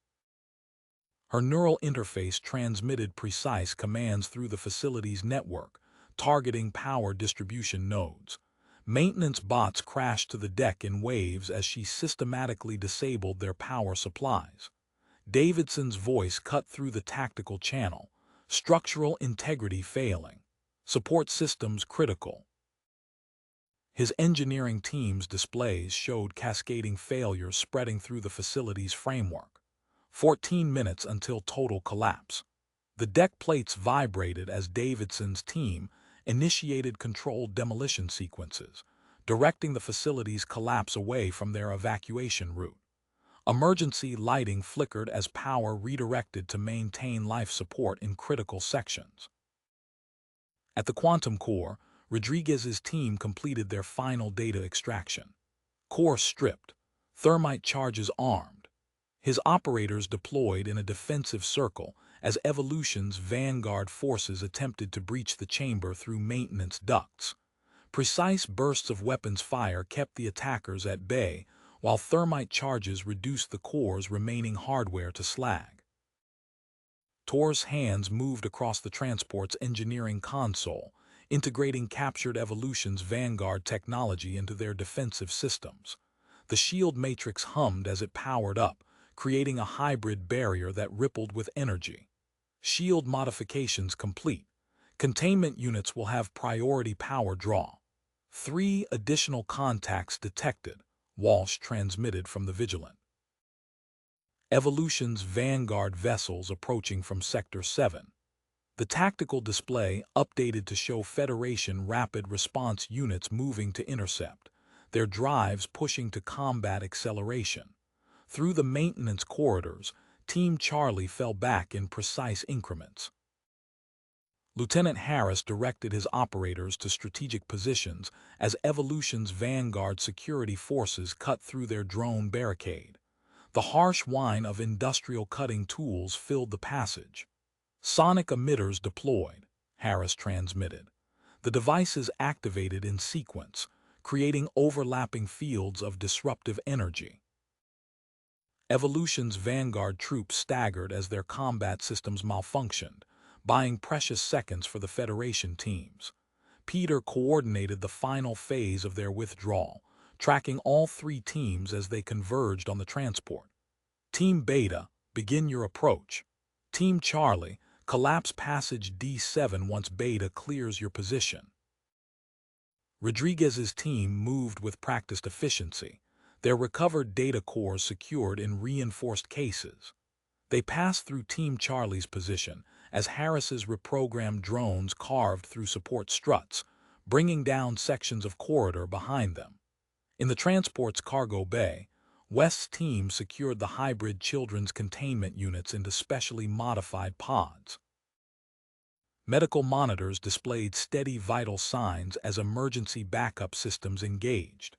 Her neural interface transmitted precise commands through the facility's network, targeting power distribution nodes. Maintenance bots crashed to the deck in waves as she systematically disabled their power supplies. Davidson's voice cut through the tactical channel, structural integrity failing, support systems critical. His engineering team's displays showed cascading failures spreading through the facility's framework. 14 minutes until total collapse. The deck plates vibrated as Davidson's team initiated controlled demolition sequences, directing the facility's collapse away from their evacuation route. Emergency lighting flickered as power redirected to maintain life support in critical sections. At the quantum core, Rodriguez's team completed their final data extraction. Core stripped, thermite charges armed. His operators deployed in a defensive circle as Evolution's vanguard forces attempted to breach the chamber through maintenance ducts. Precise bursts of weapons fire kept the attackers at bay, while thermite charges reduced the core's remaining hardware to slag. Tor's hands moved across the transport's engineering console, integrating captured Evolution's vanguard technology into their defensive systems. The shield matrix hummed as it powered up, creating a hybrid barrier that rippled with energy. Shield modifications complete. Containment units will have priority power draw. 3 additional contacts detected, Walsh transmitted from the Vigilant. Evolution's vanguard vessels approaching from Sector 7. The tactical display updated to show Federation rapid response units moving to intercept, their drives pushing to combat acceleration. Through the maintenance corridors, Team Charlie fell back in precise increments. Lieutenant Harris directed his operators to strategic positions as Evolution's vanguard security forces cut through their drone barricade. The harsh whine of industrial cutting tools filled the passage. "Sonic emitters deployed," Harris transmitted. The devices activated in sequence, creating overlapping fields of disruptive energy. Evolution's vanguard troops staggered as their combat systems malfunctioned, buying precious seconds for the Federation teams. Peter coordinated the final phase of their withdrawal, tracking all three teams as they converged on the transport. Team Beta, begin your approach. Team Charlie, collapse passage D7 once Beta clears your position. Rodriguez's team moved with practiced efficiency, their recovered data cores secured in reinforced cases. They passed through Team Charlie's position as Harris's reprogrammed drones carved through support struts, bringing down sections of corridor behind them. In the transport's cargo bay, West's team secured the hybrid children's containment units into specially modified pods. Medical monitors displayed steady vital signs as emergency backup systems engaged.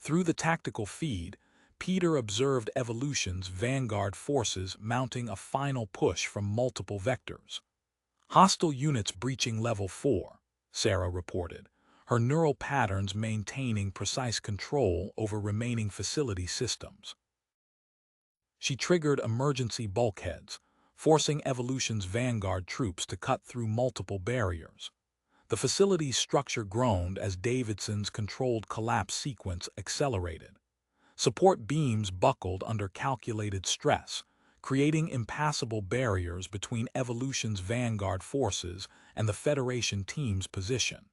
Through the tactical feed, Peter observed Evolution's vanguard forces mounting a final push from multiple vectors. Hostile units breaching level 4, Sarah reported, her neural patterns maintaining precise control over remaining facility systems. She triggered emergency bulkheads, forcing Evolution's vanguard troops to cut through multiple barriers. The facility's structure groaned as Davidson's controlled collapse sequence accelerated. Support beams buckled under calculated stress, creating impassable barriers between Evolution's vanguard forces and the Federation team's position.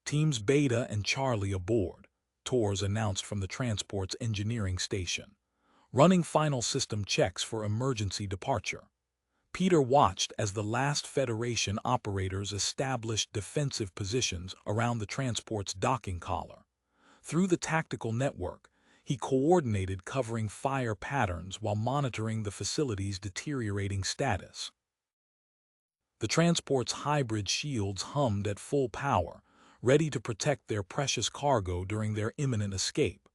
Teams Beta and Charlie aboard, Torres announced from the transport's engineering station, running final system checks for emergency departure. Peter watched as the last Federation operators established defensive positions around the transport's docking collar. Through the tactical network, he coordinated covering fire patterns while monitoring the facility's deteriorating status. The transport's hybrid shields hummed at full power, ready to protect their precious cargo during their imminent escape.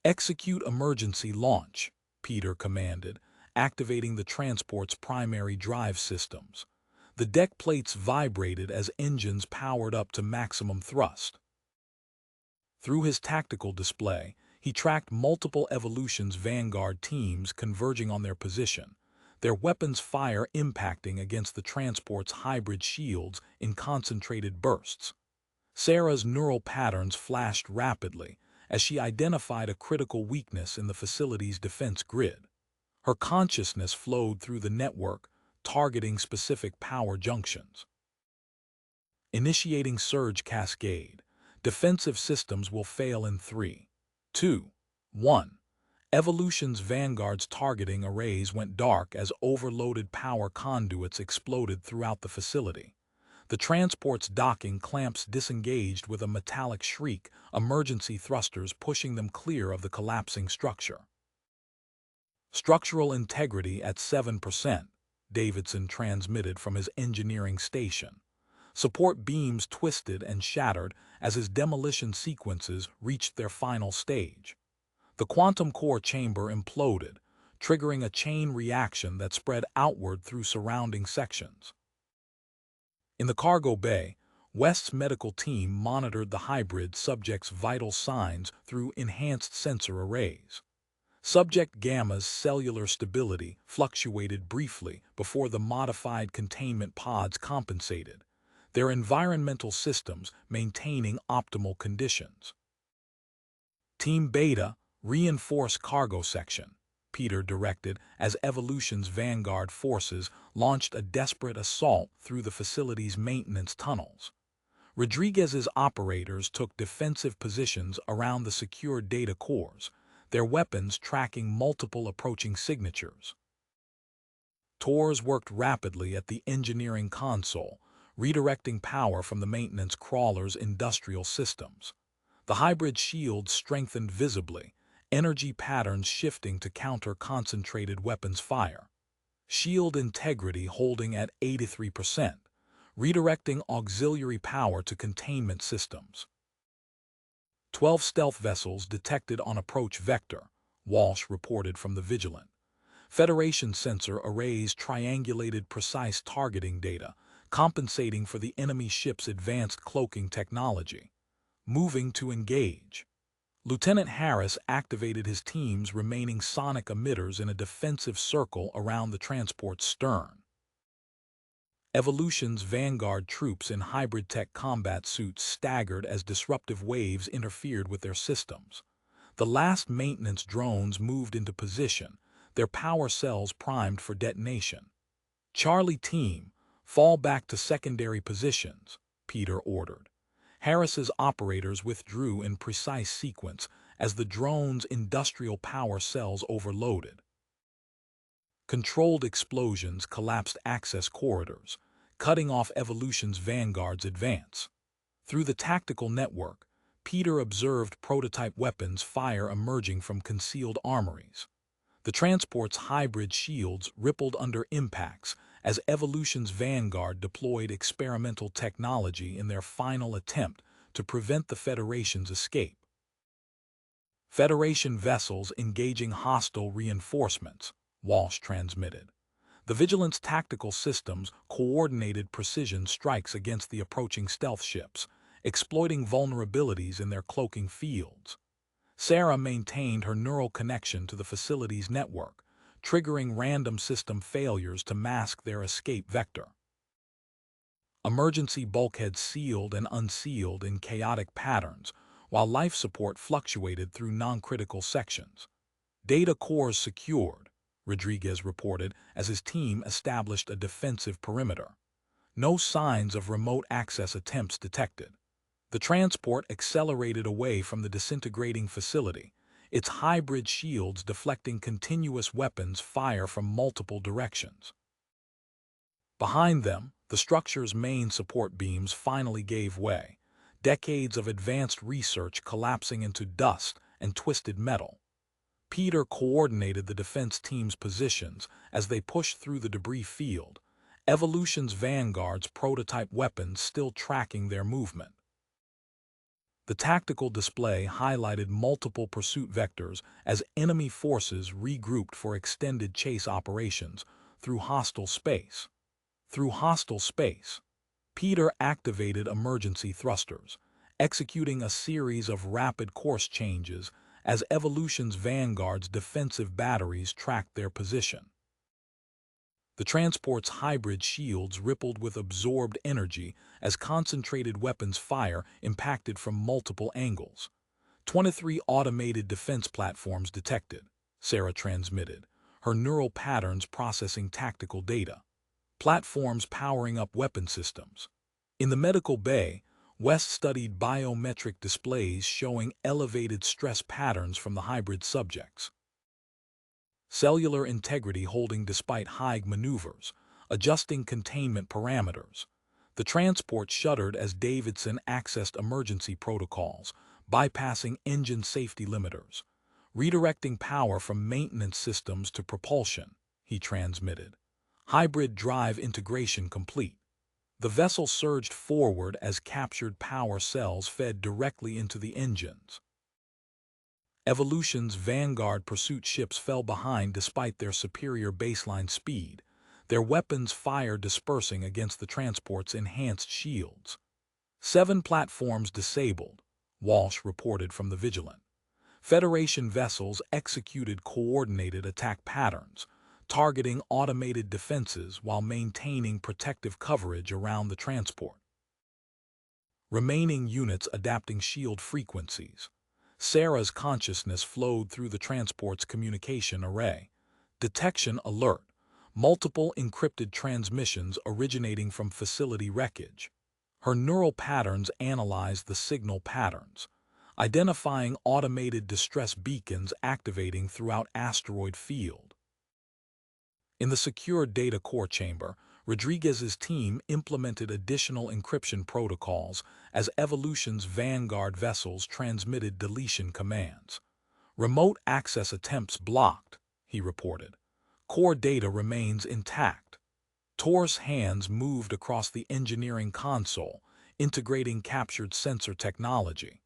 Execute emergency launch, Peter commanded, activating the transport's primary drive systems. The deck plates vibrated as engines powered up to maximum thrust. Through his tactical display, he tracked multiple Evolution's vanguard teams converging on their position, their weapons fire impacting against the transport's hybrid shields in concentrated bursts. Sarah's neural patterns flashed rapidly as she identified a critical weakness in the facility's defense grid. Her consciousness flowed through the network, targeting specific power junctions. Initiating surge cascade. Defensive systems will fail in 3, 2, 1. Evolution's vanguard's targeting arrays went dark as overloaded power conduits exploded throughout the facility. The transport's docking clamps disengaged with a metallic shriek, emergency thrusters pushing them clear of the collapsing structure. Structural integrity at 7%, Davidson transmitted from his engineering station. Support beams twisted and shattered as his demolition sequences reached their final stage. The quantum core chamber imploded, triggering a chain reaction that spread outward through surrounding sections. In the cargo bay, West's medical team monitored the hybrid subject's vital signs through enhanced sensor arrays. Subject Gamma's cellular stability fluctuated briefly before the modified containment pods compensated, their environmental systems maintaining optimal conditions. Team Beta, reinforce cargo section, Peter directed as Evolution's vanguard forces launched a desperate assault through the facility's maintenance tunnels. Rodriguez's operators took defensive positions around the secure data cores, their weapons tracking multiple approaching signatures. Torres worked rapidly at the engineering console, redirecting power from the maintenance crawler's industrial systems. The hybrid shields strengthened visibly, energy patterns shifting to counter concentrated weapons fire. Shield integrity holding at 83%, redirecting auxiliary power to containment systems. 12 stealth vessels detected on approach vector, Walsh reported from the Vigilant. Federation sensor arrays triangulated precise targeting data, compensating for the enemy ship's advanced cloaking technology. Moving to engage. Lieutenant Harris activated his team's remaining sonic emitters in a defensive circle around the transport's stern. Evolution's vanguard troops in hybrid-tech combat suits staggered as disruptive waves interfered with their systems. The last maintenance drones moved into position, their power cells primed for detonation. "Charlie Team, fall back to secondary positions," Peter ordered. Harris's operators withdrew in precise sequence as the drone's industrial power cells overloaded. Controlled explosions collapsed access corridors, cutting off Evolution's vanguard's advance. Through the tactical network, Peter observed prototype weapons fire emerging from concealed armories. The transport's hybrid shields rippled under impacts as Evolution's vanguard deployed experimental technology in their final attempt to prevent the Federation's escape. Federation vessels engaging hostile reinforcements, Walsh transmitted. The Vigilance tactical systems coordinated precision strikes against the approaching stealth ships, exploiting vulnerabilities in their cloaking fields. Sarah maintained her neural connection to the facility's network, triggering random system failures to mask their escape vector. Emergency bulkheads sealed and unsealed in chaotic patterns, while life support fluctuated through non-critical sections. "Data cores secured," Rodriguez reported as his team established a defensive perimeter. No signs of remote access attempts detected. The transport accelerated away from the disintegrating facility, its hybrid shields deflecting continuous weapons fire from multiple directions. Behind them, the structure's main support beams finally gave way, decades of advanced research collapsing into dust and twisted metal. Peter coordinated the defense team's positions as they pushed through the debris field, Evolution's vanguard's prototype weapons still tracking their movement. The tactical display highlighted multiple pursuit vectors as enemy forces regrouped for extended chase operations through hostile space. Peter activated emergency thrusters, executing a series of rapid course changes as Evolution's vanguard's defensive batteries tracked their position. The transport's hybrid shields rippled with absorbed energy as concentrated weapons fire impacted from multiple angles. 23 automated defense platforms detected, Sarah transmitted, her neural patterns processing tactical data. Platforms powering up weapon systems. In the medical bay, West studied biometric displays showing elevated stress patterns from the hybrid subjects. Cellular integrity holding despite high maneuvers, adjusting containment parameters. The transport shuddered as Davidson accessed emergency protocols, bypassing engine safety limiters. Redirecting power from maintenance systems to propulsion, he transmitted. Hybrid drive integration complete. The vessel surged forward as captured power cells fed directly into the engines. Evolution's vanguard pursuit ships fell behind despite their superior baseline speed, their weapons fire dispersing against the transport's enhanced shields. 7 platforms disabled, Walsh reported from the Vigilant. Federation vessels executed coordinated attack patterns, targeting automated defenses while maintaining protective coverage around the transport. Remaining units adapting shield frequencies. Sarah's consciousness flowed through the transport's communication array. Detection alert. Multiple encrypted transmissions originating from facility wreckage. Her neural patterns analyzed the signal patterns, identifying automated distress beacons activating throughout asteroid field. In the secure data core chamber, Rodriguez's team implemented additional encryption protocols as Evolution's vanguard vessels transmitted deletion commands. "Remote access attempts blocked," he reported. "Core data remains intact." Tor's hands moved across the engineering console, integrating captured sensor technology.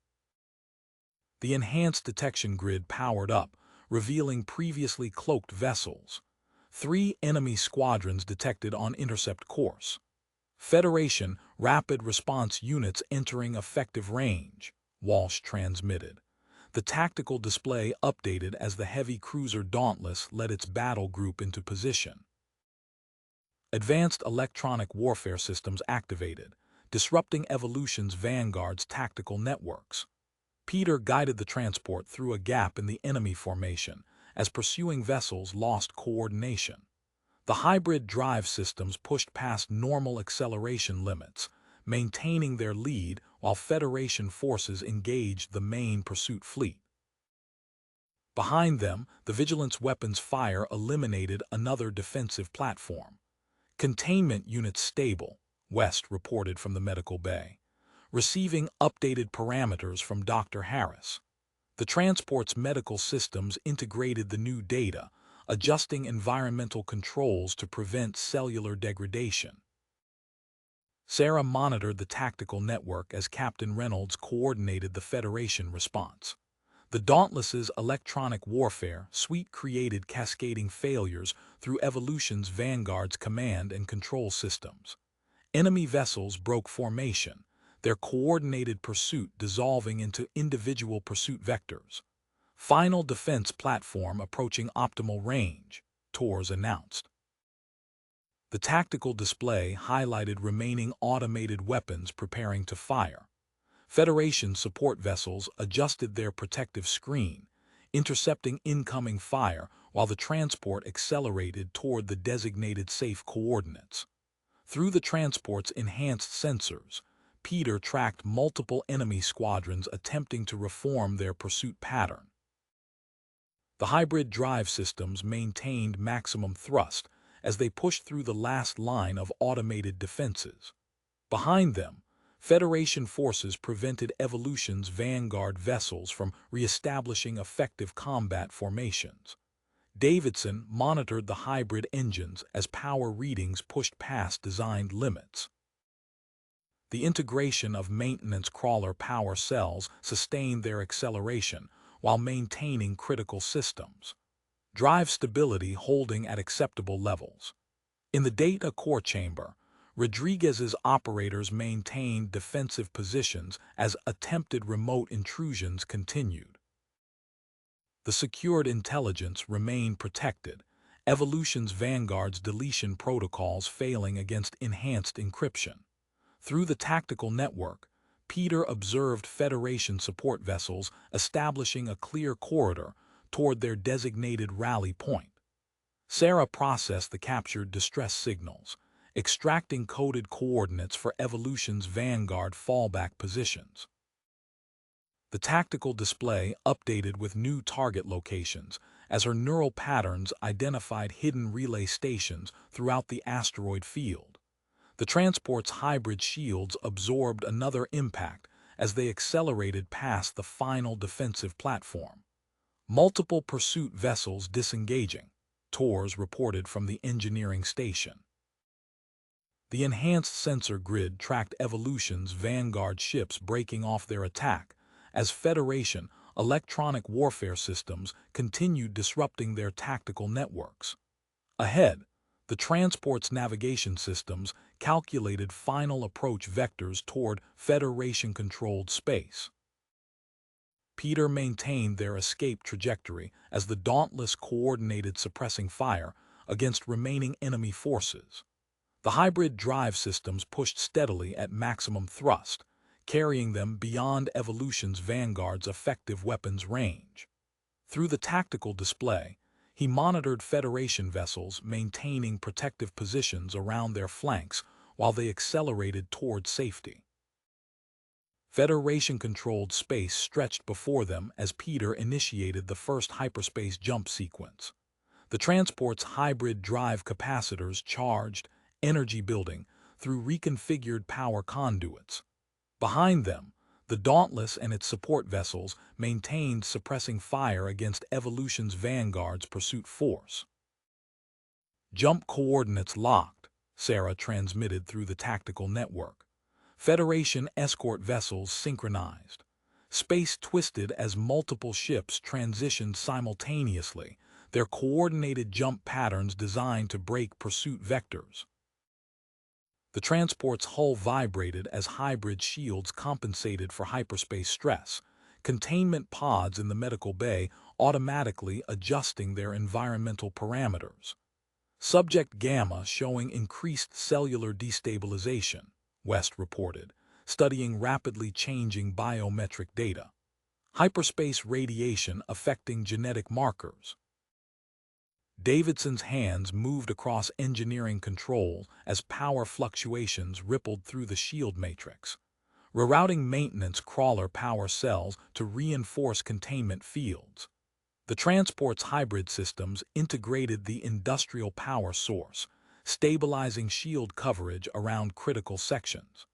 The enhanced detection grid powered up, revealing previously cloaked vessels. 3 enemy squadrons detected on intercept course. Federation rapid response units entering effective range, Walsh transmitted. The tactical display updated as the heavy cruiser Dauntless led its battle group into position. Advanced electronic warfare systems activated, disrupting Evolution's Vanguard's tactical networks. Peter guided the transport through a gap in the enemy formation as pursuing vessels lost coordination. The hybrid drive systems pushed past normal acceleration limits, maintaining their lead while Federation forces engaged the main pursuit fleet. Behind them, the Vigilance weapons fire eliminated another defensive platform. Containment units stable, West reported from the medical bay, receiving updated parameters from Dr. Harris. The transport's medical systems integrated the new data, adjusting environmental controls to prevent cellular degradation. Sarah monitored the tactical network as Captain Reynolds coordinated the Federation response. The Dauntless's electronic warfare suite created cascading failures through Evolution's Vanguard's command and control systems. Enemy vessels broke formation, their coordinated pursuit dissolving into individual pursuit vectors. Final defense platform approaching optimal range, Tors announced. The tactical display highlighted remaining automated weapons preparing to fire. Federation support vessels adjusted their protective screen, intercepting incoming fire while the transport accelerated toward the designated safe coordinates. Through the transport's enhanced sensors, Peter tracked multiple enemy squadrons attempting to reform their pursuit pattern. The hybrid drive systems maintained maximum thrust as they pushed through the last line of automated defenses. Behind them, Federation forces prevented Evolution's Vanguard vessels from re-establishing effective combat formations. Davidson monitored the hybrid engines as power readings pushed past designed limits. The integration of maintenance crawler power cells sustained their acceleration while maintaining critical systems. Drive stability holding at acceptable levels. In the data core chamber, Rodriguez's operators maintained defensive positions as attempted remote intrusions continued. The secured intelligence remained protected, Evolution's Vanguard's deletion protocols failing against enhanced encryption. Through the tactical network, Peter observed Federation support vessels establishing a clear corridor toward their designated rally point. Sarah processed the captured distress signals, extracting coded coordinates for Evolution's Vanguard fallback positions. The tactical display updated with new target locations as her neural patterns identified hidden relay stations throughout the asteroid field. The transport's hybrid shields absorbed another impact as they accelerated past the final defensive platform. Multiple pursuit vessels disengaging, Tors reported from the engineering station. The enhanced sensor grid tracked Evolution's Vanguard ships breaking off their attack as Federation electronic warfare systems continued disrupting their tactical networks. Ahead, the transport's navigation systems calculated final approach vectors toward Federation-controlled space. Peter maintained their escape trajectory as the Dauntless coordinated suppressing fire against remaining enemy forces. The hybrid drive systems pushed steadily at maximum thrust, carrying them beyond Evolution's Vanguard's effective weapons range. Through the tactical display, he monitored Federation vessels maintaining protective positions around their flanks while they accelerated toward safety. Federation-controlled space stretched before them as Peter initiated the first hyperspace jump sequence. The transport's hybrid drive capacitors charged, energy building, through reconfigured power conduits. Behind them, the Dauntless and its support vessels maintained suppressing fire against Evolution's Vanguard's pursuit force. Jump coordinates locked, Sarah transmitted through the tactical network. Federation escort vessels synchronized. Space twisted as multiple ships transitioned simultaneously, their coordinated jump patterns designed to break pursuit vectors. The transport's hull vibrated as hybrid shields compensated for hyperspace stress, containment pods in the medical bay automatically adjusting their environmental parameters. Subject Gamma showing increased cellular destabilization, West reported, studying rapidly changing biometric data. Hyperspace radiation affecting genetic markers. Davidson's hands moved across engineering control as power fluctuations rippled through the shield matrix, rerouting maintenance crawler power cells to reinforce containment fields. The transport's hybrid systems integrated the industrial power source, stabilizing shield coverage around critical sections.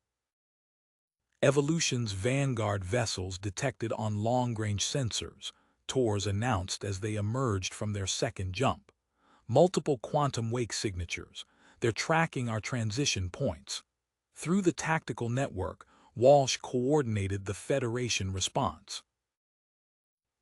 Evolution's Vanguard vessels detected on long-range sensors, TORs announced as they emerged from their second jump. Multiple quantum wake signatures. They're tracking our transition points. Through the tactical network, Walsh coordinated the Federation response.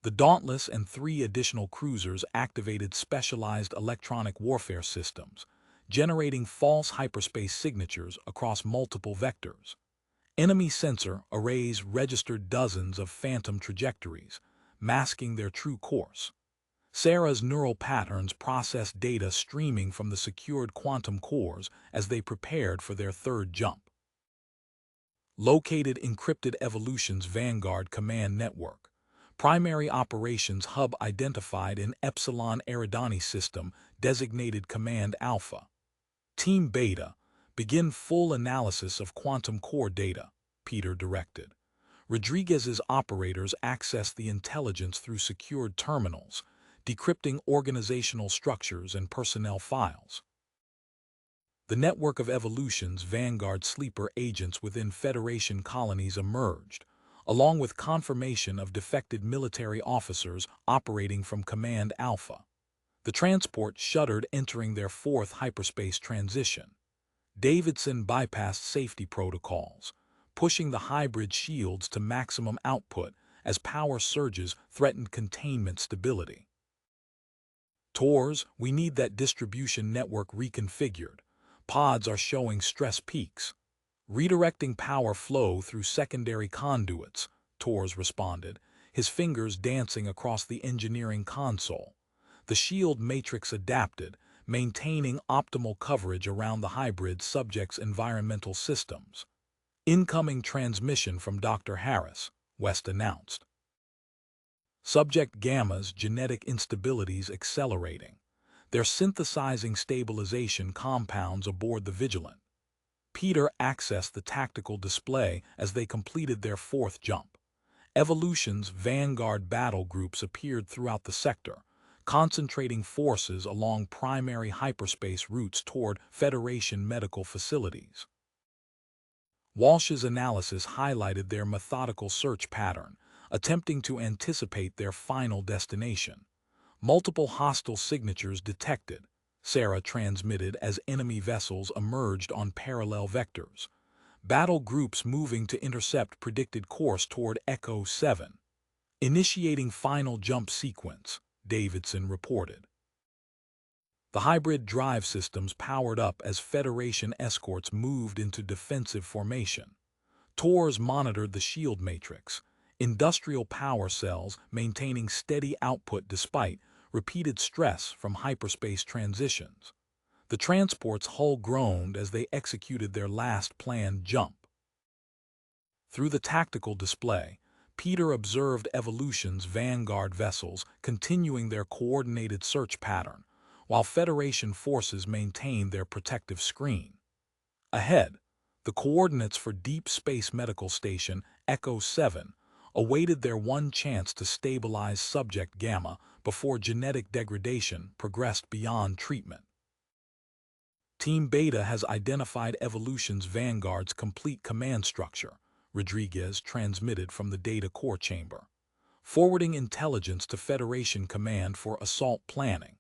The Dauntless and 3 additional cruisers activated specialized electronic warfare systems, generating false hyperspace signatures across multiple vectors. Enemy sensor arrays registered dozens of phantom trajectories, masking their true course. Sarah's neural patterns processed data streaming from the secured quantum cores as they prepared for their third jump. Located encrypted Evolution's Vanguard command network. Primary operations hub identified in Epsilon Eridani system designated Command Alpha. Team Beta, begin full analysis of quantum core data, Peter directed. Rodriguez's operators accessed the intelligence through secured terminals, decrypting organizational structures and personnel files. The network of Evolution's Vanguard sleeper agents within Federation colonies emerged, along with confirmation of defected military officers operating from Command Alpha. The transport shuddered entering their 4th hyperspace transition. Davidson bypassed safety protocols, pushing the hybrid shields to maximum output as power surges threatened containment stability. TORs, we need that distribution network reconfigured. Pods are showing stress peaks. Redirecting power flow through secondary conduits, TORs responded, his fingers dancing across the engineering console. The shield matrix adapted, maintaining optimal coverage around the hybrid subject's environmental systems. Incoming transmission from Dr. Harris, West announced. Subject Gamma's genetic instabilities accelerating. They're synthesizing stabilization compounds aboard the Vigilant. Peter accessed the tactical display as they completed their 4th jump. Evolution's Vanguard battle groups appeared throughout the sector, concentrating forces along primary hyperspace routes toward Federation medical facilities. Walsh's analysis highlighted their methodical search pattern, attempting to anticipate their final destination. Multiple hostile signatures detected, Sarah transmitted as enemy vessels emerged on parallel vectors. Battle groups moving to intercept predicted course toward Echo 7. Initiating final jump sequence, Davidson reported. The hybrid drive systems powered up as Federation escorts moved into defensive formation. TORs monitored the shield matrix, industrial power cells maintaining steady output despite repeated stress from hyperspace transitions. The transport's hull groaned as they executed their last planned jump. Through the tactical display, Peter observed Evolution's Vanguard vessels continuing their coordinated search pattern, while Federation forces maintained their protective screen. Ahead, the coordinates for Deep Space Medical Station Echo 7 awaited their one chance to stabilize Subject Gamma before genetic degradation progressed beyond treatment. Team Beta has identified Evolution's Vanguard's complete command structure, Rodriguez transmitted from the data core chamber, forwarding intelligence to Federation Command for assault planning.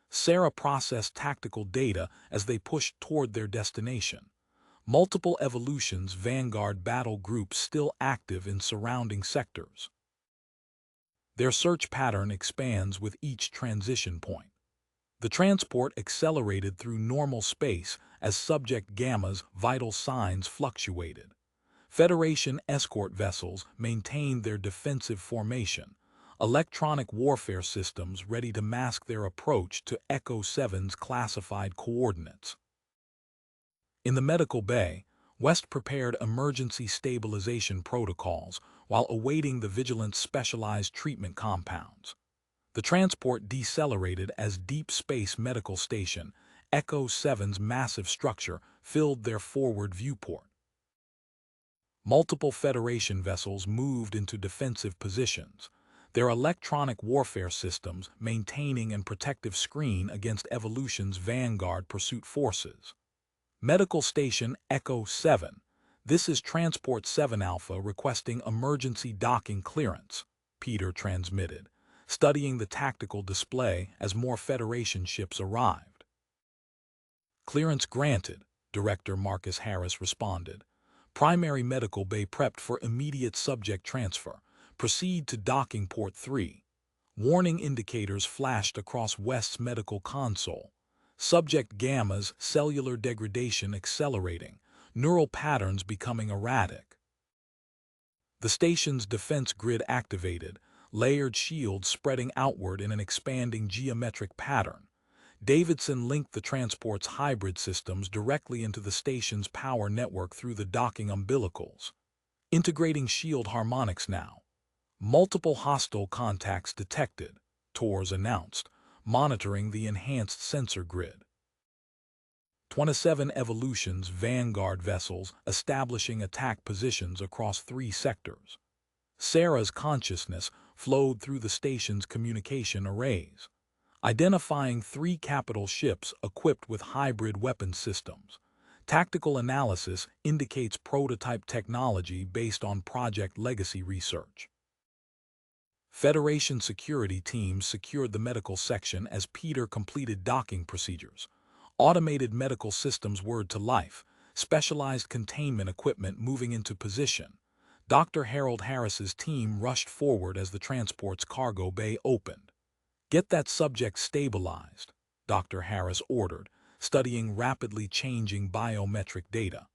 Sarah processed tactical data as they pushed toward their destination. Multiple Evolution's Vanguard battle groups still active in surrounding sectors. Their search pattern expands with each transition point. The transport accelerated through normal space as Subject Gamma's vital signs fluctuated. Federation escort vessels maintained their defensive formation, electronic warfare systems ready to mask their approach to Echo 7's classified coordinates. In the medical bay, West prepared emergency stabilization protocols while awaiting the Vigilant's specialized treatment compounds. The transport decelerated as Deep Space Medical Station, Echo 7's massive structure, filled their forward viewport. Multiple Federation vessels moved into defensive positions, their electronic warfare systems maintaining a protective screen against Evolution's vanguard pursuit forces. Medical Station Echo 7. This is Transport 7 Alpha requesting emergency docking clearance, Peter transmitted, studying the tactical display as more Federation ships arrived. Clearance granted, Director Marcus Harris responded. Primary medical bay prepped for immediate subject transfer. Proceed to docking port 3. Warning indicators flashed across West's medical console. Subject Gamma's cellular degradation accelerating, neural patterns becoming erratic. The station's defense grid activated, layered shields spreading outward in an expanding geometric pattern. Davidson linked the transport's hybrid systems directly into the station's power network through the docking umbilicals. Integrating shield harmonics now. Multiple hostile contacts detected, TORS announced, monitoring the enhanced sensor grid. 27 Evolution's vanguard vessels establishing attack positions across 3 sectors. Sarah's consciousness flowed through the station's communication arrays, identifying 3 capital ships equipped with hybrid weapon systems. Tactical analysis indicates prototype technology based on Project Legacy research. Federation security teams secured the medical section as Peter completed docking procedures. Automated medical systems whirred to life, specialized containment equipment moving into position. Dr. Harold Harris's team rushed forward as the transport's cargo bay opened. Get that subject stabilized, Dr. Harris ordered, studying rapidly changing biometric data.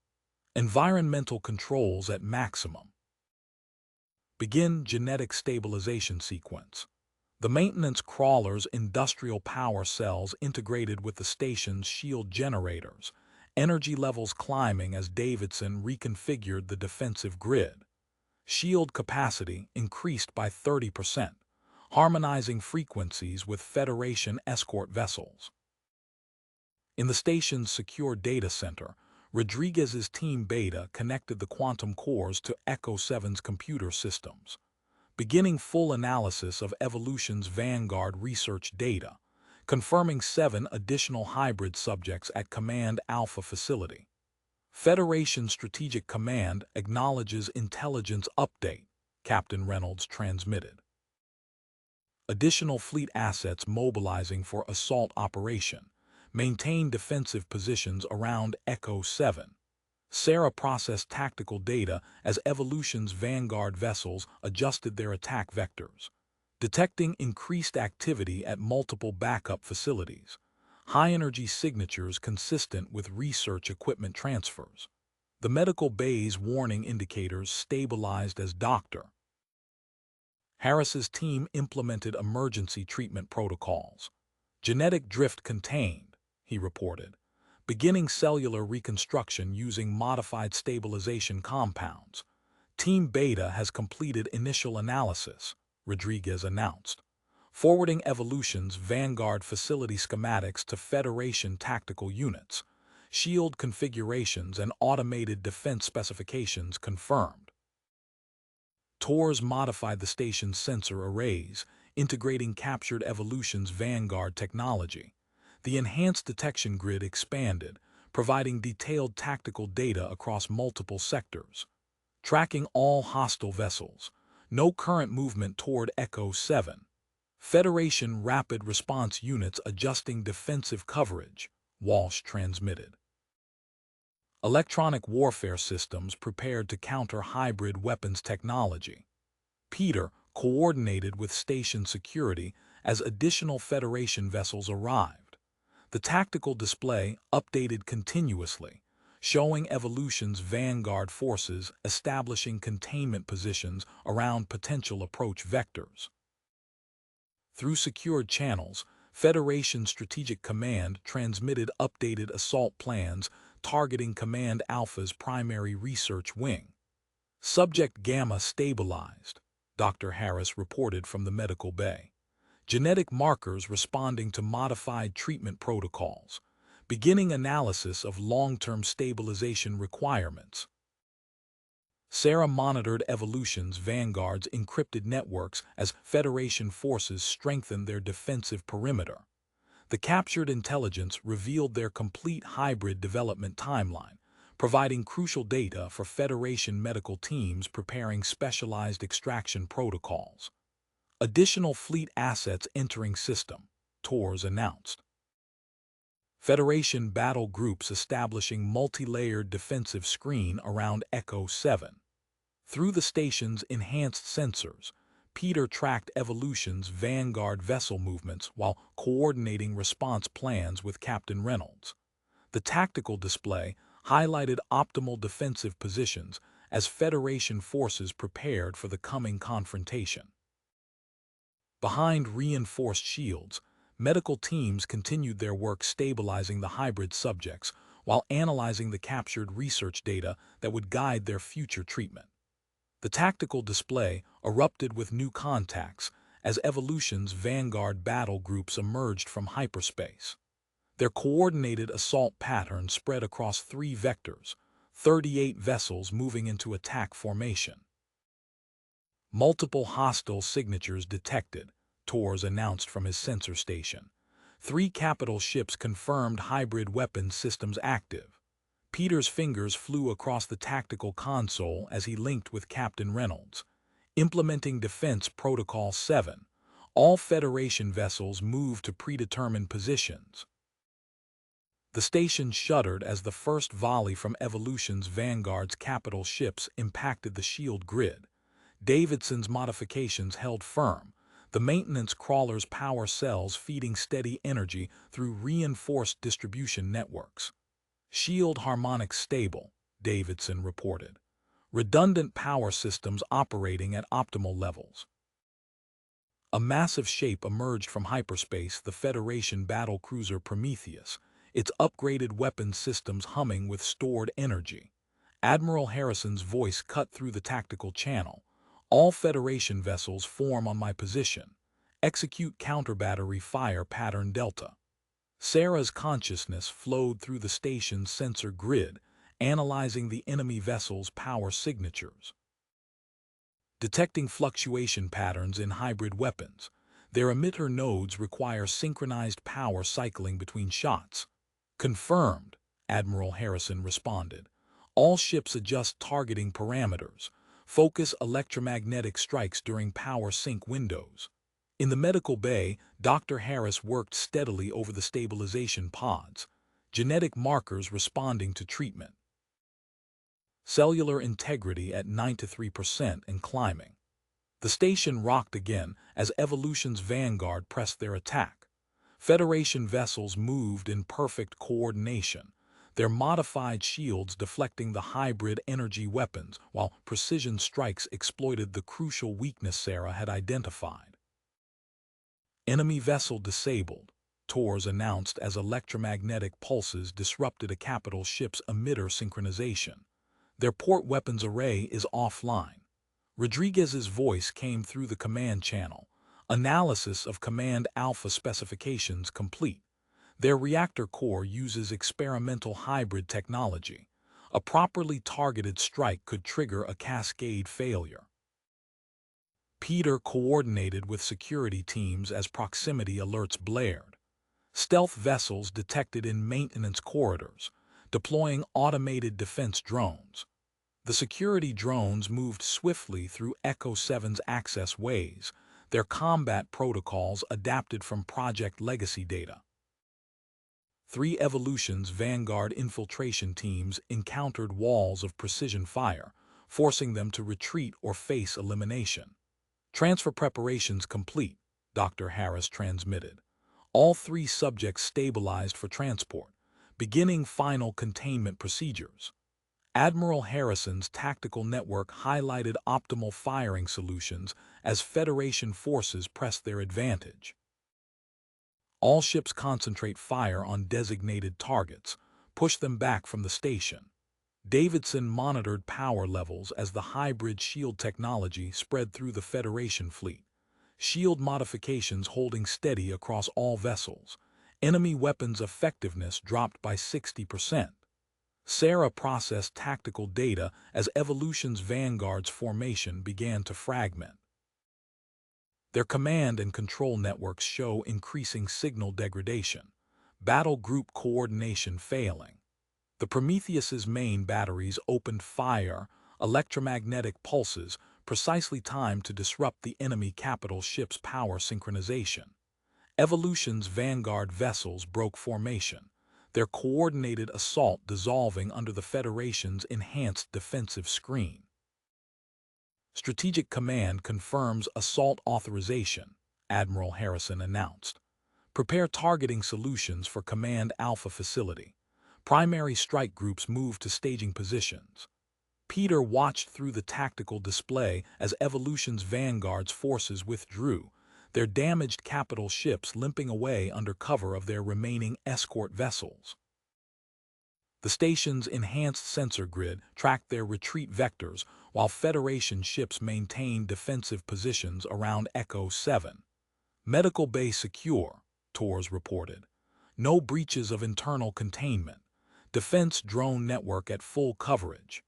Environmental controls at maximum. Begin genetic stabilization sequence. The maintenance crawler's industrial power cells integrated with the station's shield generators, energy levels climbing as Davidson reconfigured the defensive grid. Shield capacity increased by 30%, harmonizing frequencies with Federation escort vessels. In the station's secure data center, Rodriguez's Team Beta connected the quantum cores to Echo 7's computer systems, beginning full analysis of Evolution's vanguard research data, confirming 7 additional hybrid subjects at Command Alpha facility. Federation Strategic Command acknowledges intelligence update, Captain Reynolds transmitted. Additional fleet assets mobilizing for assault operation. Maintain defensive positions around Echo 7. Sarah processed tactical data as Evolution's vanguard vessels adjusted their attack vectors, detecting increased activity at multiple backup facilities, high-energy signatures consistent with research equipment transfers. The medical bay's warning indicators stabilized as Dr. Harris's team implemented emergency treatment protocols. Genetic drift contained, he reported, beginning cellular reconstruction using modified stabilization compounds. Team Beta has completed initial analysis, Rodriguez announced, forwarding Evolution's Vanguard facility schematics to Federation tactical units. Shield configurations and automated defense specifications confirmed. TORS modified the station's sensor arrays, integrating captured Evolution's Vanguard technology. The enhanced detection grid expanded, providing detailed tactical data across multiple sectors. Tracking all hostile vessels. No current movement toward Echo 7. Federation Rapid Response Units adjusting defensive coverage, Walsh transmitted. Electronic warfare systems prepared to counter hybrid weapons technology. Peter coordinated with station security as additional Federation vessels arrived. The tactical display updated continuously, showing Evolution's vanguard forces establishing containment positions around potential approach vectors. Through secured channels, Federation Strategic Command transmitted updated assault plans targeting Command Alpha's primary research wing. Subject Gamma stabilized, Dr. Harris reported from the medical bay. Genetic markers responding to modified treatment protocols, beginning analysis of long-term stabilization requirements. Sarah monitored Evolution's Vanguard's encrypted networks as Federation forces strengthened their defensive perimeter. The captured intelligence revealed their complete hybrid development timeline, providing crucial data for Federation medical teams preparing specialized extraction protocols. Additional fleet assets entering system, TORS announced. Federation battle groups establishing multi-layered defensive screen around Echo 7. Through the station's enhanced sensors, Peter tracked Evolution's Vanguard vessel movements while coordinating response plans with Captain Reynolds. The tactical display highlighted optimal defensive positions as Federation forces prepared for the coming confrontation. Behind reinforced shields, medical teams continued their work stabilizing the hybrid subjects while analyzing the captured research data that would guide their future treatment. The tactical display erupted with new contacts as Evolution's Vanguard battle groups emerged from hyperspace. Their coordinated assault pattern spread across 3 vectors, 38 vessels moving into attack formation. Multiple hostile signatures detected, TORS announced from his sensor station. 3 capital ships confirmed hybrid weapons systems active. Peter's fingers flew across the tactical console as he linked with Captain Reynolds. Implementing Defense Protocol 7, all Federation vessels moved to predetermined positions. The station shuddered as the first volley from Evolution's Vanguard's capital ships impacted the shield grid. Davidson's modifications held firm, the maintenance crawler's power cells feeding steady energy through reinforced distribution networks. Shield harmonics stable, Davidson reported. Redundant power systems operating at optimal levels. A massive shape emerged from hyperspace, the Federation battlecruiser Prometheus, its upgraded weapons systems humming with stored energy. Admiral Harrison's voice cut through the tactical channel. All Federation vessels form on my position. Execute counter-battery fire pattern Delta. Sarah's consciousness flowed through the station's sensor grid, analyzing the enemy vessel's power signatures. Detecting fluctuation patterns in hybrid weapons, their emitter nodes require synchronized power cycling between shots. Confirmed, Admiral Harrison responded. All ships adjust targeting parameters. Focus electromagnetic strikes during power sync windows. In the medical bay, Dr. Harris worked steadily over the stabilization pods, genetic markers responding to treatment. Cellular integrity at 93% and climbing. The station rocked again as Evolution's Vanguard pressed their attack. Federation vessels moved in perfect coordination, their modified shields deflecting the hybrid energy weapons while precision strikes exploited the crucial weakness Sarah had identified. Enemy vessel disabled, TORS announced as electromagnetic pulses disrupted a capital ship's emitter synchronization. Their port weapons array is offline. Rodriguez's voice came through the command channel. Analysis of Command Alpha specifications complete. Their reactor core uses experimental hybrid technology. A properly targeted strike could trigger a cascade failure. Peter coordinated with security teams as proximity alerts blared. Stealth vessels detected in maintenance corridors, deploying automated defense drones. The security drones moved swiftly through Echo 7's access ways, their combat protocols adapted from Project Legacy data. 3 Evolution's Vanguard infiltration teams encountered walls of precision fire, forcing them to retreat or face elimination. Transfer preparations complete, Dr. Harris transmitted. All three subjects stabilized for transport, beginning final containment procedures. Admiral Harrison's tactical network highlighted optimal firing solutions as Federation forces pressed their advantage. All ships concentrate fire on designated targets, push them back from the station. Davidson monitored power levels as the hybrid shield technology spread through the Federation fleet. Shield modifications holding steady across all vessels. Enemy weapons effectiveness dropped by 60%. Sarah processed tactical data as Evolution's Vanguard's formation began to fragment. Their command and control networks show increasing signal degradation, battle group coordination failing. The Prometheus's main batteries opened fire, electromagnetic pulses, precisely timed to disrupt the enemy capital ship's power synchronization. Evolution's Vanguard vessels broke formation, their coordinated assault dissolving under the Federation's enhanced defensive screen. Strategic Command confirms assault authorization, Admiral Harrison announced. Prepare targeting solutions for Command Alpha facility. Primary strike groups move to staging positions. Peter watched through the tactical display as Evolution's Vanguard's forces withdrew, their damaged capital ships limping away under cover of their remaining escort vessels. The station's enhanced sensor grid tracked their retreat vectors while Federation ships maintained defensive positions around Echo 7. Medical bay secure, Torres reported. No breaches of internal containment. Defense drone network at full coverage.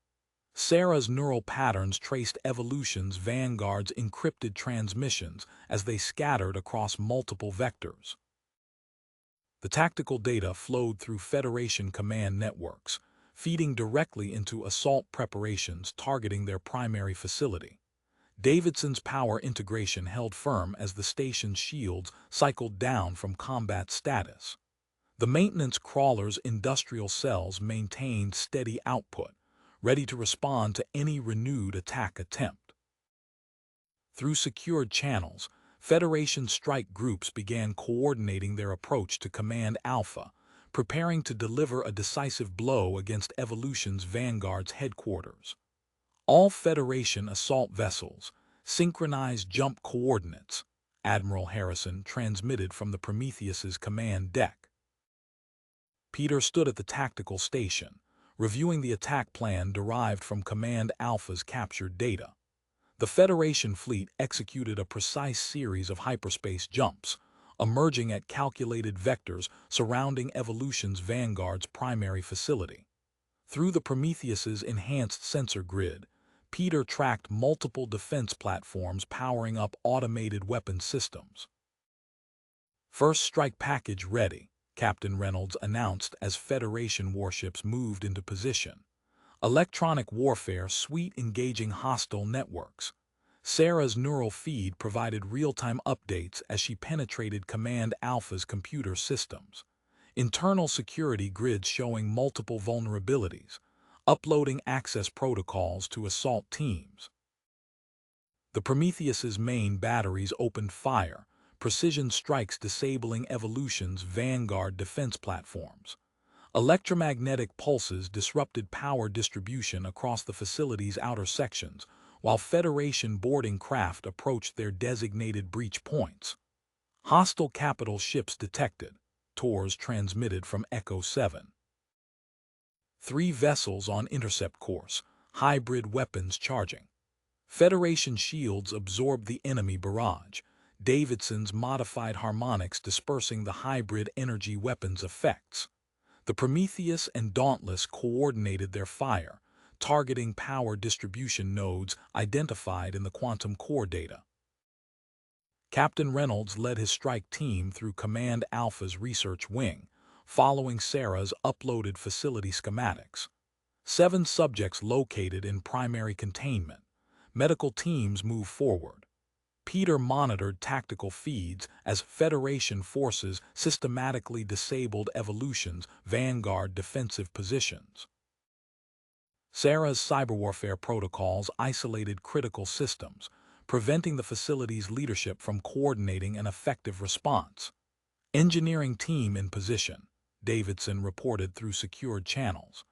Sarah's neural patterns traced Evolution's Vanguard's encrypted transmissions as they scattered across multiple vectors. The tactical data flowed through Federation command networks, feeding directly into assault preparations targeting their primary facility. Davidson's power integration held firm as the station's shields cycled down from combat status. The maintenance crawler's industrial cells maintained steady output, ready to respond to any renewed attack attempt. Through secured channels, Federation strike groups began coordinating their approach to Command Alpha, preparing to deliver a decisive blow against Evolution's Vanguard's headquarters. All Federation assault vessels, synchronized jump coordinates, Admiral Harrison transmitted from the Prometheus's command deck. Peter stood at the tactical station, reviewing the attack plan derived from Command Alpha's captured data. The Federation fleet executed a precise series of hyperspace jumps, emerging at calculated vectors surrounding Evolution's Vanguard's primary facility. Through the Prometheus's enhanced sensor grid, Peter tracked multiple defense platforms powering up automated weapon systems. First strike package ready, Captain Reynolds announced as Federation warships moved into position. Electronic warfare suite engaging hostile networks. Sarah's neural feed provided real-time updates as she penetrated Command Alpha's computer systems. Internal security grids showing multiple vulnerabilities, uploading access protocols to assault teams. The Prometheus's main batteries opened fire, precision strikes disabling Evolution's Vanguard defense platforms. Electromagnetic pulses disrupted power distribution across the facility's outer sections, while Federation boarding craft approached their designated breach points. Hostile capital ships detected, Torres transmitted from Echo 7. 3 vessels on intercept course, hybrid weapons charging. Federation shields absorbed the enemy barrage, Davidson's modified harmonics dispersing the hybrid energy weapons effects. The Prometheus and Dauntless coordinated their fire, targeting power distribution nodes identified in the quantum core data. Captain Reynolds led his strike team through Command Alpha's research wing, following Sarah's uploaded facility schematics. 7 subjects located in primary containment. Medical teams moved forward. Peter monitored tactical feeds as Federation forces systematically disabled Evolution's Vanguard defensive positions. Sarah's cyberwarfare protocols isolated critical systems, preventing the facility's leadership from coordinating an effective response. Engineering team in position, Davidson reported through secured channels.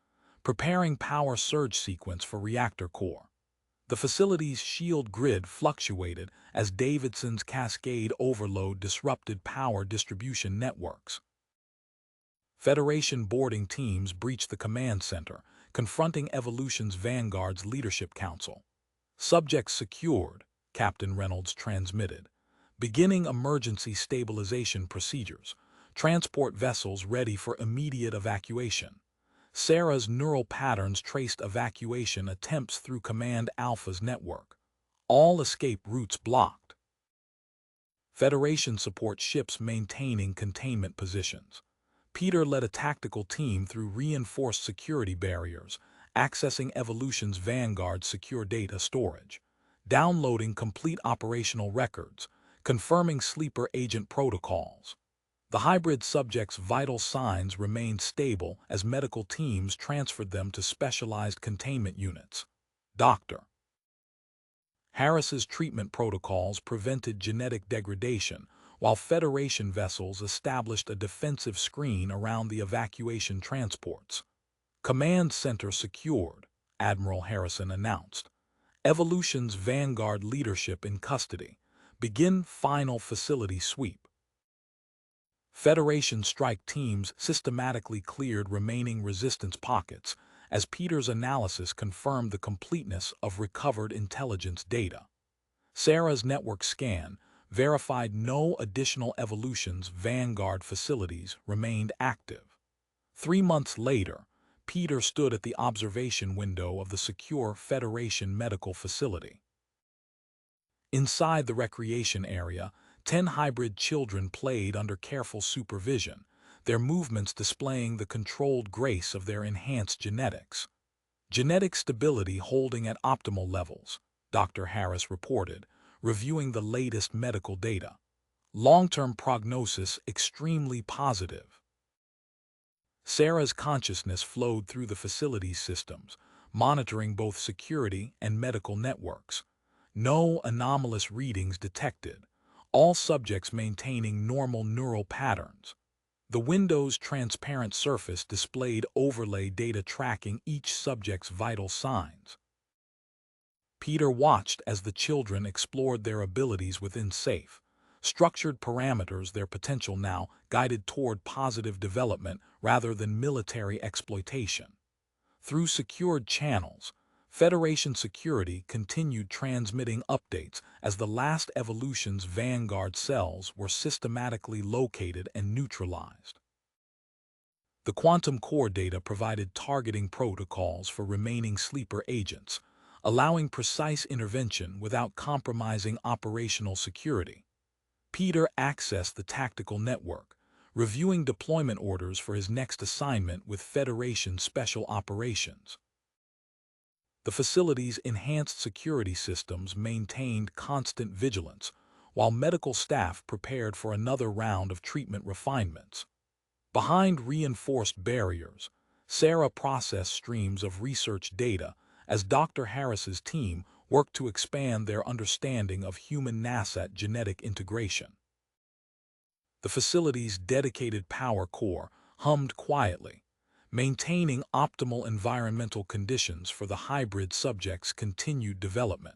Preparing power surge sequence for reactor core. The facility's shield grid fluctuated as Davidson's cascade overload disrupted power distribution networks. Federation boarding teams breached the command center, confronting Evolution's Vanguard's Leadership Council. Subjects secured, Captain Reynolds transmitted. Beginning emergency stabilization procedures. Transport vessels ready for immediate evacuation. Sarah's neural patterns traced evacuation attempts through Command Alpha's network. All escape routes blocked. Federation support ships maintaining containment positions. Peter led a tactical team through reinforced security barriers, accessing Evolution's Vanguard's secure data storage, downloading complete operational records, confirming sleeper agent protocols. The hybrid subject's vital signs remained stable as medical teams transferred them to specialized containment units. Dr. Harris's treatment protocols prevented genetic degradation, while Federation vessels established a defensive screen around the evacuation transports. Command center secured, Admiral Harrison announced. Evolution's Vanguard leadership in custody. Begin final facility sweep. Federation strike teams systematically cleared remaining resistance pockets as Peter's analysis confirmed the completeness of recovered intelligence data. Sarah's network scan verified no additional Evolution's Vanguard facilities remained active. 3 months later, Peter stood at the observation window of the secure Federation medical facility. Inside the recreation area, 10 hybrid children played under careful supervision, their movements displaying the controlled grace of their enhanced genetics. Genetic stability holding at optimal levels, Dr. Harris reported, reviewing the latest medical data. Long-term prognosis extremely positive. Sarah's consciousness flowed through the facility's systems, monitoring both security and medical networks. No anomalous readings detected, all subjects maintaining normal neural patterns. The window's transparent surface displayed overlay data tracking each subject's vital signs. Peter watched as the children explored their abilities within safe, structured parameters, their potential now guided toward positive development rather than military exploitation. Through secured channels, Federation security continued transmitting updates as the last Evolution's Vanguard cells were systematically located and neutralized. The quantum core data provided targeting protocols for remaining sleeper agents, allowing precise intervention without compromising operational security. Peter accessed the tactical network, reviewing deployment orders for his next assignment with Federation Special Operations. The facility's enhanced security systems maintained constant vigilance, while medical staff prepared for another round of treatment refinements. Behind reinforced barriers, Sarah processed streams of research data as Dr. Harris's team worked to expand their understanding of human nascent genetic integration. The facility's dedicated power core hummed quietly, maintaining optimal environmental conditions for the hybrid subject's continued development.